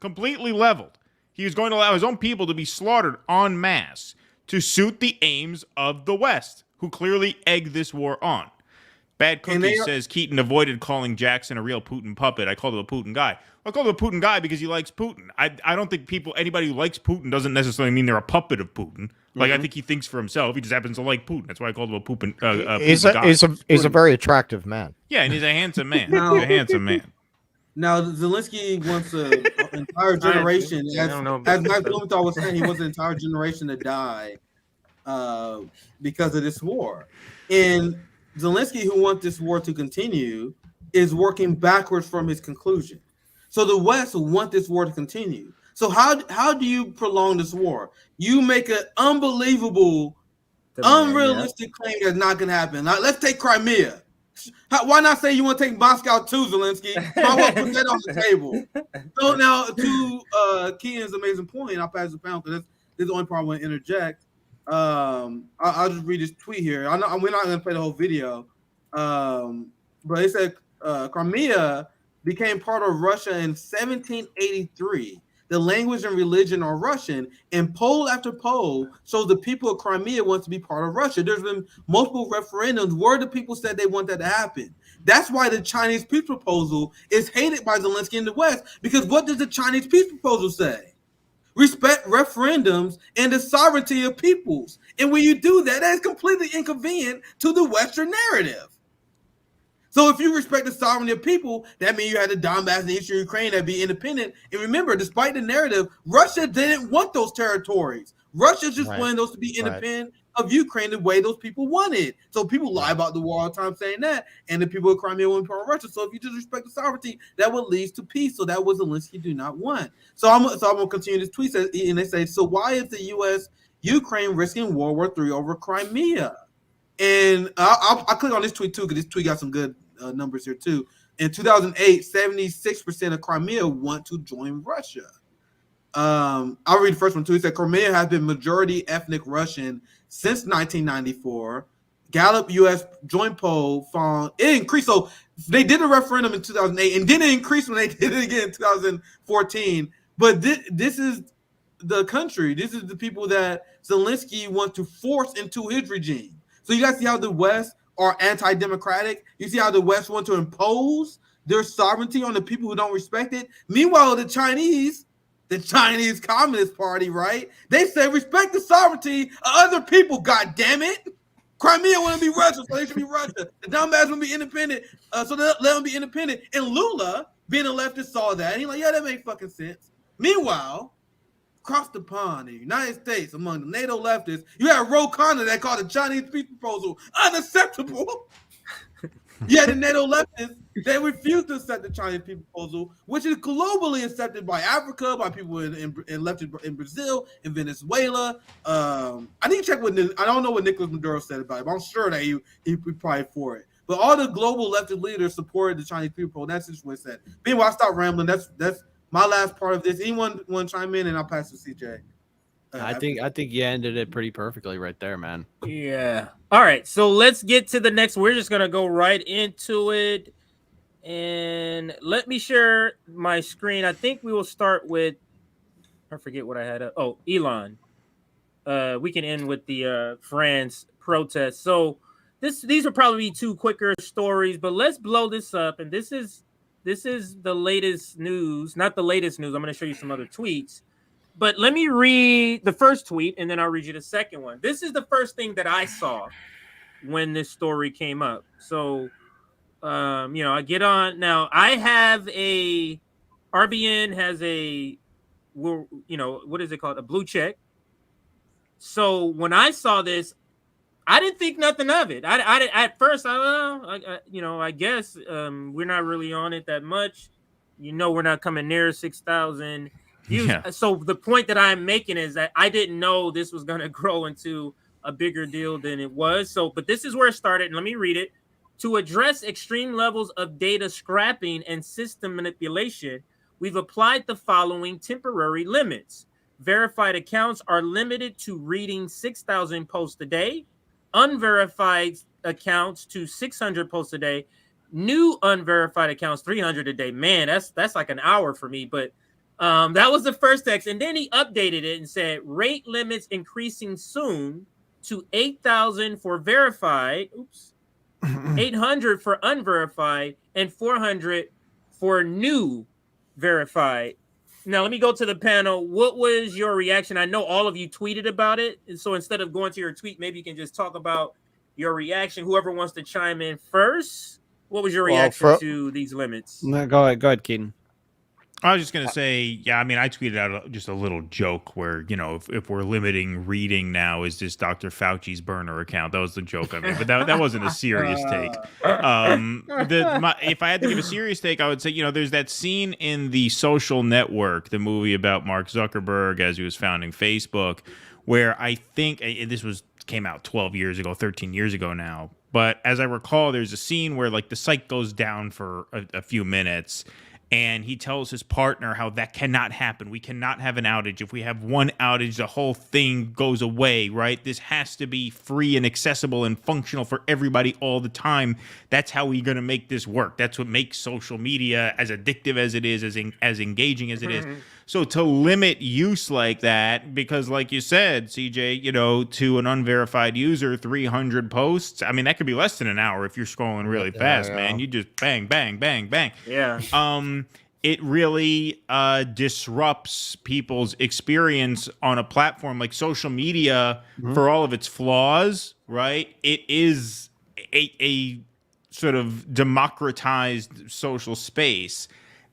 completely leveled. He is going to allow his own people to be slaughtered en masse to suit the aims of the West, who clearly egged this war on. Bad Cookie says Keaton avoided calling Jackson a real Putin puppet. I called him a Putin guy. I called him a Putin guy because he likes Putin. I don't think anybody who likes Putin doesn't necessarily mean they're a puppet of Putin. Like, I think he thinks for himself. He just happens to like Putin. That's why I called him a Putin guy. He's a very attractive man. Yeah, and he's a handsome man. He's a handsome man. Now, Zelensky wants an entire generation, as Mike Blumenthal was saying, he wants an entire generation to die because of this war. And Zelensky, who wants this war to continue, is working backwards from his conclusion. So the West want this war to continue. So how do you prolong this war? You make an unbelievable, unrealistic claim that's not going to happen. Like, let's take Crimea. Why not say you want to take Moscow too, Zelensky? Why not put that on the table? So now, to Keaton's amazing point, I'll pass the panel because this is the only part I want to interject. I'll just read this tweet here. I know we're not going to play the whole video, but it said Crimea became part of Russia in 1783. The language and religion are Russian, and poll after poll shows the people of Crimea want to be part of Russia. There's been multiple referendums where the people said they want that to happen. That's why the Chinese peace proposal is hated by Zelensky in the West, because what does the Chinese peace proposal say? Respect referendums and the sovereignty of peoples. And when you do that, that is completely inconvenient to the Western narrative. So if you respect the sovereignty of people, that means you had the Donbass and Eastern Ukraine that be independent. And remember, despite the narrative, Russia didn't want those territories. Russia just wanted those to be independent of Ukraine the way those people wanted. So people lie about the war all the time saying that, and the people of Crimea want part of Russia. So if you just respect the sovereignty, that would lead to peace. So that was Zelensky do not want. So I'm gonna continue this tweet, and they say, so why is the U.S. Ukraine risking World War III over Crimea? And I'll click on this tweet too, because this tweet got some good numbers here too. In 2008, 76% of Crimea want to join Russia. I'll read the first one too. It said Crimea has been majority ethnic Russian since 1994. Gallup U.S. joint poll found it increased. So they did a referendum in 2008 and didn't increase when they did it again in 2014. But this is the country. This is the people that Zelensky wants to force into his regime. So you guys see how the West are anti-democratic. You see how the West want to impose their sovereignty on the people who don't respect it. Meanwhile, the Chinese Communist Party, right? They say respect the sovereignty of other people. God damn it! Crimea want to be Russia, so they should be Russia. The Donbass want to be independent, so let them be independent. And Lula, being a leftist, saw that. And he's like, yeah, that makes fucking sense. Meanwhile, across the pond in the United States, among the NATO leftists, you have Ro Khanna that called the Chinese peace proposal unacceptable. Yeah, the NATO leftists, they refuse to accept the Chinese peace proposal, which is globally accepted by Africa, by people left in Brazil, in Venezuela. I need to check I don't know what Nicolas Maduro said about it, but I'm sure that he probably for it. But all the global leftist leaders supported the Chinese peace proposal. That's just what it said. Meanwhile, I stop rambling. That's my last part of this. Anyone want to chime in, and I'll pass to CJ. I think you ended it pretty perfectly right there, man. Yeah. All right. So let's get to the next. We're just gonna go right into it, and let me share my screen. I think we will start with. I forget what I had. Elon. We can end with the France protest. So these will probably be two quicker stories, but let's blow this up. And this is the latest news. Not the latest news. I'm gonna show you some other tweets. But let me read the first tweet, and then I'll read you the second one. This is the first thing that I saw when this story came up. So, I get on. Now, I have RBN has what is it called? A blue check. So when I saw this, I didn't think nothing of it. I at first, I guess we're not really on it that much. We're not coming near 6,000 views. Yeah. So the point that I'm making is that I didn't know this was going to grow into a bigger deal than it was. So, but this is where it started. And let me read it. To address extreme levels of data scrapping and system manipulation, we've applied the following temporary limits. Verified accounts are limited to reading 6,000 posts a day. Unverified accounts to 600 posts a day. New unverified accounts 300 a day. Man, that's like an hour for me. But that was the first text. And then he updated it and said rate limits increasing soon to 8,000 for verified. 800 for unverified and 400 for new verified. Now, let me go to the panel. What was your reaction? I know all of you tweeted about it. And so instead of going to your tweet, maybe you can just talk about your reaction. Whoever wants to chime in first. What was your reaction to these limits? No, go ahead, Keaton. I was just going to say, yeah, I mean, I tweeted out just a little joke where, if we're limiting reading now, is this Dr. Fauci's burner account? That was the joke I made, but that wasn't a serious take. If I had to give a serious take, I would say, there's that scene in The Social Network, the movie about Mark Zuckerberg as he was founding Facebook, where I think this came out 12 years ago, 13 years ago now. But as I recall, there's a scene where the site goes down for a few minutes. And he tells his partner how that cannot happen. We cannot have an outage. If we have one outage, the whole thing goes away, right? This has to be free and accessible and functional for everybody all the time. That's how we're going to make this work. That's what makes social media as addictive as it is, as engaging as it is. So to limit use like that, because like you said, CJ, to an unverified user, 300 posts, I mean, that could be less than an hour if you're scrolling really fast, man. You just bang, bang, bang, bang. Yeah. It really disrupts people's experience on a platform like social media. For all of its flaws, right? It is a sort of democratized social space.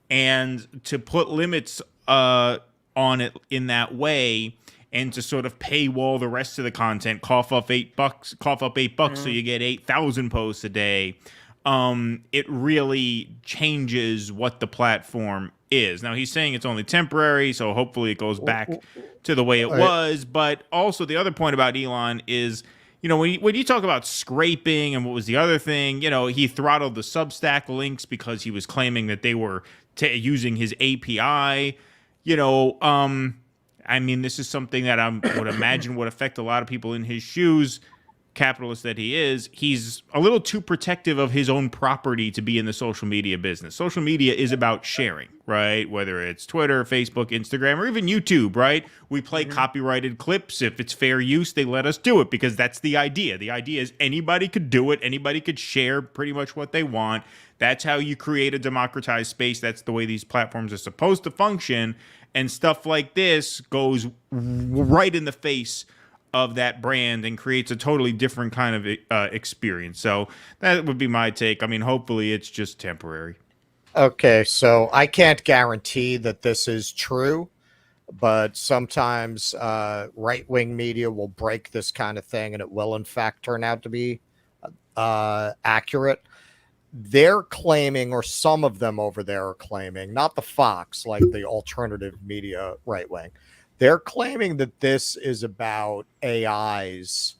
And to put limits on it in that way, and to sort of paywall the rest of the content, cough up $8 so you get 8,000 posts a day. It really changes what the platform is. Now, he's saying it's only temporary, so hopefully it goes back to the way it was. But also the other point about Elon is, when you talk about scraping and what was the other thing, he throttled the Substack links because he was claiming that they were using his API. I mean, this is something that I would imagine would affect a lot of people in his shoes. capitalist that he is, he's a little too protective of his own property to be in the social media business. Social media is about sharing, right? Whether it's Twitter, Facebook, Instagram, or even YouTube, right? We play copyrighted clips. If it's fair use, they let us do it because that's the idea. The idea is anybody could do it. Anybody could share pretty much what they want. That's how you create a democratized space. That's the way these platforms are supposed to function. And stuff like this goes right in the face of that brand and creates a totally different kind of experience. So that would be my take. I mean, hopefully it's just temporary. Okay, so I can't guarantee that this is true, but sometimes right-wing media will break this kind of thing, and it will, in fact, turn out to be accurate. They're claiming, or some of them over there are claiming, not the Fox, like the alternative media right-wing, they're claiming that this is about AIs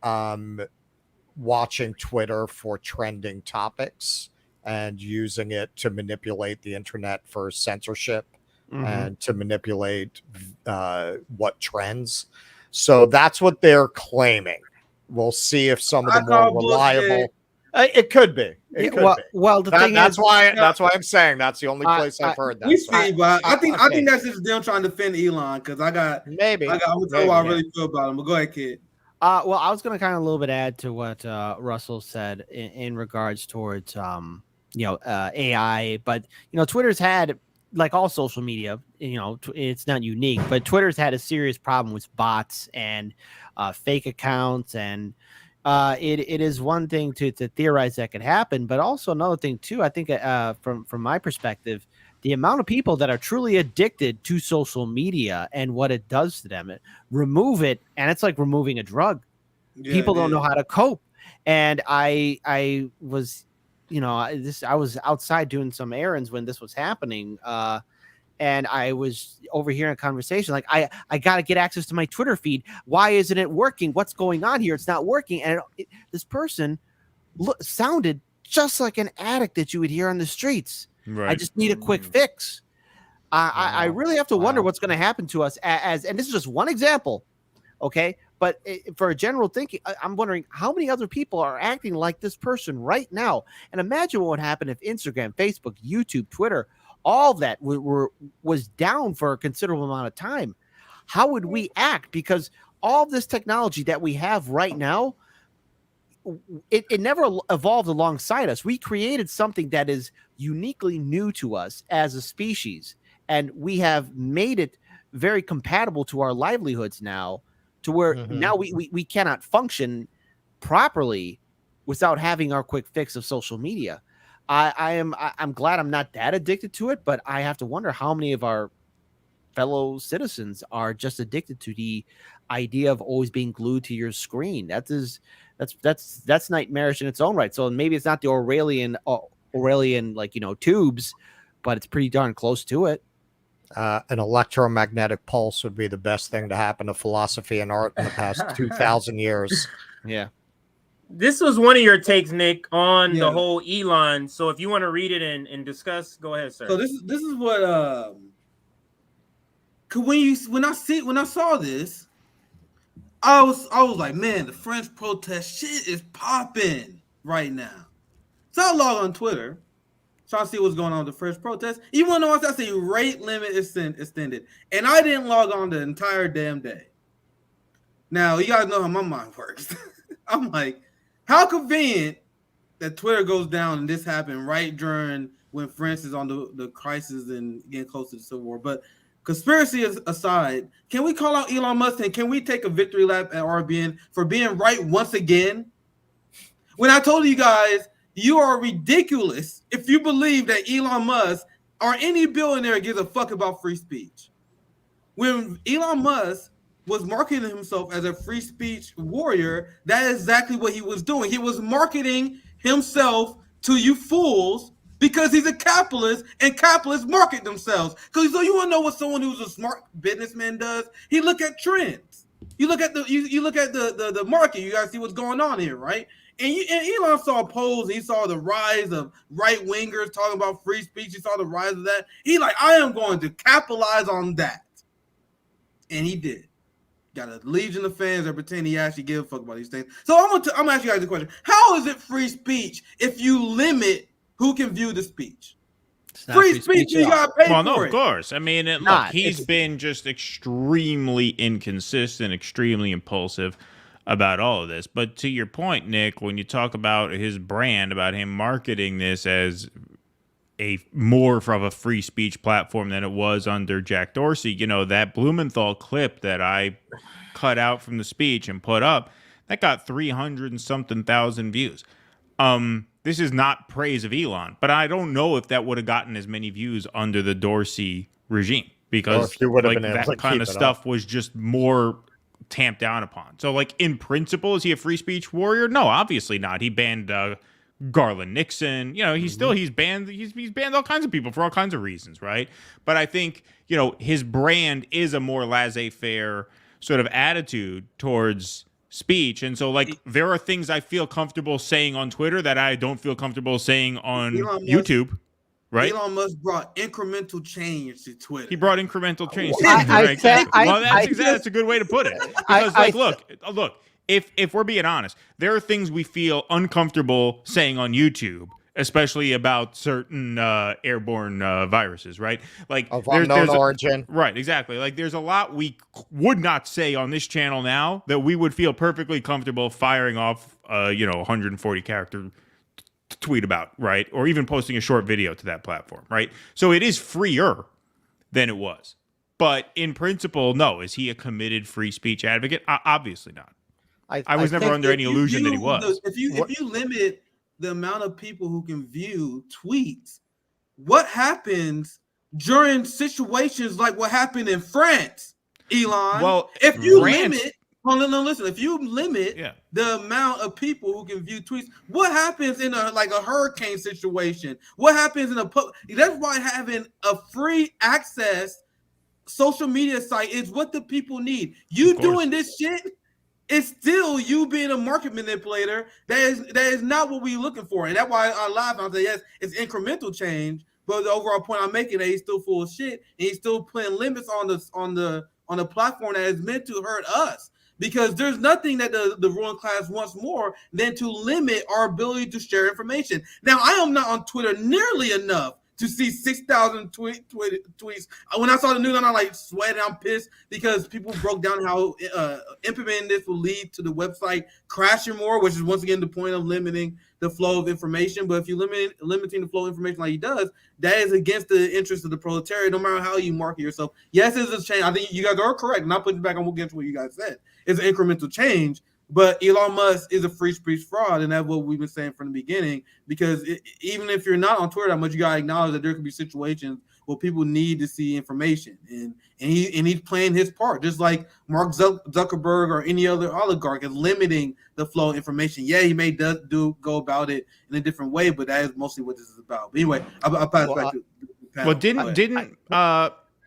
watching Twitter for trending topics and using it to manipulate the internet for censorship and to manipulate what trends. So that's what they're claiming. We'll see if some of the more reliable. It could be. It could be. Well, the thing that's is, why I'm saying that's the only place I've heard that. We see, but I think that's just them trying to defend Elon because I'm gonna tell you how I really feel about him. But go ahead, kid. Well, I was going to kind of a little bit add to what Russell said in regards towards AI, but Twitter's had, like all social media, it's not unique, but Twitter's had a serious problem with bots and fake accounts, and it is one thing to theorize that could happen, but also another thing too. I think from my perspective, the amount of people that are truly addicted to social media and what it does to them, remove it, and it's like removing a drug. People don't know how to cope. And I was, I was outside doing some errands when this was happening, and I was overhearing a conversation like, I got to get access to my Twitter feed. Why isn't it working? What's going on here? It's not working. And this person sounded just like an addict that you would hear on the streets. Right. I just need a quick fix. I really have to wonder what's going to happen to us and this is just one example. Okay. But for a general thinking, I'm wondering how many other people are acting like this person right now. And imagine what would happen if Instagram, Facebook, YouTube, Twitter, all that was down for a considerable amount of time. How would we act? Because all this technology that we have right now, it never evolved alongside us. We created something that is uniquely new to us as a species, and we have made it very compatible to our livelihoods now, to where now we cannot function properly without having our quick fix of social media. I'm glad I'm not that addicted to it, but I have to wonder how many of our fellow citizens are just addicted to the idea of always being glued to your screen. That's nightmarish in its own right. So maybe it's not the Orwellian tubes, but it's pretty darn close to it. An electromagnetic pulse would be the best thing to happen to philosophy and art in the past 2,000 years. Yeah. This was one of your takes, Nick, on the whole Elon. So if you want to read it and discuss, go ahead, sir. So this is what when I saw this, I was like, man, the French protest shit is popping right now. So I log on Twitter, trying to see what's going on with the French protest. You want to know what I say? Rate limit extended, and I didn't log on the entire damn day. Now you guys know how my mind works. I'm like, how convenient that Twitter goes down and this happened right during when France is on the crisis and getting close to the Civil War. But conspiracy aside, can we call out Elon Musk and can we take a victory lap at RBN for being right once again? When I told you guys, you are ridiculous if you believe that Elon Musk or any billionaire gives a fuck about free speech. When Elon Musk was marketing himself as a free speech warrior, that is exactly what he was doing. He was marketing himself to you fools because he's a capitalist and capitalists market themselves. Because so you want to know what someone who's a smart businessman does? He look at trends. You look at the market. You guys see what's going on here, right? And Elon saw a polls. He saw the rise of right wingers talking about free speech. He saw the rise of that. He like, I am going to capitalize on that, and he did. got a legion of fans that pretend he actually give a fuck about these things. So I'm gonna ask you guys a question: how is it free speech if you limit who can view the speech? Free speech, you gotta pay for it. No, of course. I mean, look, he's been just extremely inconsistent, extremely impulsive about all of this. But to your point, Nick, when you talk about his brand, about him marketing this as a more of a free speech platform than it was under Jack Dorsey, you know, that Blumenthal clip that I cut out from the speech and put up, that got 300 and something thousand views. This is not praise of Elon, but I don't know if that would have gotten as many views under the Dorsey regime, because like, that kind of stuff was just more tamped down upon. So like in principle, is he a free speech warrior? No, obviously not. He banned Garland Nixon. You know, he's banned all kinds of people for all kinds of reasons, right? But I think, you know, his brand is a more laissez-faire sort of attitude towards speech. And so like there are things I feel comfortable saying on Twitter that I don't feel comfortable saying on YouTube. Right? Elon Musk brought incremental change to Twitter. He brought incremental change. That's a good way to put it. Because look, if we're being honest, there are things we feel uncomfortable saying on YouTube, especially about certain airborne viruses, right? Like of unknown origin. Right, exactly. Like there's a lot we would not say on this channel now that we would feel perfectly comfortable firing off 140 character tweet about, right? Or even posting a short video to that platform, right? So it is freer than it was. But in principle, no. Is he a committed free speech advocate? Obviously not. I was never under any illusion that he was. If you limit the amount of people who can view tweets, what happens during situations like what happened in France, Elon? Well, if you limit the amount of people who can view tweets, what happens in a hurricane situation? What happens in that's why having a free access social media site is what the people need. You doing this shit, it's still you being a market manipulator. That is not what we're looking for. And that's why I laugh and I say, yes, it's incremental change, but the overall point I'm making that he's still full of shit and he's still putting limits on the platform that is meant to hurt us. Because there's nothing that the ruling class wants more than to limit our ability to share information. Now, I am not on Twitter nearly enough to see 6,000 tweets. When I saw the news, I'm like sweating. I'm pissed because people broke down how implementing this will lead to the website crashing more, which is once again the point of limiting the flow of information. But if you limiting the flow of information like he does, that is against the interest of the proletariat, no matter how you market yourself. Yes, it's a change. I think you guys are correct. Not putting back on against what you guys said. It's an incremental change. But Elon Musk is a free speech fraud, and that's what we've been saying from the beginning. Because even if you're not on Twitter that much, you gotta acknowledge that there could be situations where people need to see information, and he's playing his part, just like Mark Zuckerberg or any other oligarch is limiting the flow of information. Yeah, he may go about it in a different way, but that is mostly what this is about. But anyway, I'll pass back to the panel. Well, didn't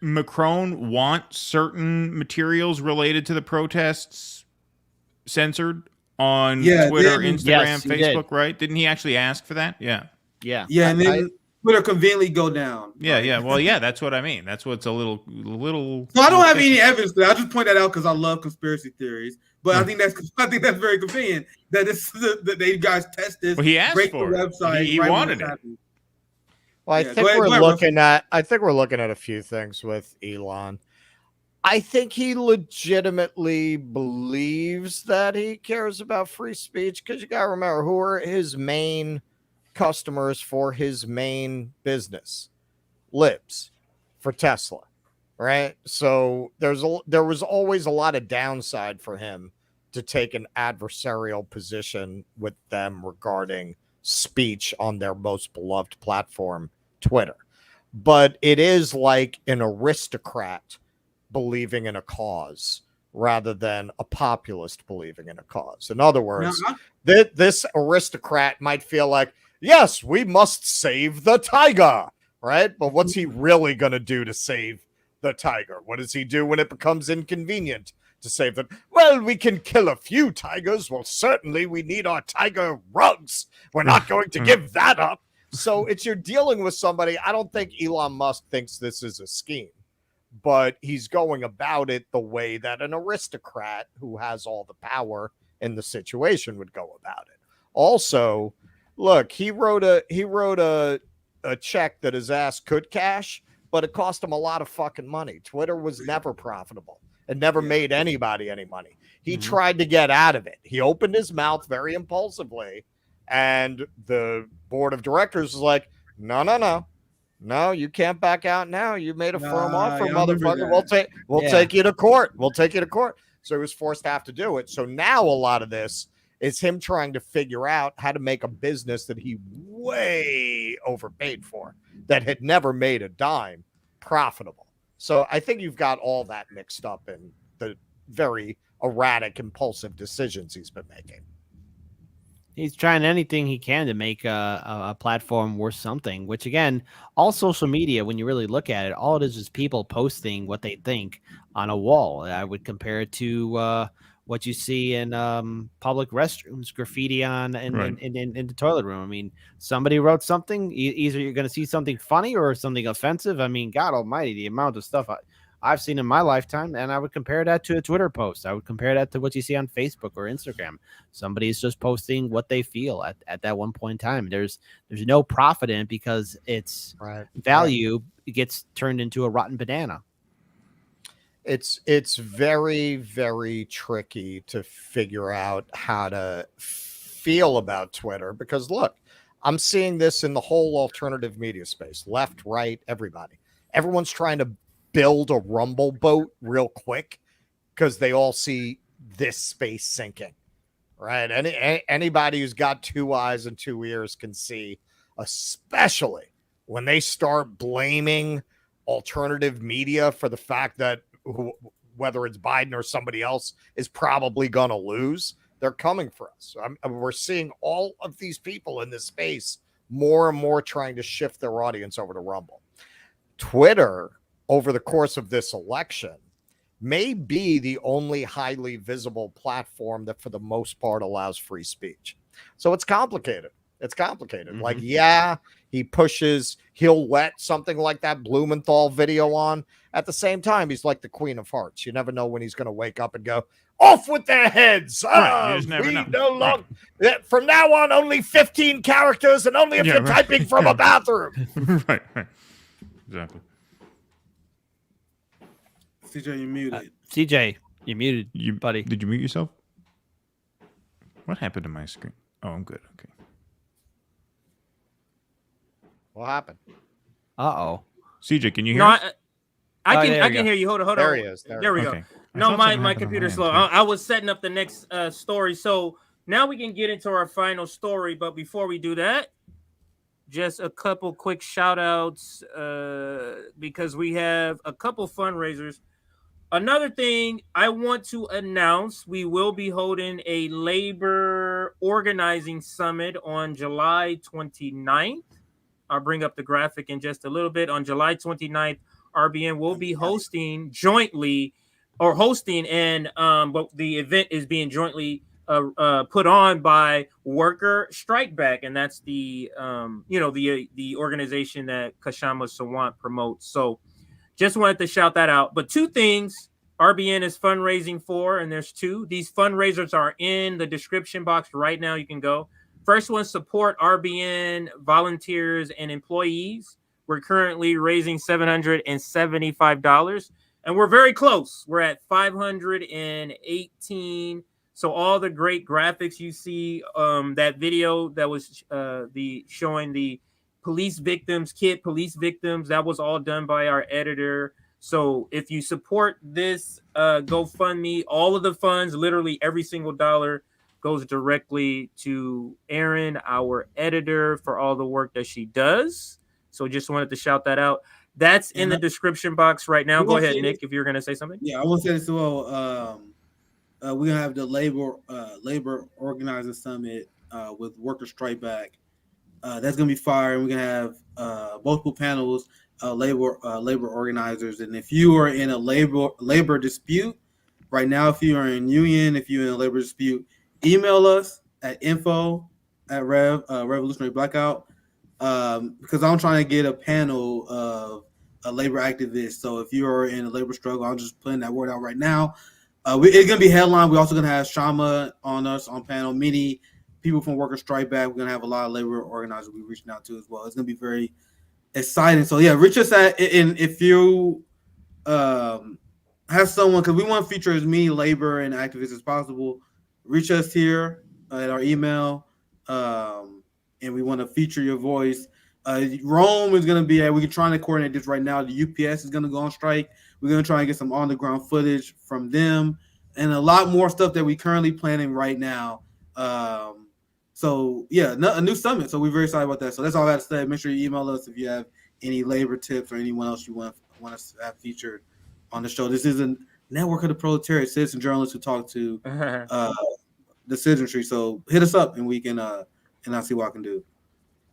Macron want certain materials related to the protests censored on Twitter, Instagram, Facebook, right? Didn't he actually ask for that? Yeah. And then Twitter conveniently go down. Yeah. Well, yeah, that's what I mean. That's what's a little. So I don't have any evidence for that. I just point that out because I love conspiracy theories. But I think that's very convenient that that they guys test this. Well, he asked for it. Website. He wanted it. Well, I think we're looking at a few things with Elon. I think he legitimately believes that he cares about free speech, because you got to remember, who are his main customers for his main business? Libs for Tesla, right? So there was always a lot of downside for him to take an adversarial position with them regarding speech on their most beloved platform, Twitter. But it is like an aristocrat believing in a cause rather than a populist believing in a cause. In other words, this aristocrat might feel like, yes, we must save the tiger, right? But what's he really going to do to save the tiger? What does he do when it becomes inconvenient to save them? Well, we can kill a few tigers. Well, certainly we need our tiger rugs. We're not going to give that up. So you're dealing with somebody. I don't think Elon Musk thinks this is a scheme, but he's going about it the way that an aristocrat who has all the power in the situation would go about it. Also, look, he wrote a check that his ass could cash, but it cost him a lot of fucking money. Twitter was never profitable. It never made anybody any money. He tried to get out of it. He opened his mouth very impulsively, and the board of directors was like, no, you can't back out now. You made a firm offer, motherfucker. We'll take you to court. We'll take you to court. So he was forced to have to do it. So now a lot of this is him trying to figure out how to make a business that he way overpaid for, that had never made a dime, profitable. So I think you've got all that mixed up in the very erratic, impulsive decisions he's been making. He's trying anything he can to make a platform worth something, which, again, all social media, when you really look at it, all it is people posting what they think on a wall. I would compare it to what you see in public restrooms, graffiti in the toilet room. I mean, somebody wrote something. Either you're going to see something funny or something offensive. I mean, God almighty, the amount of stuff I've seen in my lifetime, and I would compare that to a Twitter post. I would compare that to what you see on Facebook or Instagram. Somebody's just posting what they feel at that one point in time. There's no profit in it because its value gets turned into a rotten banana. It's very, very tricky to figure out how to feel about Twitter because, look, I'm seeing this in the whole alternative media space, left, right, everybody. Everyone's trying to build a rumble boat real quick because they all see this space sinking, right? Anybody who's got two eyes and two ears can see, especially when they start blaming alternative media for the fact that whether it's Biden or somebody else is probably going to lose, they're coming for us. We're seeing all of these people in this space more and more trying to shift their audience over to Rumble. Twitter, over the course of this election, may be the only highly visible platform that for the most part allows free speech. So it's complicated. Like, he'll let something like that Blumenthal video on. At the same time, he's like the Queen of Hearts. You never know when he's going to wake up and go, off with their heads. You just never know. No longer. From now on, only 15 characters and only if you're typing from a bathroom. Right. Exactly. CJ, you're muted. CJ, you're muted, buddy. Did you mute yourself? What happened to my screen? Oh, I'm good. Okay. What happened? Uh-oh. CJ, can you hear us? I can hear you. Hold on. There he is. There we go. Okay. No, my computer's slow. I was setting up the next story. So now we can get into our final story. But before we do that, just a couple quick shout outs because we have a couple fundraisers. Another thing I want to announce, we will be holding a labor organizing summit on July 29th. I'll bring up the graphic in just a little bit. On July 29th, RBN will be hosting and but the event is being jointly put on by Worker Strike Back, and that's the the organization that Kashama Sawant promotes. So just wanted to shout that out. But two things RBN is fundraising for, and there's two. These fundraisers are in the description box right now. You can go. First one, support RBN volunteers and employees. We're currently raising $775, and we're very close. We're at 518. So all the great graphics you see, that video that was showing the police victims, police victims, that was all done by our editor. So if you support this GoFundMe, all of the funds, literally every single dollar, goes directly to Erin, our editor, for all the work that she does. So just wanted to shout that out. That's in the description box right now. Go ahead, Nick, if you're going to say something. Yeah, I will say this as well. We're going to have the labor organizing summit with Worker Strike Back. That's going to be fire. And we're going to have multiple panels, labor organizers. And if you are in a labor dispute right now, if you are in union, if you're in a labor dispute, email us at info@Revolutionary Blackout, because I'm trying to get a panel of labor activists. So if you are in a labor struggle, I'm just putting that word out right now. It's going to be headline. We're also going to have Shama on us on panel. Many people from Workers Strike Back. We're going to have a lot of labor organizers we're reaching out to as well. It's going to be very exciting. So yeah, reach us at, and if you have someone, because we want to feature as many labor and activists as possible, reach us here at our email, and we want to feature your voice. Rome is going to be we're trying to coordinate this right now. The UPS is going to go on strike. We're going to try and get some on-the-ground footage from them and a lot more stuff that we're currently planning right now. So, yeah, a new summit. So we're very excited about that. So that's all I have to say. Make sure you email us if you have any labor tips or anyone else you want us to have featured on the show. This is a network of the proletariat, citizen journalists who talk to the citizenry. So hit us up and we can and I'll see what I can do.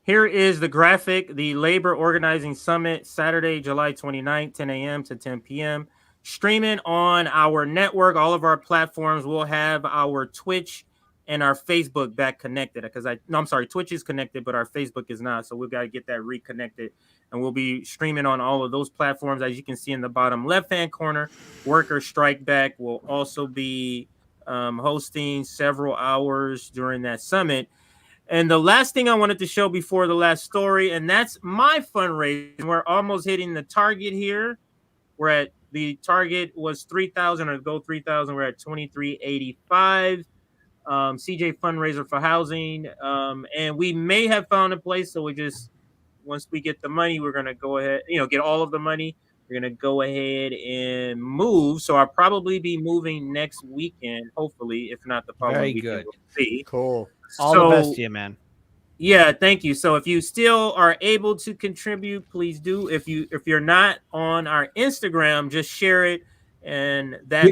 Here is the graphic. The Labor Organizing Summit, Saturday, July 29th, 10 a.m. to 10 p.m. Streaming on our network. All of our platforms will have our Twitch and our Facebook back connected. Twitch is connected, but our Facebook is not. So we've got to get that reconnected. And we'll be streaming on all of those platforms. As you can see in the bottom left-hand corner, Workers Strike Back will also be hosting several hours during that summit. And the last thing I wanted to show before the last story, and that's my fundraising. We're almost hitting the target here. We're at the target was 3,000 or go 3,000. We're at 2,385. CJ fundraiser for housing. And we may have found a place. So once we get the money, we're going to go ahead, get all of the money. We're going to go ahead and move. So I'll probably be moving next weekend, hopefully, if not the following weekend. Good. We'll see. Cool. All the best to you, man. Yeah, thank you. So if you still are able to contribute, please do. If you're not on our Instagram, just share it, and that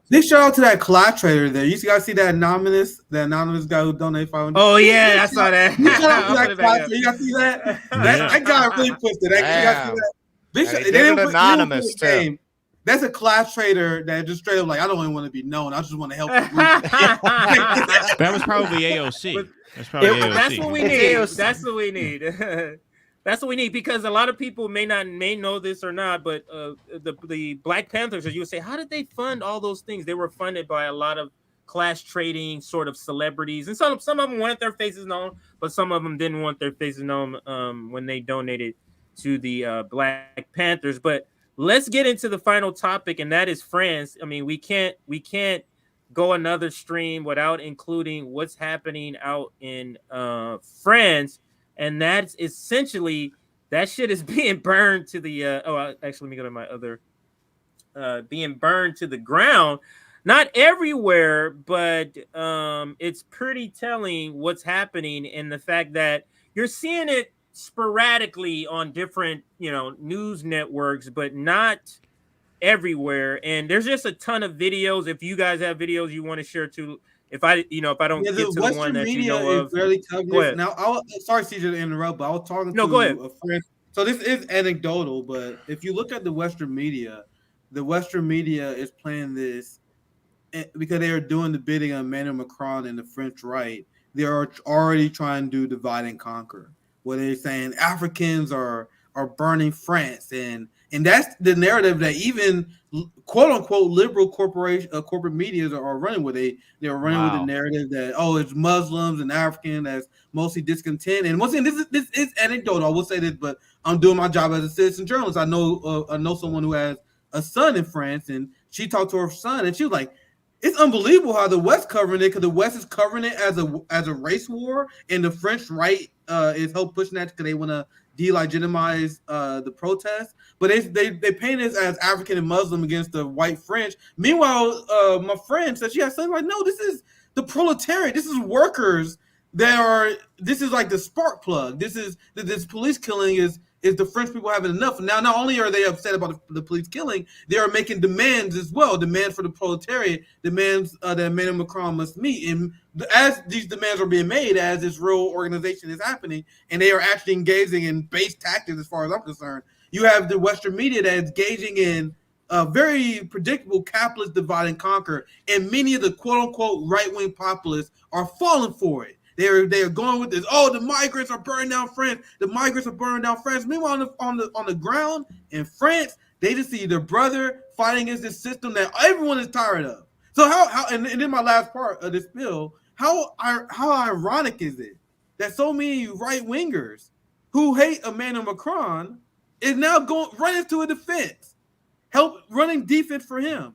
Big shout out to that collab trader there. You guys see that anonymous guy who donated $500? Oh yeah, I saw that. You guys see that? That guy really pushed it. You guys see that? They did it anonymous too. That's a class trader that just straight up like, I don't even want to be known. I just want to help. That was probably AOC. That's what we need. That's what we need. That's what we need, because a lot of people may know this or not, but the Black Panthers, as you would say, how did they fund all those things? They were funded by a lot of class trading sort of celebrities, and some of them wanted their faces known, but some of them didn't want their faces known when they donated to the Black Panthers. But let's get into the final topic, and that is France. I mean, we can't go another stream without including what's happening out in France, and that's essentially that shit is being burned to the. Actually, let me go to my other. Being burned to the ground, not everywhere, but it's pretty telling what's happening, and the fact that you're seeing it sporadically on different news networks, but not everywhere. And there's just a ton of videos. If you guys have videos you want to share too, if I don't get to the one that you know of, go ahead. Now, sorry, CJ, to interrupt, but I was talking to a friend. So this is anecdotal, but if you look at the Western media is playing this because they are doing the bidding of Emmanuel Macron and the French right. They are already trying to do divide and conquer, where they're saying Africans are burning France, and that's the narrative that even quote unquote liberal corporate medias are running with. They're running with the narrative that it's Muslims and African that's mostly discontent. And once again, this is anecdotal. I will say this, but I'm doing my job as a citizen journalist. I know someone who has a son in France, and she talked to her son, and she was like, it's unbelievable how the West covering it, because the West is covering it as a race war, and the French right is help pushing that because they want to delegitimize the protest. But they paint it as African and Muslim against the white French. Meanwhile, my friend said she has something like, no, this is the proletariat. This is workers this is like the spark plug. This police killing is the French people having enough. Now, not only are they upset about the police killing, they are making demands as well. Demands for the proletariat, demands that Emmanuel Macron must meet. And as these demands are being made, as this real organization is happening, and they are actually engaging in base tactics, as far as I'm concerned, you have the Western media that is engaging in a very predictable capitalist divide and conquer, and many of the quote-unquote right-wing populists are falling for it. They're going with this. Oh, the migrants are burning down France. The migrants are burning down France. Meanwhile, on the ground in France, they just see their brother fighting against this system that everyone is tired of. So how and then my last part of this bill, how ironic is it that so many right wingers who hate Emmanuel Macron is now running to a defense, running defense for him.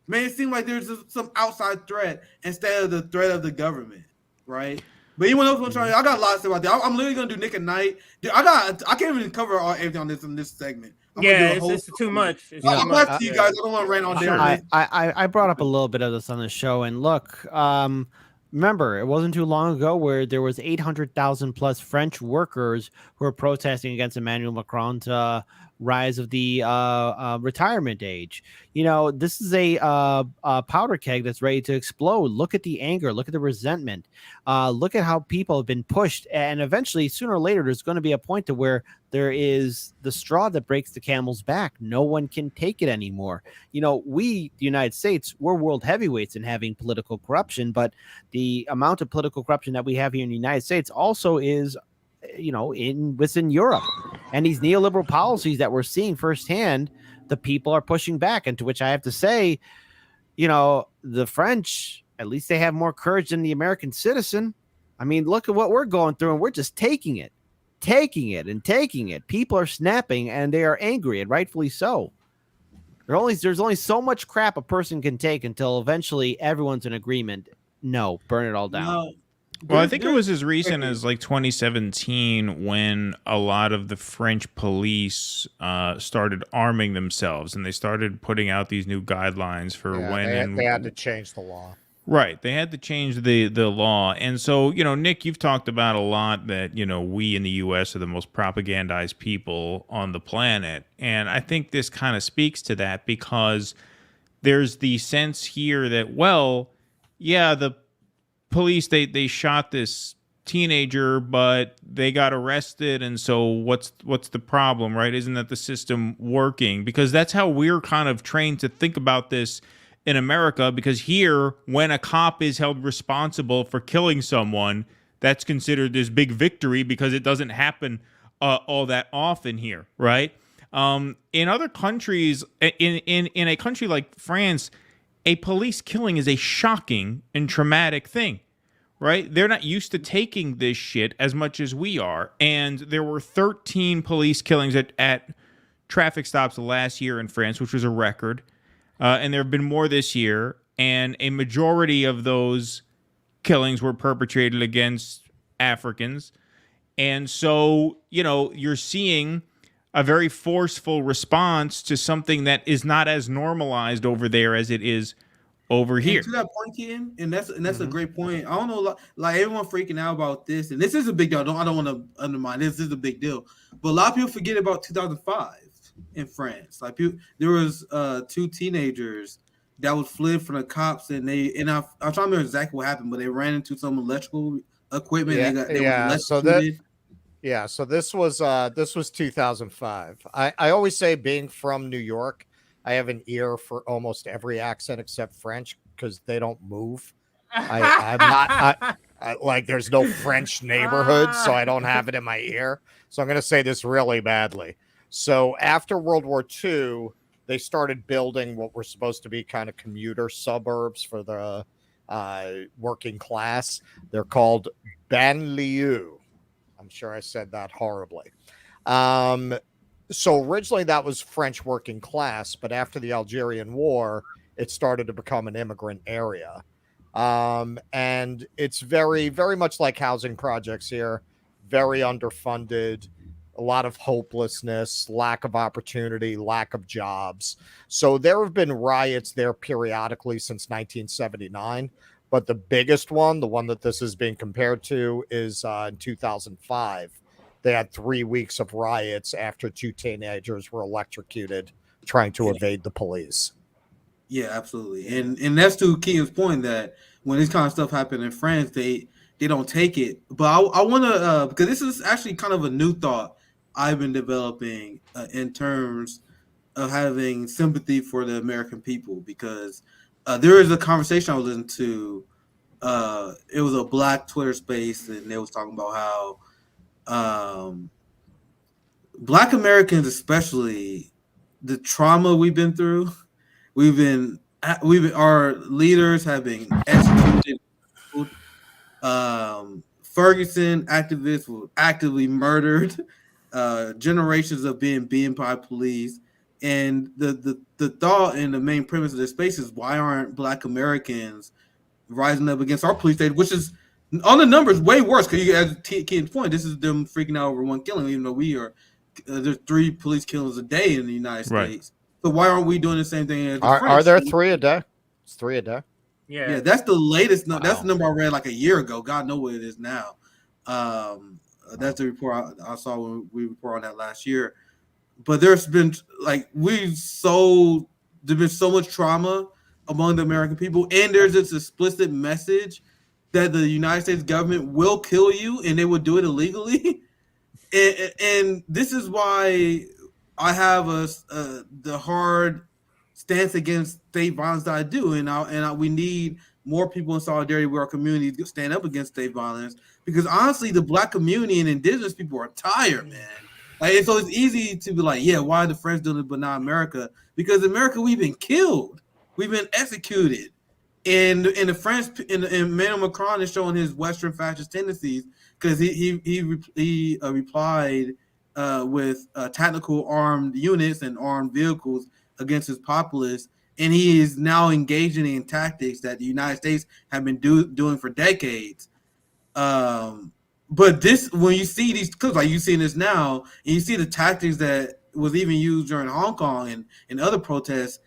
Man, it seems like there's some outside threat instead of the threat of the government, right? But anyone else want to try? I got a lot to say about that. I'm literally gonna do Nick at Night. Dude, I can't even cover everything on this segment. It's too much. I'm glad to you guys. I don't want to rant on there. I brought up a little bit of this on the show, and look, remember, it wasn't too long ago where there was 800,000 plus French workers who were protesting against Emmanuel Macron's rise of the retirement age. You know, this is a powder keg that's ready to explode. Look at the anger. Look at the resentment. Look at how people have been pushed. And eventually, sooner or later, there's going to be a point to where there is the straw that breaks the camel's back. No one can take it anymore. You know, the United States, we're world heavyweights in having political corruption, but the amount of political corruption that we have here in the United States also is, you know, within Europe. And these neoliberal policies that we're seeing firsthand, the people are pushing back. And to which I have to say, you know, the French, at least they have more courage than the American citizen. I mean, look at what we're going through, and we're just taking it. People are snapping, and they are angry, and rightfully so. There's only so much crap a person can take until eventually everyone's in agreement. No, burn it all down. No. Well, I think it was as recent as like 2017 when a lot of the French police started arming themselves, and they started putting out these new guidelines for they had to change the law. Right. They had to change the law. And so, you know, Nick, you've talked about a lot that, you know, we in the U.S. are the most propagandized people on the planet. And I think this kind of speaks to that, because there's the sense here that, well, yeah, the police, they shot this teenager, but they got arrested. And so what's the problem, right? Isn't that the system working? Because that's how we're kind of trained to think about this in America, because here, when a cop is held responsible for killing someone, that's considered this big victory because it doesn't happen all that often here, right? In other countries, in a country like France, a police killing is a shocking and traumatic thing, right? They're not used to taking this shit as much as we are. And there were 13 police killings at traffic stops last year in France, which was a record. And there have been more this year, and a majority of those killings were perpetrated against Africans. And so, you know, you're seeing a very forceful response to something that is not as normalized over there as it is over here. And to that point, Ken, and that's a great point. I don't know, like everyone freaking out about this, and this is a big deal. I don't want to undermine this. This is a big deal, but a lot of people forget about 2005. In France, like there was 2 teenagers that was fled from the cops, and I'm trying to remember exactly what happened, but they ran into some electrical equipment. So this was 2005. I always say, being from New York, I have an ear for almost every accent except French, because they don't move. I'm not like, there's no French neighborhood, so I don't have it in my ear. So I'm going to say this really badly. So after World War II, they started building what were supposed to be kind of commuter suburbs for the working class. They're called banlieues. I'm sure I said that horribly. So originally that was French working class, but after the Algerian War, it started to become an immigrant area. And it's very, very much like housing projects here, very underfunded, a lot of hopelessness, lack of opportunity, lack of jobs. So there have been riots there periodically since 1979. But the biggest one, the one that this is being compared to, is in 2005. They had 3 weeks of riots after 2 teenagers were electrocuted trying to evade the police. Yeah, absolutely. And that's to Keaton's point, that when this kind of stuff happened in France, they don't take it. But I want to, because this is actually kind of a new thought I've been developing in terms of having sympathy for the American people, because there is a conversation I was listening to it was a black Twitter space, and they was talking about how black Americans, especially the trauma we've been through, our leaders have been executed. Ferguson activists were actively murdered. Generations of being beaten by police, and the thought and the main premise of this space is, why aren't black Americans rising up against our police state, which is on the numbers way worse? Because as Ken's point, this is them freaking out over one killing, even though we are there's 3 police killings a day in the United States. So why aren't we doing the same thing as the French? Are there 3 a day? It's 3 a day. Yeah, that's the latest. Wow. That's the number I read like a year ago. God knows what it is now. That's the report I saw when we reported on that last year. But there's been there's been so much trauma among the American people, and there's this explicit message that the United States government will kill you, and they will do it illegally. and this is why I have the hard stance against state violence that I do, and we need more people in solidarity with our community to stand up against state violence, because honestly, the black community and indigenous people are tired, man. So it's easy to be like, yeah, why are the French doing it but not America? Because America, we've been killed, we've been executed, and the French and Emmanuel Macron is showing his Western fascist tendencies, because he replied with tactical armed units and armed vehicles against his populace, and he is now engaging in tactics that the United States have been doing for decades. But this, when you see these clips, like you see this now, and you see the tactics that was even used during Hong Kong and other protests,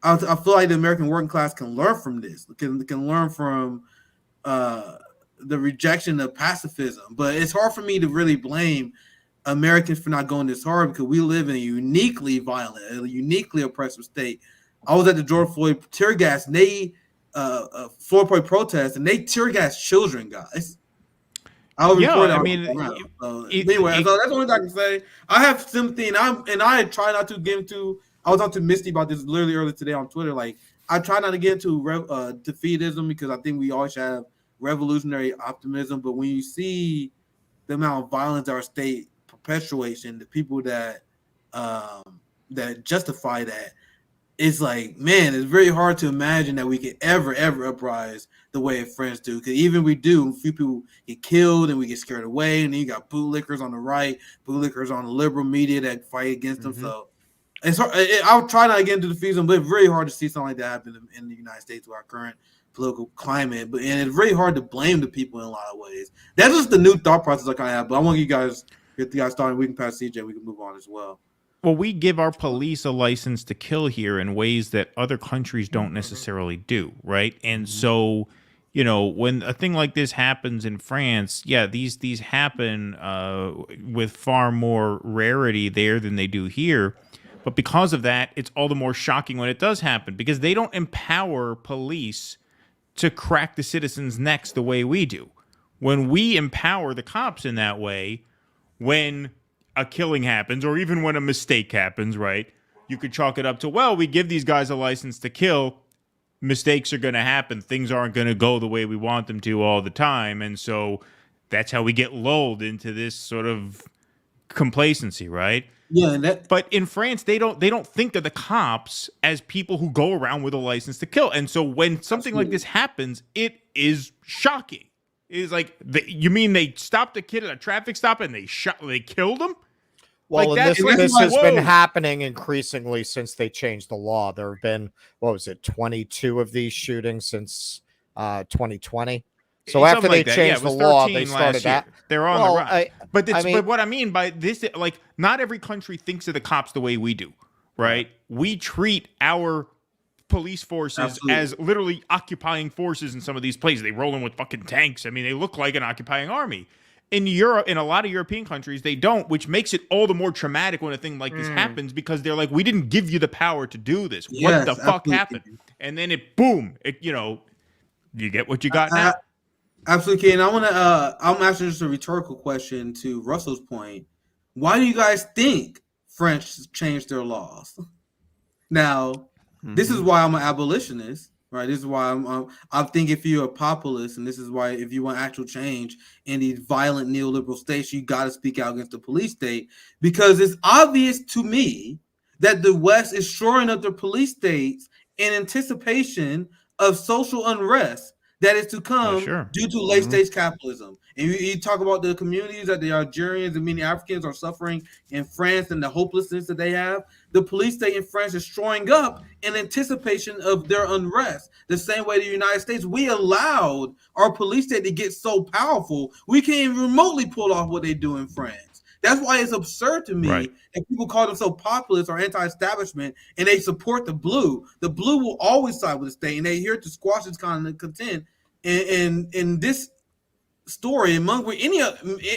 I feel like the American working class can learn from this, can learn from the rejection of pacifism. But it's hard for me to really blame Americans for not going this hard, because we live in a uniquely violent, a uniquely oppressive state. I was at the George Floyd tear gas, and Floyd Floyd protest, and they tear gas children, guys. Anyway, so that's the only thing I can say. I have sympathy, and I try not to get into. I was talking to Misty about this literally earlier today on Twitter. Like, I try not to get into defeatism, because I think we always have revolutionary optimism. But when you see the amount of violence our state perpetuates, and the people that justify that, it's like, man, it's very hard to imagine that we could ever uprise the way French do. Because even we do, a few people get killed and we get scared away, and then you got bootlickers on the right, bootlickers on the liberal media that fight against them. So it's hard. I'll try not to get into the defeatism, but it's very hard to see something like that happen in the United States with our current political climate. And it's very hard to blame the people in a lot of ways. That's just the new thought process I kind of have. But I want you guys get the guys started. We can pass CJ. We can move on as well. Well, we give our police a license to kill here in ways that other countries don't necessarily do, right? And so, when a thing like this happens in France, these happen with far more rarity there than they do here. But because of that, it's all the more shocking when it does happen, because they don't empower police to crack the citizens' necks the way we do. When we empower the cops in that way, when a killing happens, or even when a mistake happens, right? You could chalk it up to, well, we give these guys a license to kill. Mistakes are going to happen. Things aren't going to go the way we want them to all the time. And so that's how we get lulled into this sort of complacency, right? Yeah. But in France, they don't think of the cops as people who go around with a license to kill. And so when something like this happens, it is shocking. It's like, you mean they stopped a kid at a traffic stop and they killed him? Well, this has been happening increasingly since they changed the law. There have been, 22 of these shootings since 2020. So after they changed the law, they started that. They're on the rise. But what I mean by this, like, not every country thinks of the cops the way we do, right? We treat our police forces as literally occupying forces in some of these places. They roll in with fucking tanks. I mean, they look like an occupying army. In Europe, in a lot of European countries, they don't, which makes it all the more traumatic when a thing like this happens, because they're like, we didn't give you the power to do this. What the fuck happened? And then you get what you got now. Absolutely, and I'm asking just a rhetorical question to Russell's point. Why do you guys think French changed their laws? Now, this is why I'm an abolitionist, Right. This is why I think if you're a populist, and this is why if you want actual change in these violent neoliberal states, you got to speak out against the police state, because it's obvious to me that the West is shoring up the police states in anticipation of social unrest that is to come sure. due to late stage capitalism. And you talk about the communities that the Algerians and many Africans are suffering in France and the hopelessness that they have. The police state in France is shoring up in anticipation of their unrest. The same way the United States, we allowed our police state to get so powerful, we can't even remotely pull off what they do in France. That's why it's absurd to me that people call themselves populist or anti-establishment and they support the blue. The blue will always side with the state, and they're here to squash this kind of content. And in this story, among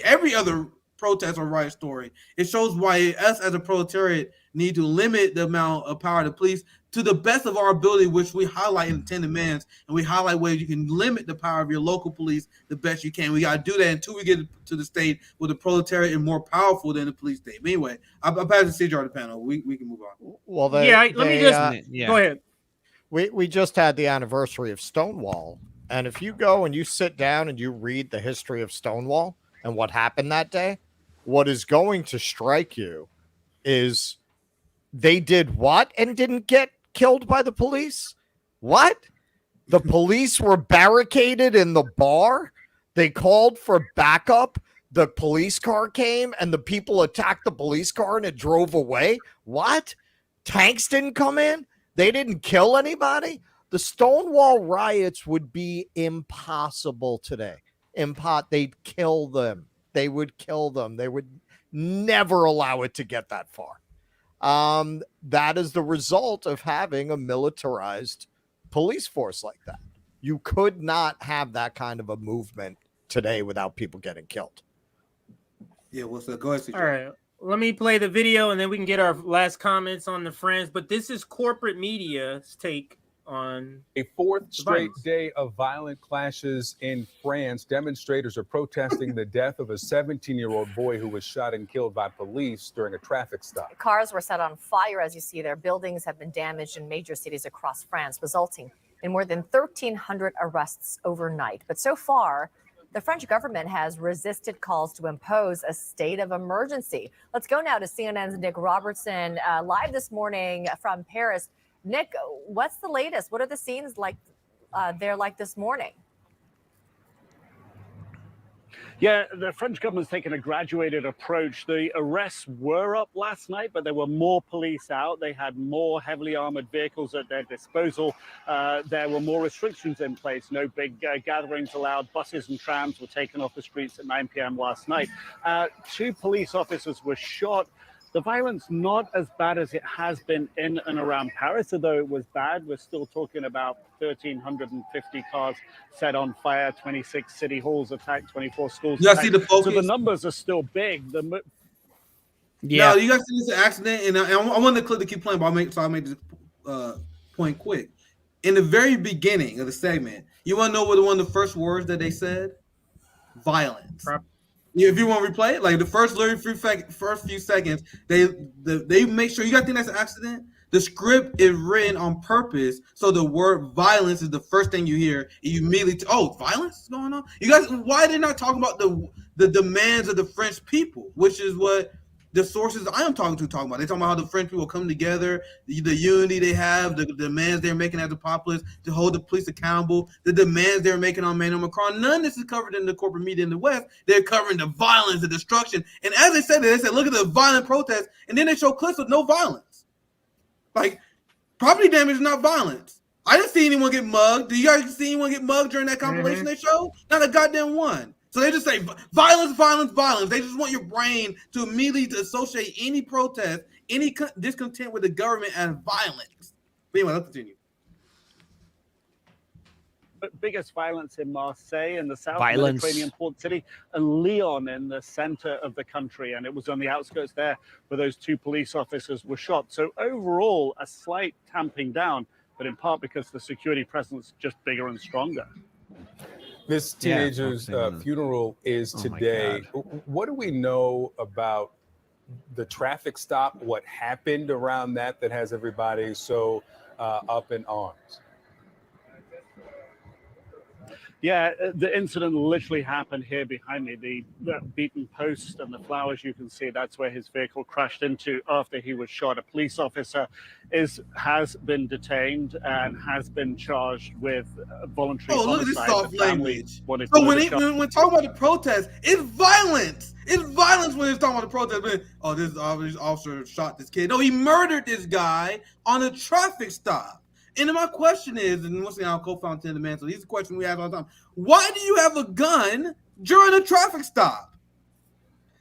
every other protest or riot story, it shows why us as a proletariat need to limit the amount of power of the police to the best of our ability, which we highlight in the 10 demands, and we highlight ways you can limit the power of your local police the best you can. We got to do that until we get to the state where the proletariat is more powerful than the police state. But anyway, I'll pass the CJR the panel. We can move on. Well, Let me just go ahead. We just had the anniversary of Stonewall, and if you go and you sit down and you read the history of Stonewall and what happened that day, what is going to strike you is they did what and didn't get killed by the police? What? The police were barricaded in the bar. They called for backup. The police car came and the people attacked the police car and it drove away. What? Tanks didn't come in? They didn't kill anybody? The Stonewall riots would be impossible today. They'd kill them. They would kill them. They would never allow it to get that far. That is the result of having a militarized police force like that. You could not have that kind of a movement today without people getting killed. Yeah, what's up? Go ahead, CJ. All right. Let me play the video and then we can get our last comments on the friends. But this is corporate media's take on a fourth straight day of violent clashes in France. Demonstrators are protesting the death of a 17-year-old boy who was shot and killed by police during a traffic stop. Cars were set on fire, as you see there. Buildings have been damaged in major cities across France, resulting in more than 1,300 arrests overnight. But so far, the French government has resisted calls to impose a state of emergency. Let's go now to CNN's Nick Robertson, live this morning from Paris. Nick, what's the latest? What are the scenes like there like this morning? Yeah, the French government's taken a graduated approach. The arrests were up last night, but there were more police out. They had more heavily armored vehicles at their disposal. There were more restrictions in place. No big gatherings allowed. Buses and trams were taken off the streets at 9 p.m. last night. 2 police officers were shot. The violence not as bad as it has been in and around Paris, although it was bad. We're still talking about 1,350 cars set on fire, 26 city halls attacked, 24 schools attacked. See the focus? So the numbers are still big. Yeah, no, you guys see this accident, and I wanted the clip to keep playing, but I'll make this point quick. In the very beginning of the segment, you want to know what one of the first words that they said? Violence. If you want to replay it, like the first few seconds, they make sure you got to think that's an accident. The script is written on purpose, so the word violence is the first thing you hear. And you immediately, violence is going on. You guys, why are they not talking about the demands of the French people, which is what the sources I am talking about? They're talking about how the French people come together, the unity they have, the demands they're making as a populace to hold the police accountable, the demands they're making on Emmanuel Macron. None of this is covered in the corporate media in the West. They're covering the violence, the destruction. And as they said, look at the violent protests, and then they show clips of no violence. Like, property damage is not violence. I didn't see anyone get mugged. Do you guys see anyone get mugged during that compilation they showed? Not a goddamn one. So they just say violence, violence, violence. They just want your brain to immediately associate any protest, any discontent with the government as violence. But anyway, let's continue. Biggest violence in Marseille in the south Mediterranean port city, and Lyon in the center of the country. And it was on the outskirts there where those 2 police officers were shot. So overall, a slight tamping down, but in part because the security presence is just bigger and stronger. This teenager's funeral is today. What do we know about the traffic stop? What happened around that has everybody so up in arms? Yeah, the incident literally happened here behind me. The beaten post and the flowers you can see, that's where his vehicle crashed into after he was shot. A police officer has been detained and has been charged with voluntary Oh, look at this homicide. soft The family language. wanted So murder when talking about the protest, it's violence. It's violence when it's talking about the protest. But, oh, this officer shot this kid. No, he murdered this guy on a traffic stop. And then my question is, and once again, I'll co-found Tim the Man, so these are questions we ask all the time. Why do you have a gun during a traffic stop?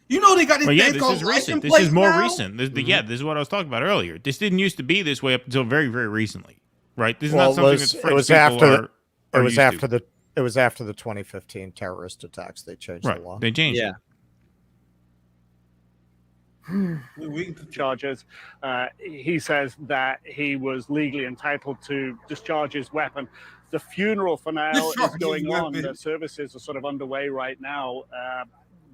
You know they got these things this called is recent. license This is more plates now? recent. Yeah, this is what I was talking about earlier. This didn't used to be this way up until very, very recently, right? This is not something that French people are used to. It was after the 2015 terrorist attacks they changed the law. They changed it. charges. He says that he was legally entitled to discharge his weapon. The funeral for now is going on. The services are sort of underway right now.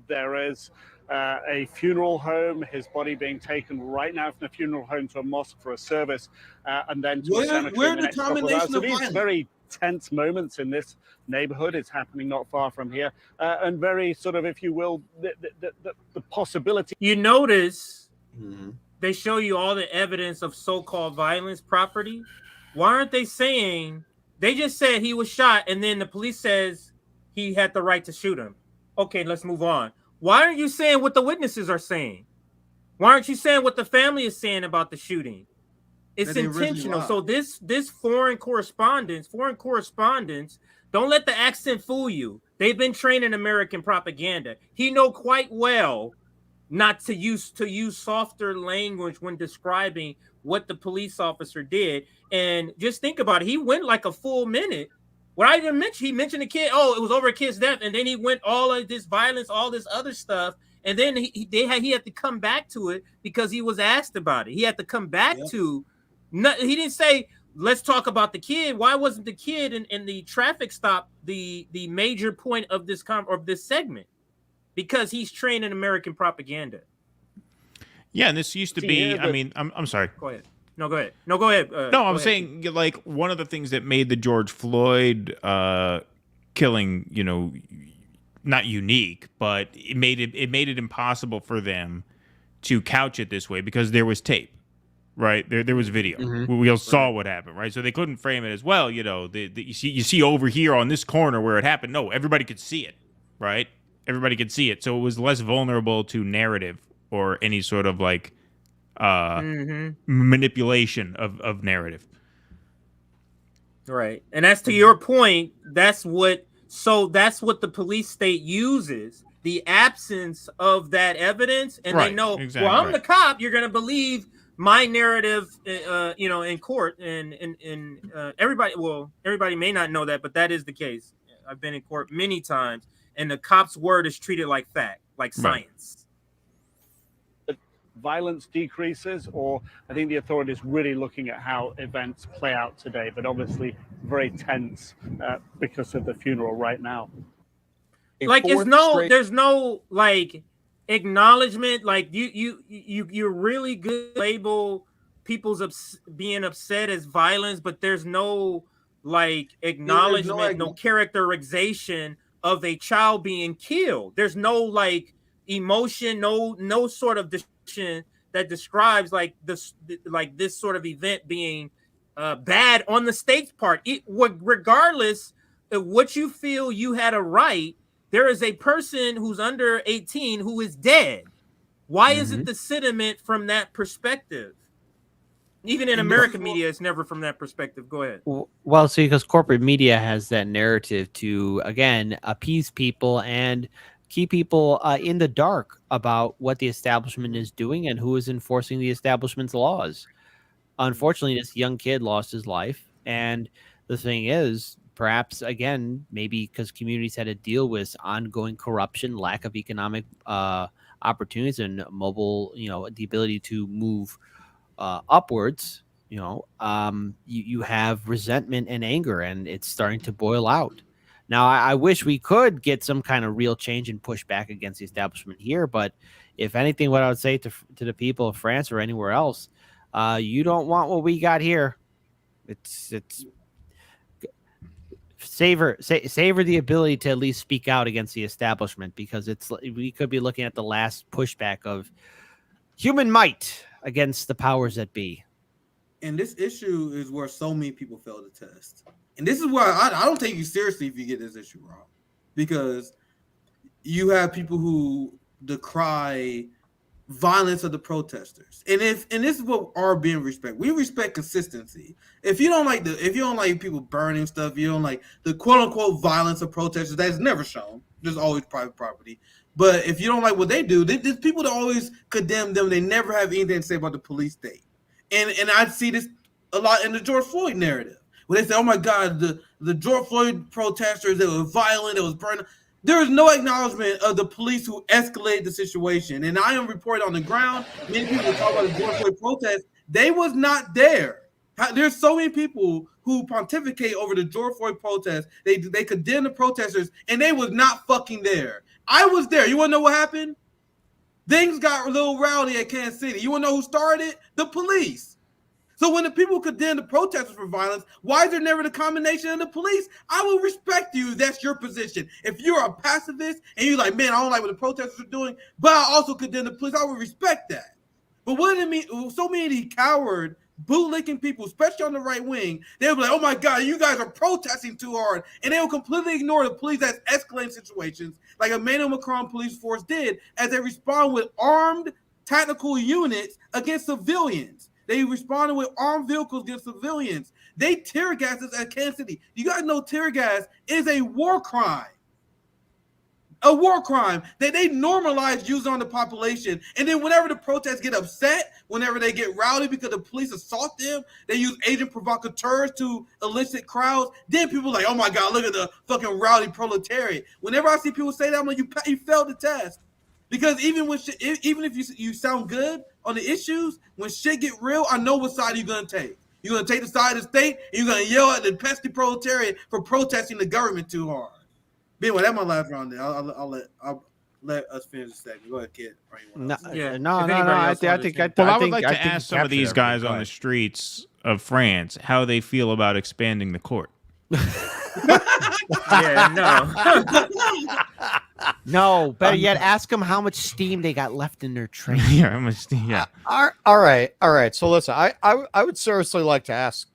There is a funeral home, his body being taken right now from the funeral home to a mosque for a service, and then to a cemetery in the next couple of hours. So these very tense moments in this neighborhood. It's happening not far from here, and very sort of, if you will, the possibility. You notice they show you all the evidence of so-called violence property. Why aren't they saying? They just said he was shot, and then the police says he had the right to shoot him. Okay, let's move on. Why aren't you saying what the witnesses are saying? Why aren't you saying what the family is saying about the shooting? It's intentional. So this foreign correspondence, don't let the accent fool you. They've been trained in American propaganda. He know quite well not to use softer language when describing what the police officer did. And just think about it. He went like a full minute. What I didn't mention, he mentioned the kid. Oh, it was over a kid's death, and then he went all of this violence, all this other stuff, and then he had to come back to it because he was asked about it. He had to come back to. He didn't say, let's talk about the kid. Why wasn't the kid in the traffic stop the major point of this segment? Because he's trained in American propaganda. Yeah, and this used to be. I mean, I'm sorry. Go ahead. No, go ahead. No, go ahead. No, I'm saying like one of the things that made the George Floyd killing, not unique, but it made it impossible for them to couch it this way because there was tape. Right, there was video. Mm-hmm. We all saw what happened, right? So they couldn't frame it as well. You see over here on this corner where it happened. No, everybody could see it, right? Everybody could see it, so it was less vulnerable to narrative or any sort of like manipulation of narrative. Right, and as to your point, that's what the police state uses. The absence of that evidence, and they know, exactly, well, I'm the cop. You're going to believe my narrative, in court, and everybody may not know that, but that is the case. I've been in court many times, and the cop's word is treated like fact, like science. Violence decreases, or I think the authority is really looking at how events play out today, but obviously very tense because of the funeral right now. Like there's no like acknowledgement, like you're really good to label people's being upset as violence, but there's no like acknowledgement, no characterization of a child being killed. There's no like emotion, no sort of description that describes like this sort of event being bad on the state's part. Regardless of what you feel you had a right, there is a person who's under 18 who is dead. Why isn't the sentiment from that perspective? Even in American media, it's never from that perspective. Go ahead. Well, see, because corporate media has that narrative to, again, appease people and keep people in the dark about what the establishment is doing and who is enforcing the establishment's laws. Unfortunately, this young kid lost his life. And the thing is, perhaps, again, maybe because communities had to deal with ongoing corruption, lack of economic opportunities, and mobile, the ability to move upwards, you have resentment and anger, and it's starting to boil out. Now, I wish we could get some kind of real change and push back against the establishment here. But if anything, what I would say to the people of France or anywhere else, you don't want what we got here. It's savor the ability to at least speak out against the establishment, because we could be looking at the last pushback of human might against the powers that be. And this issue is where so many people fail to test. And this is why I don't take you seriously if you get this issue wrong, because you have people who decry violence of the protesters, and this is what our being respect. We respect consistency. If you don't like people burning stuff, you don't like the quote unquote violence of protesters. That's never shown. There's always private property. But if you don't like what they do, there's people that always condemn them. They never have anything to say about the police state. And I see this a lot in the George Floyd narrative, where they say, "Oh my God, the George Floyd protesters, that were violent, that was burning." There is no acknowledgement of the police who escalated the situation. And I am reporting on the ground. Many people talk about the George Floyd protest. They was not there. There's so many people who pontificate over the George Floyd protest. They condemn the protesters, and they was not fucking there. I was there. You want to know what happened? Things got a little rowdy at Kansas City. You want to know who started it? The police. So when the people condemn the protesters for violence, why is there never the combination of the police? I will respect you. That's your position. If you're a pacifist and you're like, man, I don't like what the protesters are doing, but I also condemn the police, I would respect that. But what does it mean? So many of these coward, bootlicking people, especially on the right wing, they'll be like, oh my God, you guys are protesting too hard. And they will completely ignore the police that's escalating situations like Emmanuel Macron police force did as they respond with armed tactical units against civilians. They responded with armed vehicles against civilians. They tear gassed us at Kansas City. You guys know tear gas is a war crime. A war crime that they normalize using on the population. And then whenever the protests get upset, whenever they get rowdy because the police assault them, they use agent provocateurs to elicit crowds. Then people are like, oh my God, look at the fucking rowdy proletariat. Whenever I see people say that, I'm like, you failed the test. Because even if you sound good on the issues, when shit get real, I know what side you're gonna take. You're gonna take the side of the state, and you're gonna yell at the pesky proletariat for protesting the government too hard. But anyway, that's my last round there. I'll let us finish the segment. Go ahead, kid. No. I would like to ask some of these guys on the streets of France how they feel about expanding the court. No, better yet, ask them how much steam they got left in their train. Yeah, how much steam? Yeah. All right. So listen, I would seriously like to ask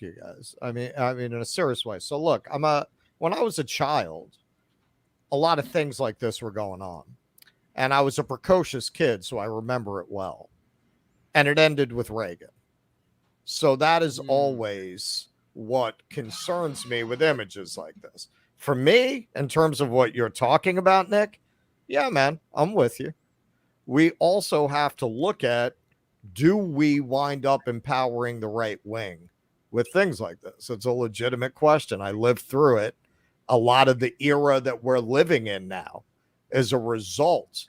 you guys. I mean, in a serious way. So look, when I was a child, a lot of things like this were going on, and I was a precocious kid, so I remember it well. And it ended with Reagan. So that is always what concerns me with images like this. For me, in terms of what you're talking about, Nick, yeah, man, I'm with you. We also have to look at, do we wind up empowering the right wing with things like this? It's a legitimate question. I lived through it. A lot of the era that we're living in now is a result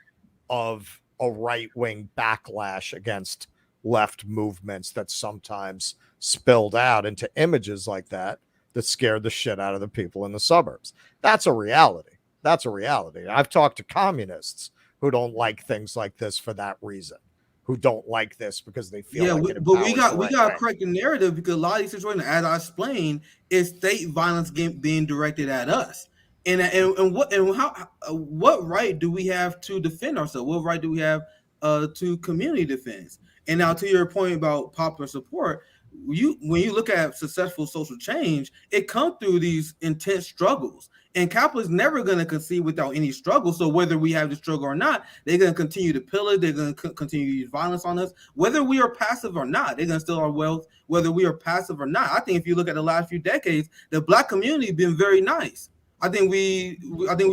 of a right-wing backlash against left movements that sometimes spilled out into images like that scared the shit out of the people in the suburbs. That's a reality. I've talked to communists who don't like things like this for that reason, who don't like this because they feel but we got to correct the narrative, because a lot of these situations, as I explained, is state violence being directed at us. And what right do we have to defend ourselves? What right do we have to community defense? And now, to your point about popular support, when you look at successful social change, it comes through these intense struggles. And capitalists never going to concede without any struggle. So whether we have the struggle or not, they're going to continue to pillage. They're going to continue to use violence on us. Whether we are passive or not, they're going to steal our wealth, whether we are passive or not. I think if you look at the last few decades, the Black community has been very nice. I think we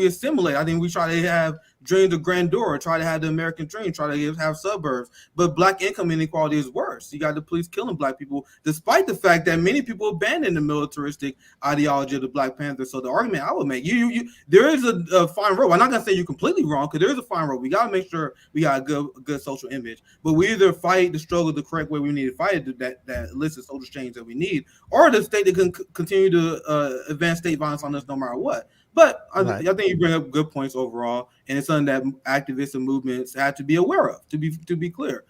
assimilate. I think we try to have dreams of grandeur, try to have the American dream, try to have suburbs. But Black income inequality is worse. You got the police killing Black people, despite the fact that many people abandon the militaristic ideology of the Black Panthers. So the argument I would make, there is a fine road. I'm not gonna say you're completely wrong, because there is a fine road. We gotta make sure we got a good social image. But we either fight the struggle the correct way we need to fight it, that elicits social change that we need, or the state that can continue to advance state violence on us no matter what. But I think you bring up good points overall, and it's something that activists and movements have to be aware of, to be clear.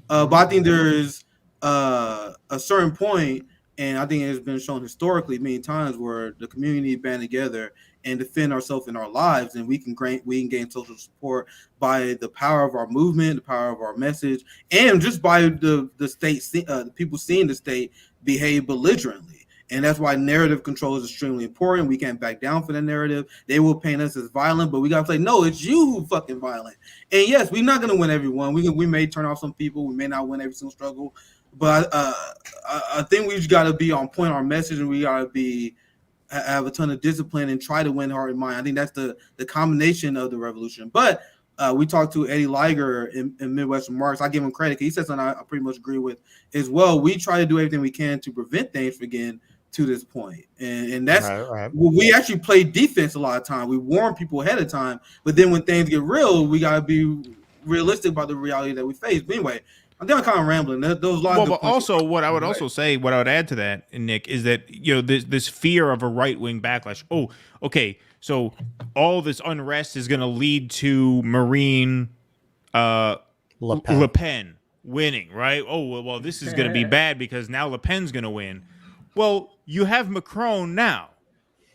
But I think there is a certain point, And I think it's been shown historically many times where the community band together and defend ourselves in our lives, and we can gain social support by the power of our movement, the power of our message, and just by the state, the people seeing the state behave belligerently. And that's why narrative control is extremely important. We can't back down for the narrative. They will paint us as violent, but we got to say, no, it's you who fucking violent. And yes, we're not going to win everyone. We may turn off some people. We may not win every single struggle. But I think we just got to be on point, our message, and we got to have a ton of discipline and try to win heart and mind. I think that's the combination of the revolution. But we talked to Eddie Liger in Midwest Remarks. I give him credit. He said something I pretty much agree with as well. We try to do everything we can to prevent things from getting to this point. And that's right. We actually play defense a lot of time. We warn people ahead of time. But then when things get real, we got to be realistic about the reality that we face. But anyway, I think I'm kind of rambling. Those well, but also what I would also say, what I would add to that, Nick, is that this fear of a right wing backlash. Oh, okay, so all this unrest is going to lead to Marine Le Pen winning, right? Oh, well, this is going to be bad because now Le Pen's going to win. Well, you have Macron now.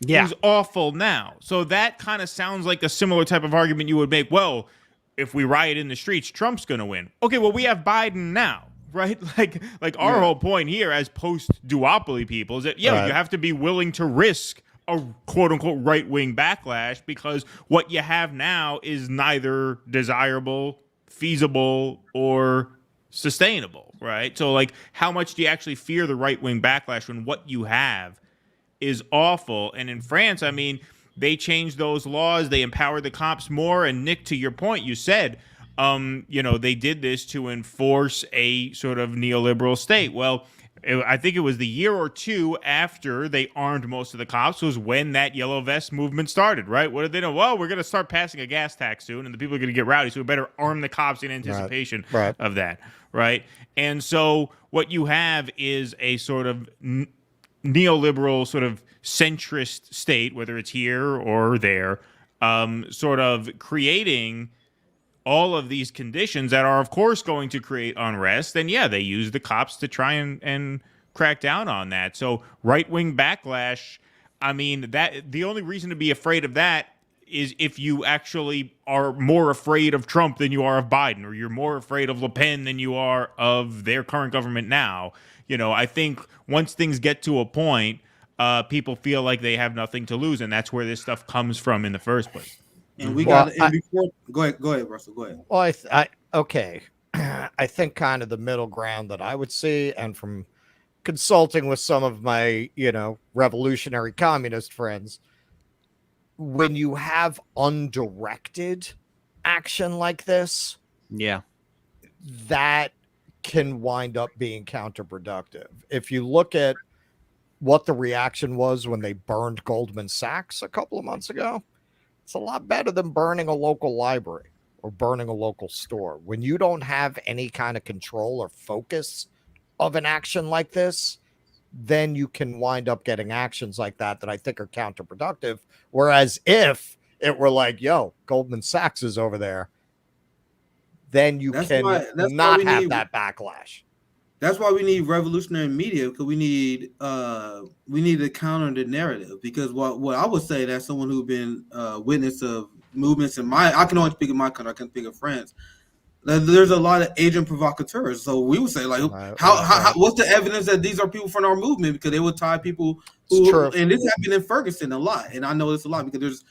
Yeah, who's awful now. So that kind of sounds like a similar type of argument you would make. Well, if we riot in the streets, Trump's going to win. Okay, well, we have Biden now, right? Like our whole point here as post-duopoly people is that, you have to be willing to risk a quote-unquote right-wing backlash because what you have now is neither desirable, feasible, or sustainable, right? So, like, how much do you actually fear the right-wing backlash when what you have is awful? And in France, I mean, they changed those laws. They empowered the cops more. And Nick, to your point, you said, they did this to enforce a sort of neoliberal state. Well, I think it was the year or two after they armed most of the cops was when that yellow vest movement started, right? What did they know? Well, we're going to start passing a gas tax soon, and the people are going to get rowdy, so we better arm the cops in anticipation of that, right? And so what you have is a sort of neoliberal sort of centrist state, whether it's here or there, sort of creating all of these conditions that are, of course, going to create unrest. And yeah, they use the cops to try and crack down on that. So right-wing backlash, I mean, that the only reason to be afraid of that is if you actually are more afraid of Trump than you are of Biden, or you're more afraid of Le Pen than you are of their current government now. I think once things get to a point, people feel like they have nothing to lose, and that's where this stuff comes from in the first place. And go ahead, Russell. Go ahead. Well, okay. I think kind of the middle ground that I would see, and from consulting with some of my, revolutionary communist friends, when you have undirected action like this, that can wind up being counterproductive. If you look at what the reaction was when they burned Goldman Sachs a couple of months ago, it's a lot better than burning a local library or burning a local store. When you don't have any kind of control or focus of an action like this, then you can wind up getting actions like that I think are counterproductive. Whereas if it were like, yo, Goldman Sachs is over there, then you not have that backlash. That's why we need revolutionary media, because we need to counter the narrative. Because what I would say, that's someone who's been witness of movements I can only speak of my country, I can speak of France. There's a lot of agent provocateurs. So we would say, like, how what's the evidence that these are people from our movement? Because they would tie people who, and this happened in Ferguson a lot, and I know this a lot because there's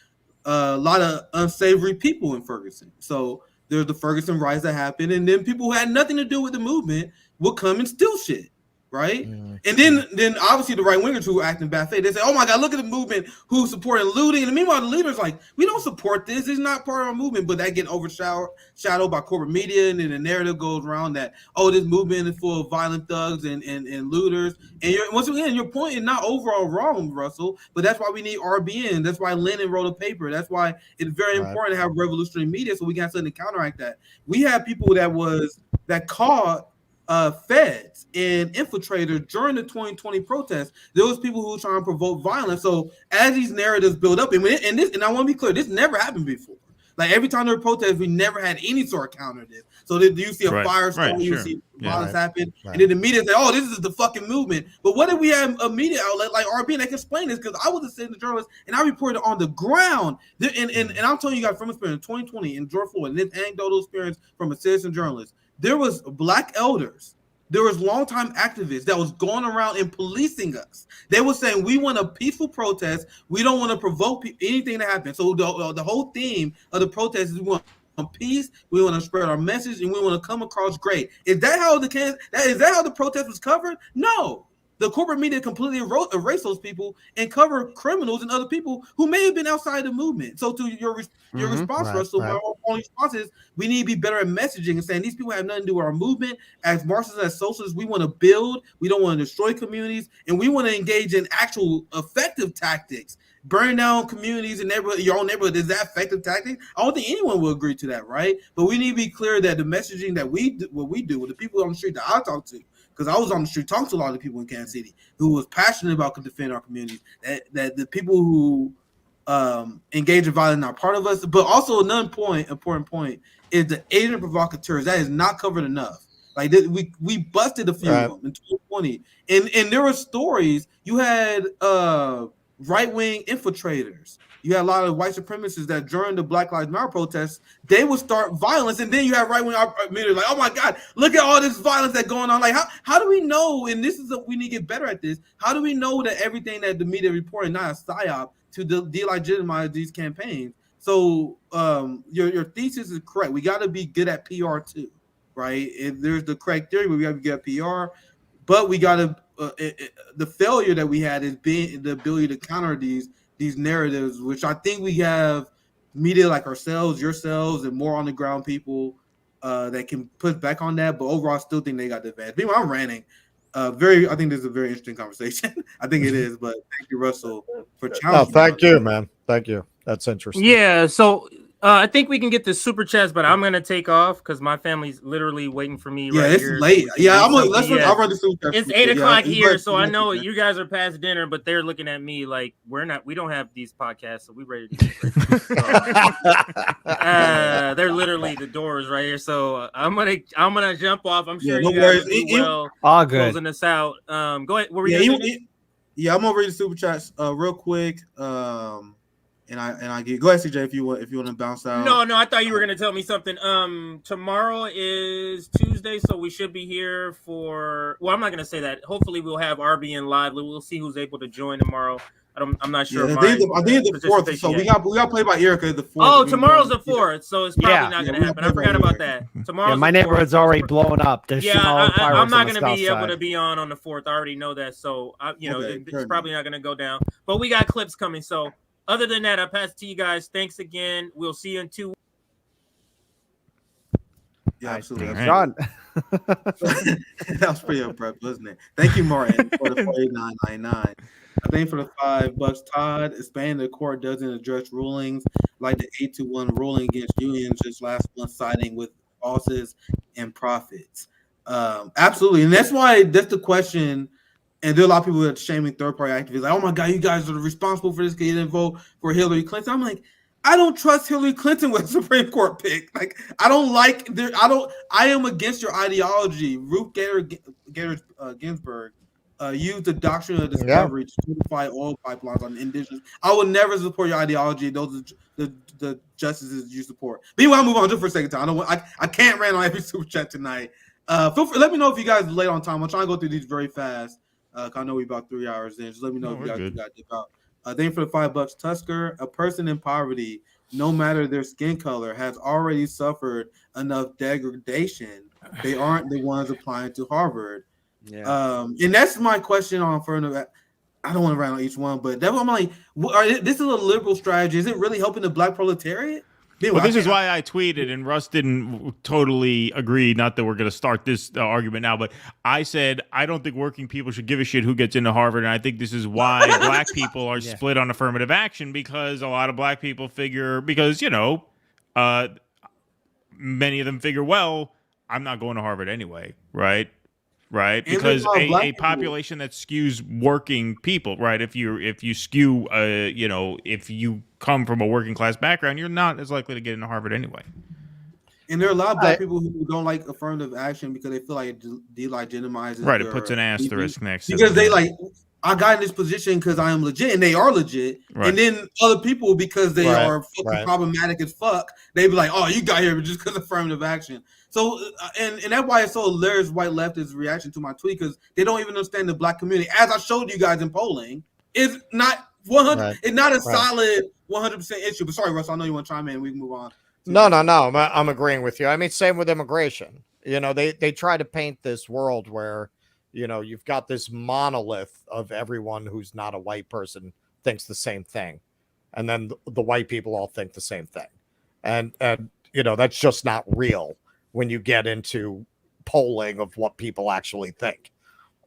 a lot of unsavory people in Ferguson. So there's the Ferguson riots that happened, and then people who had nothing to do with the movement will come and steal shit, right? And then obviously the right wingers who act in bad faith, they say, "Oh my God, look at the movement who's supporting looting." And meanwhile, the leaders like, "We don't support this. It's not part of our movement." But that get overshadowed by corporate media, and then the narrative goes around that, "Oh, this movement is full of violent thugs and looters." And once again, your point is not overall wrong, Russell. But that's why we need RBN. That's why Lenin wrote a paper. That's why it's very important to have revolutionary media, so we can have something to counteract that. We have people that caught feds and infiltrators during the 2020 protests. There was people who were trying to provoke violence. So as these narratives build up, and I want to be clear, this never happened before. Like every time there were protests, we never had any sort of counter to this. So then you see a firestorm, you see violence happen, and then the media say, "Oh, this is the fucking movement." But what if we had a media outlet like RB that can explain this? Because I was a citizen journalist and I reported on the ground. And I'm telling you guys from experience, 2020 in George Floyd, and this anecdotal experience from a citizen journalist, there was black elders. There was longtime activists that was going around and policing us. They were saying, we want a peaceful protest. We don't want to provoke anything to happen. So the whole theme of the protest is we want peace. We want to spread our message, and we want to come across great. Is that how the protest was covered? No. The corporate media completely erased those people and cover criminals and other people who may have been outside the movement. So to your response, Russell, my only response is we need to be better at messaging and saying these people have nothing to do with our movement. As Marxists, as socialists, we want to build. We don't want to destroy communities, and we want to engage in actual effective tactics. Burning down communities and your own neighborhood, is that effective tactic? I don't think anyone will agree to that, right? But we need to be clear that the messaging that we do with the people on the street that I talk to, because I was on the street talking to a lot of the people in Kansas City who was passionate about defending our communities, that the people who engage in violence are part of us. But also another important point is the agent provocateurs. That is not covered enough. Like we busted a few of them in 2020, and there were stories. You had right-wing infiltrators. You had a lot of white supremacists that during the Black Lives Matter protests, they would start violence, and then you have right-wing media like, oh my God, look at all this violence that's going on. Like, how do we know, and this is we need to get better at this, how do we know that everything that the media reported not a psyop to delegitimize these campaigns? So your thesis is correct. We got to be good at PR too, right? If there's the correct theory, we got to be good at PR, but we got to, the failure that we had is being the ability to counter these narratives, which I think we have media like ourselves, yourselves, and more on the ground people that can push back on that. But overall, I still think they got the advantage. Meanwhile, I'm ranting. I think this is a very interesting conversation. I think it is. But thank you, Russell, for challenging. Thank you, man. Thank you. That's interesting. Yeah. So I think we can get the super chats, but I'm gonna take off because my family's literally waiting for me. Yeah, it's here. late. Yeah, I'll run the super chats. It's 8 o'clock here, so I know you guys are past dinner, but they're looking at me like we don't have these podcasts, so we ready to get they're literally the doors right here. So I'm gonna jump off. I'm sure you guys do well. All good. Closing us out. Go ahead. What were you I'm gonna read the super chats real quick. And I get go ahead, CJ, if you want to bounce out. No, I thought you were gonna tell me something. Tomorrow is Tuesday, so we should be here for. Well, I'm not gonna say that. Hopefully, we'll have RB in live. We'll see who's able to join tomorrow. I'm not sure. Yeah, I think the 4th. So we got play by ear because the 4th. Oh, tomorrow's the 4th, so it's probably not gonna happen. I forgot about that. Tomorrow. My neighborhood's already blown up. There's I'm not gonna be able to be on the 4th. I already know that. So it's probably not gonna go down. But we got clips coming. So. Other than that, I pass it to you guys. Thanks again. We'll see you in 2 weeks. Yeah, absolutely. Done. That was pretty abrupt, wasn't it? Thank you, Martin, for the 49.99. I think for the $5, Todd, expanding the court doesn't address rulings like the 8-1 ruling against unions just last month, siding with bosses and profits. Absolutely, and that's the question. And there are a lot of people that are shaming third-party activists, like, "Oh my God, you guys are responsible for this because you didn't vote for Hillary Clinton." I'm like, I don't trust Hillary Clinton with a Supreme Court pick. Like, I am against your ideology. Ruth Bader Ginsburg used the doctrine of discovery to certify oil pipelines on indigenous. I would never support your ideology. Those are the justices you support. But anyway, I'll move on just for a second time. I can't rant on every super chat tonight. Feel free, let me know if you guys are late on time. I'm trying to go through these very fast. I know we're about 3 hours in. Just let me know if you guys got dip out. Thank you for the $5, Tusker. A person in poverty, no matter their skin color, has already suffered enough degradation. They aren't the ones applying to Harvard. Yeah. And that's my question on further. I don't want to rant on each one, but I'm like, this is a liberal strategy. Is it really helping the black proletariat? Well, this is why I tweeted, and Russ didn't totally agree. Not that we're going to start this argument now, but I said I don't think working people should give a shit who gets into Harvard, and I think this is why black people are split on affirmative action, because a lot of black people figure, because, many of them figure, well, I'm not going to Harvard anyway, right? right? And Because there's black a people. population that skews working people, right? If you skew, if you come from a working class background, you're not as likely to get into Harvard anyway. And there are a lot of black people who don't like affirmative action because they feel like it delegitimizes. Right, it puts an asterisk next to it. Because they like, I got in this position because I am legit, and they are legit. Right. And then other people, because they are fucking problematic as fuck, they be like, "Oh, you got here just because of affirmative action." So, and that's why it's so hilarious. White leftist reaction to my tweet, because they don't even understand the black community. As I showed you guys in polling, it's not 100. It's not a solid 100% issue. But sorry, Russ, I know you want to chime in. We can move on. No. I'm agreeing with you. I mean, same with immigration. You know, they try to paint this world where, you know, you've got this monolith of everyone who's not a white person thinks the same thing. And then the white people all think the same thing. And you know, that's just not real when you get into polling of what people actually think.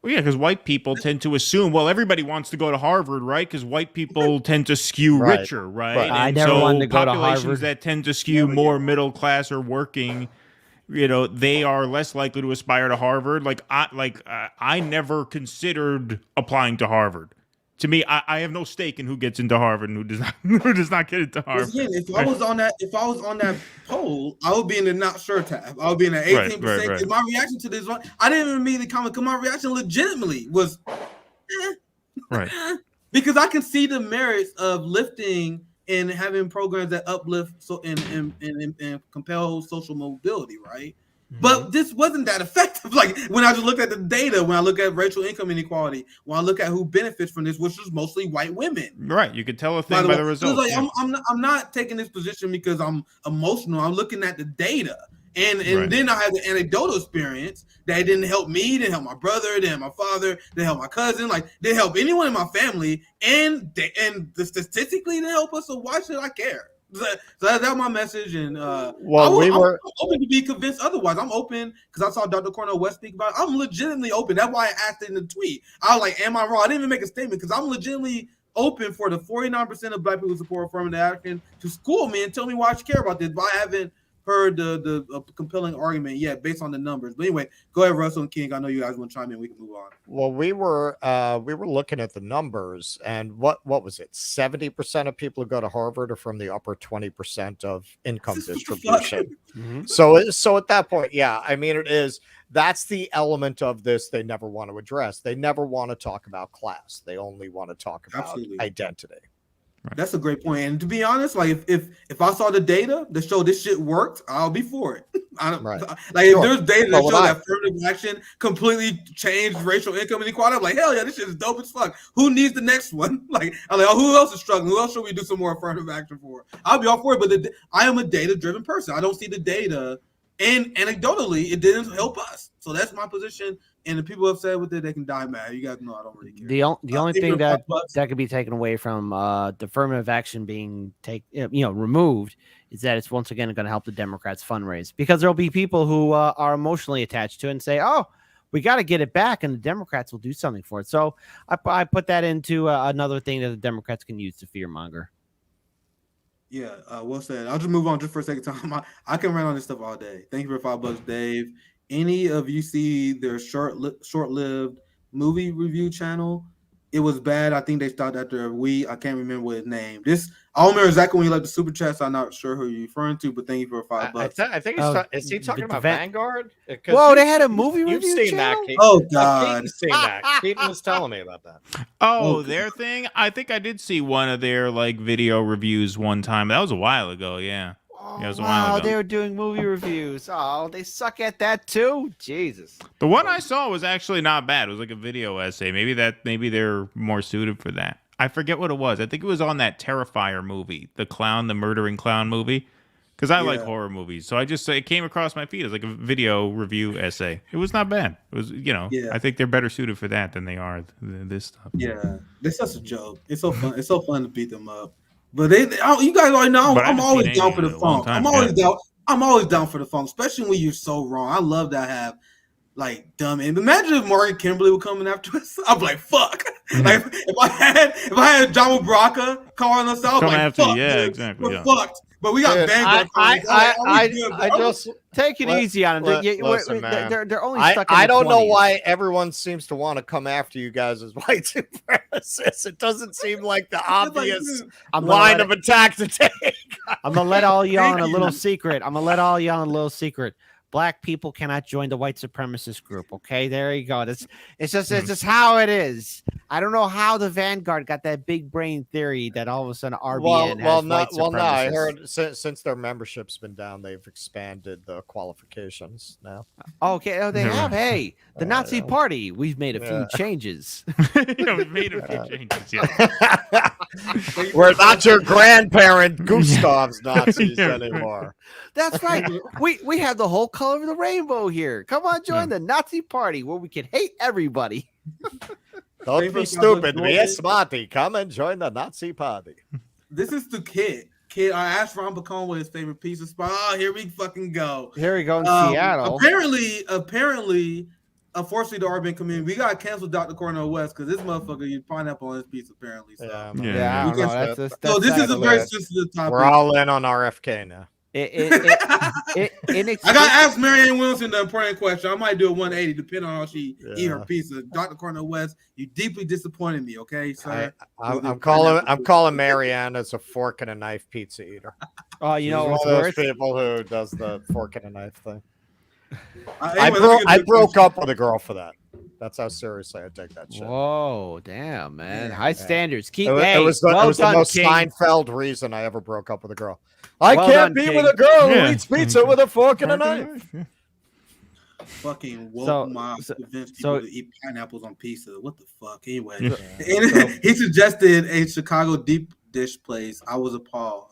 Well, yeah, because white people tend to assume, well, everybody wants to go to Harvard, right? Because white people tend to skew richer, right? And I never wanted to go to populations Harvard. that tend to skew more middle class or working, you know, they are less likely to aspire to Harvard. I never considered applying to Harvard. To me, I have no stake in who gets into Harvard and who does not get into Harvard. Again, if I was on that poll, I would be in the not sure tab. I would be in the 18%. Right. My reaction to this one, I didn't even immediately comment. Because my reaction legitimately was, right, because I can see the merits of lifting and having programs that uplift and compel social mobility, right? But this wasn't that effective. Like when I just looked at the data, when I look at racial income inequality, when I look at who benefits from this, which is mostly white women. Right, you could tell a thing by the results. Like, I'm not taking this position because I'm emotional. I'm looking at the data, and then I had the anecdotal experience that didn't help me, didn't help my brother, didn't help my father, didn't help my cousin, like didn't help anyone in my family, and the statistically didn't help us. So why should I care? So that's my message, and I'm open to be convinced otherwise. I'm open because I saw Dr. Cornel West speak about it. I'm legitimately open. That's why I asked in the tweet. I was like, am I wrong? I didn't even make a statement because I'm legitimately open for the 49% of black people who support affirmative action to school me and tell me why I should care about this. But I haven't heard the compelling argument yet based on the numbers. But anyway, go ahead, Russell and King. I know you guys want to chime in. We can move on. Well, we were looking at the numbers, and what was it? 70% of people who go to Harvard are from the upper 20% of income distribution. So at that point, yeah, I mean, that's the element of this they never want to address. They never want to talk about class. They only want to talk about identity. Right. That's a great point. And to be honest, like if I saw the data that showed this shit worked, I'll be for it. If there's data that shows that affirmative action completely changed racial income inequality, I'm like, hell yeah, this shit is dope as fuck. Who needs the next one? Like, I'm like, oh, who else is struggling? Who else should we do some more affirmative action for? I'll be all for it, but I am a data-driven person. I don't see the data, and anecdotally, it didn't help us. So that's my position. And the people upset with it, they can die mad. You guys know I don't really care. The only thing that could be taken away from the affirmative action being removed is that it's once again going to help the Democrats fundraise, because there'll be people who are emotionally attached to it and say, "Oh, we got to get it back," and the Democrats will do something for it. So I put that into another thing that the Democrats can use to fearmonger. Yeah, well said. I'll just move on just for a second time. I can run on this stuff all day. Thank you for $5, Dave. Any of you see their short-lived movie review channel? It was bad. I think they stopped after a week. I can't remember what his name. I don't remember exactly when you left the super chat, so I'm not sure who you're referring to, but thank you for $5. I think is he talking about Vanguard? Whoa, they had a movie review You've seen channel? that. Oh, God. Keaton's seen that. Keaton was telling me about that. Oh, their thing? I think I did see one of their video reviews one time. That was a while ago, yeah. Yeah, it was a while ago. They were doing movie reviews. Oh, they suck at that too. Jesus. The one I saw was actually not bad. It was like a video essay. Maybe they're more suited for that. I forget what it was. I think it was on that Terrifier movie, the murdering clown movie. Because I like horror movies, so it came across my feed as like a video review essay. It was not bad. It was, I think they're better suited for that than they are this stuff. Yeah, they're such a joke. It's so fun. It's so fun to beat them up. But you guys already know I'm always down for the funk. I'm always down for the funk, especially when you're so wrong. I love that I have like dumb. And imagine if Morgan Kimberly were coming after us. I'm like, fuck. Like if I had John Baraka calling us out, Come like, after fuck, you. Yeah, dude, exactly. we're Yeah. fucked. But we got Dude, Vanguard. I just Take it easy on them. listen, man. They're only stuck in I the don't know 20s. why everyone seems to want to come after you guys as white supremacists. It doesn't seem like the obvious line of attack to take. I'm gonna let all y'all in a little secret. Black people cannot join the white supremacist group. Okay, there you go. It's just how it is. I don't know how the Vanguard got that big brain theory that all of a sudden RBN has white supremacists. No, I heard since their membership's been down, they've expanded the qualifications now. Okay, oh, they have. Hey, the Nazi Party. We've made a few changes. Yeah, we've made a few changes. Yeah. We're not your grandparent Gustav's Nazis anymore. That's right. We have the whole color of the rainbow here. Come on, join the Nazi Party where we can hate everybody. Don't be stupid. Be a smarty. Come and join the Nazi Party. This is the kid. I asked Ron Bacone what his favorite pizza spot. Oh, here we fucking go. Here we go in Seattle. Apparently, unfortunately, the urban community, we got to cancel Dr. Cornell West because this motherfucker used pineapple on his pizza, apparently. So. I don't know. So this is a very sensitive topic. We're all in on RFK now. I gotta ask Marianne Wilson the important question. I might do a 180 depending on how she eat her pizza. Dr. Cornell West, you deeply disappointed me, okay, sir? I'm calling Marianne as a fork and a knife pizza eater. Oh, you know, one of those people who does the fork and a knife thing. I broke up with a girl for that. That's how seriously I take that shit. Whoa, damn, man. High standards. Keep it was the most King. Seinfeld reason I ever broke up with a girl. I can't done, be King. with a girl who eats pizza with a fork and a knife. Fucking woke mob convinced people to eat pineapples on pizza. What the fuck? Anyway, he suggested a Chicago deep dish place. I was appalled.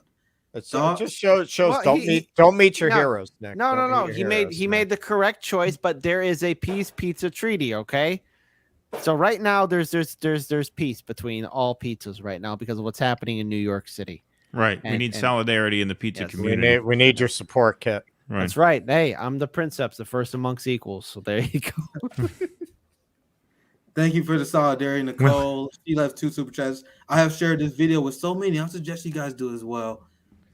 It just shows don't meet your heroes, Nick. No. He made the correct choice, but there is a peace pizza treaty, okay? So right now there's peace between all pizzas right now because of what's happening in New York City. Right. We need solidarity in the pizza community. We need your support, Kit. Right. That's right. Hey, I'm the princeps, the first amongst equals. So there you go. Thank you for the solidarity, Nicole. She left 2 super chats. I have shared this video with so many. I suggest you guys do as well.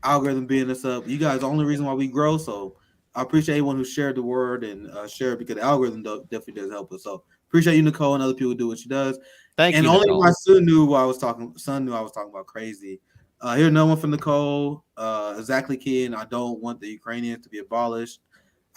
Algorithm being this up. You guys are the only reason why we grow. So I appreciate anyone who shared the word and shared because the algorithm definitely does help us. So appreciate you, Nicole, and other people who do what she does. Thank you. And only Nicole. my son knew I was talking about crazy. Here's another one from Nicole. Exactly, kid. I don't want the Ukrainians to be abolished.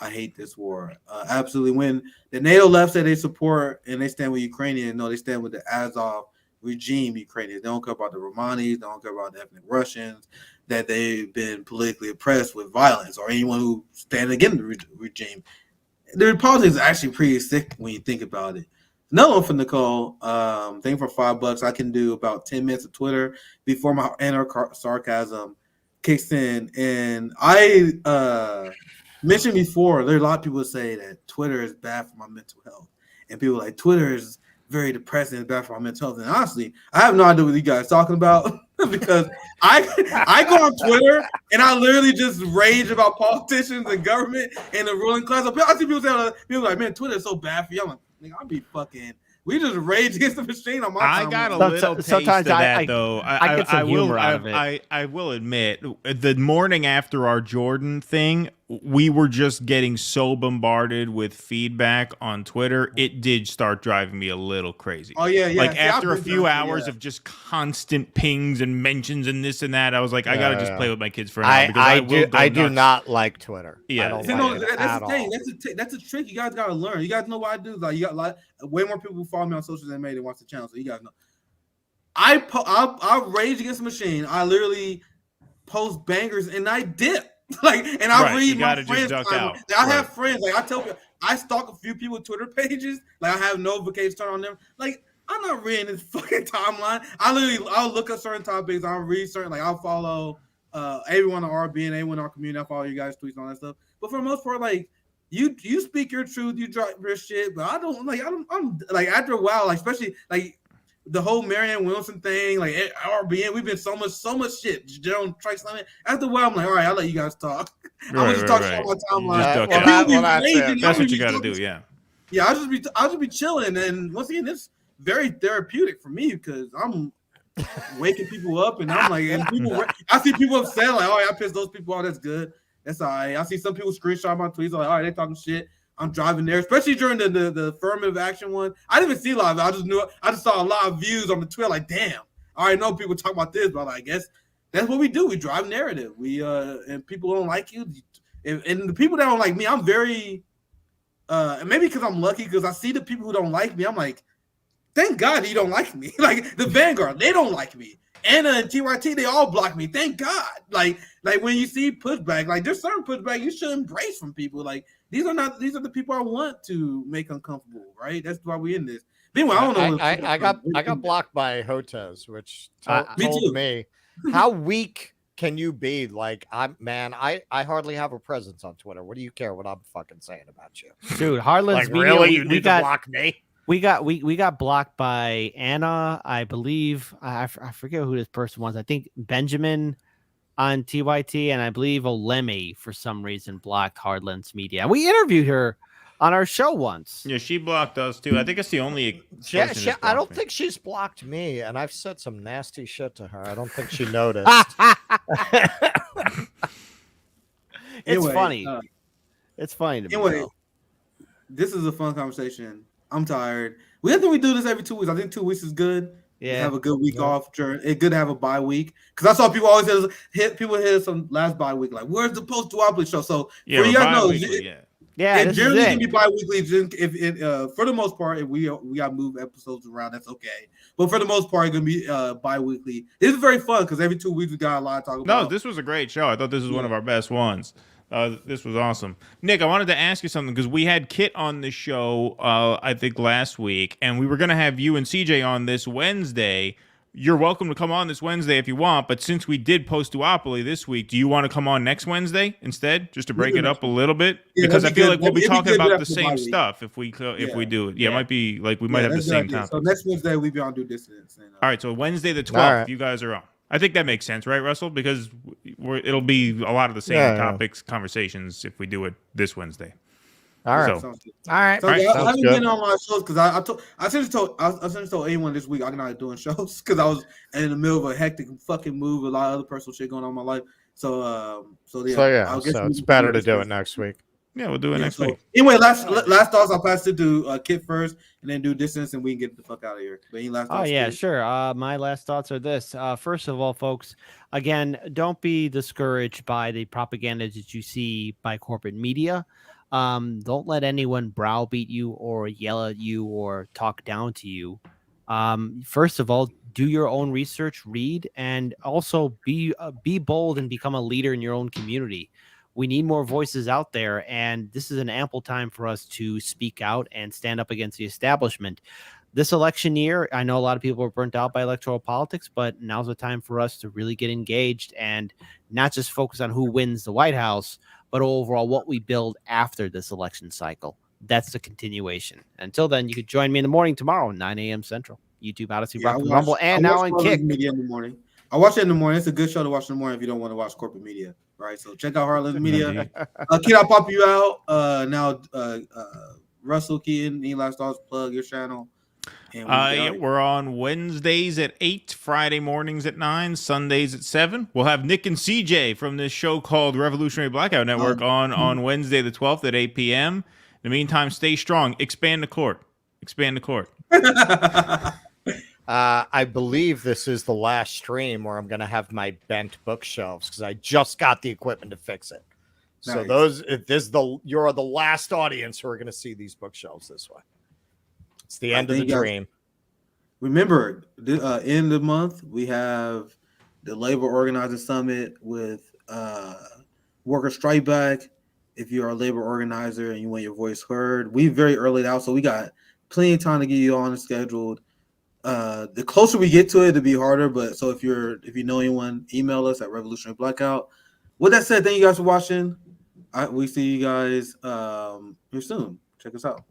I hate this war. Absolutely. When the NATO left said they support and they stand with Ukrainians, no, they stand with the Azov regime Ukrainians. They don't care about the Romanis. They don't care about the ethnic Russians, that they've been politically oppressed with violence or anyone who stands against the regime. Their politics is actually pretty sick when you think about it. Another one for Nicole. Thank you for $5. I can do about 10 minutes of Twitter before my inner sarcasm kicks in. And I mentioned before, there are a lot of people who say that Twitter is bad for my mental health. And people are like, Twitter is very depressing, it's bad for my mental health. And honestly, I have no idea what you guys are talking about because I go on Twitter and I literally just rage about politicians and government and the ruling class. I see people say, people like, man, Twitter is so bad for you. I'm like, I'll be fucking. We just rage against the machine on my time. I got a little taste of that, though. I get some humor out of it. I will admit, the morning after our Jordan thing, we were just getting so bombarded with feedback on Twitter. It did start driving me a little crazy. Oh, yeah. Like, See, after a few hours of just constant pings and mentions and this and that, I was like, I got to just play with my kids for an hour because I do not like Twitter. Yeah. I don't like it that's at the thing. all. That's a trick you guys got to learn. You guys know what I do. Like, you got way more people who follow me on social than me that watch the channel, so you guys know. I rage against the machine. I literally post bangers and I dip. And I read my friends. I have friends. Like, I tell people, I stalk a few people's Twitter pages. Like, I have notifications turned on them. Like, I'm not reading this fucking timeline. I'll look at certain topics. I'll read certain, like, I'll follow everyone on RB and everyone in our community. I follow you guys' tweets and all that stuff. But for the most part, like, you speak your truth, you drop your shit, but I'm like, after a while, like, especially like the whole Marianne Wilson thing, like RBN, we've been so much shit. Jerome Trice, after a while, I'm like, all right, I'll let you guys talk. I'm just talking about my timeline. That's what you got to do, yeah. Yeah, I'll just be chilling, and once again, it's very therapeutic for me because I'm waking people up, and I'm like, and I see people upset, like, oh, I pissed those people off. That's good. That's all right. I see some people screenshot my tweets, like, all right, they talking shit. I'm driving there, especially during the affirmative action one. I didn't even see live. I just saw a lot of views on the Twitter. Like, damn, I already know people talk about this, but I guess that's what we do. We drive narrative. We and people don't like you, and the people that don't like me, I'm very maybe because I'm lucky because I see the people who don't like me. I'm like, thank God you don't like me. Like the Vanguard, they don't like me. Anna and TYT, they all block me. Thank God. Like when you see pushback, like there's certain pushback you should embrace from people. Like these are the people I want to make uncomfortable, right? That's why we're in this. But anyway, I don't know. I got blocked by Hotez, which me told too. me how weak can you be? Like I hardly have a presence on Twitter. What do you care what I'm fucking saying about you, dude? Harlan's like, media, really? You need to block me? We got blocked by Anna, I believe. I forget who this person was. I think Benjamin on TYT, and I believe Olemi for some reason blocked Hardlands Media. We interviewed her on our show once. Yeah, she blocked us too. I think it's the only. I don't think she's blocked me, and I've said some nasty shit to her. I don't think she noticed. It's funny. It's funny to me. Anyway, this is a fun conversation. I'm tired. We do this every 2 weeks. I think 2 weeks is good. Yeah, have a good week off. It's good to have a bye week because I saw people always hit some last bye week. Like, where's the post-duopoly show? So for you guys know, it generally can be bi-weekly. If for the most part, if we got to move episodes around, that's okay. But for the most part, it's gonna be bi-weekly. This is very fun because every 2 weeks we got a lot to talk about. No, this was a great show. I thought this was one of our best ones. This was awesome. Nick, I wanted to ask you something because we had Kit on the show, I think last week, and we were going to have you and CJ on this Wednesday. You're welcome to come on this Wednesday if you want, but since we did post-duopoly this week, do you want to come on next Wednesday instead, just to break it up a little bit? Yeah, because I feel like we'll be talking about the after same bye week. stuff if we do it. Yeah, it might be like we might have the same topic. So next Wednesday we'll be on Due Distance. All right, so Wednesday the 12th, you guys are on. I think that makes sense, right, Russell? Because it'll be a lot of the same topics, conversations if we do it this Wednesday. All right. So, all right. So I haven't been on my shows because I essentially told anyone this week I'm not doing shows because I was in the middle of a hectic fucking move, a lot of other personal shit going on in my life. So it's better to do it next week. Yeah, we'll do it next week. Anyway, last thoughts. I'll pass it to Kit first, and then do distance, and we can get the fuck out of here. But any last thoughts? Oh yeah, sure. My last thoughts are this. First of all, folks, again, don't be discouraged by the propaganda that you see by corporate media. Don't let anyone browbeat you or yell at you or talk down to you. First of all, do your own research, read, and also be bold and become a leader in your own community. We need more voices out there, and this is an ample time for us to speak out and stand up against the establishment. This election year, I know a lot of people are burnt out by electoral politics, but now's the time for us to really get engaged and not just focus on who wins the White House, but overall what we build after this election cycle. That's the continuation. Until then, you could join me in the morning tomorrow, 9 a.m. Central. YouTube, Odyssey, Rock, Rumble, and now on Kick. Media in the morning. I watch it in the morning. It's a good show to watch in the morning if you don't want to watch corporate media. Right, so check out Harlan's Media. Kid, I'll pop you out. Now, Russell Keaton, any last thoughts? Plug your channel. We're on Wednesdays at 8, Friday mornings at 9, Sundays at 7. We'll have Nick and CJ from this show called Revolutionary Blackout Network on Wednesday the 12th at 8 p.m. In the meantime, stay strong. Expand the court. Expand the court. I believe this is the last stream where I'm going to have my bent bookshelves because I just got the equipment to fix it. Nice. So you're the last audience who are going to see these bookshelves this way. It's the end of the dream. Remember, end of the month, we have the Labor Organizer Summit with Worker Strike Back. If you're a labor organizer and you want your voice heard, we very early out, so we got plenty of time to get you on the scheduled. The closer we get to it, it'll be harder. But so if you know anyone, email us at Revolutionary Blackout. With that said, thank you guys for watching. We see you guys here soon. Check us out.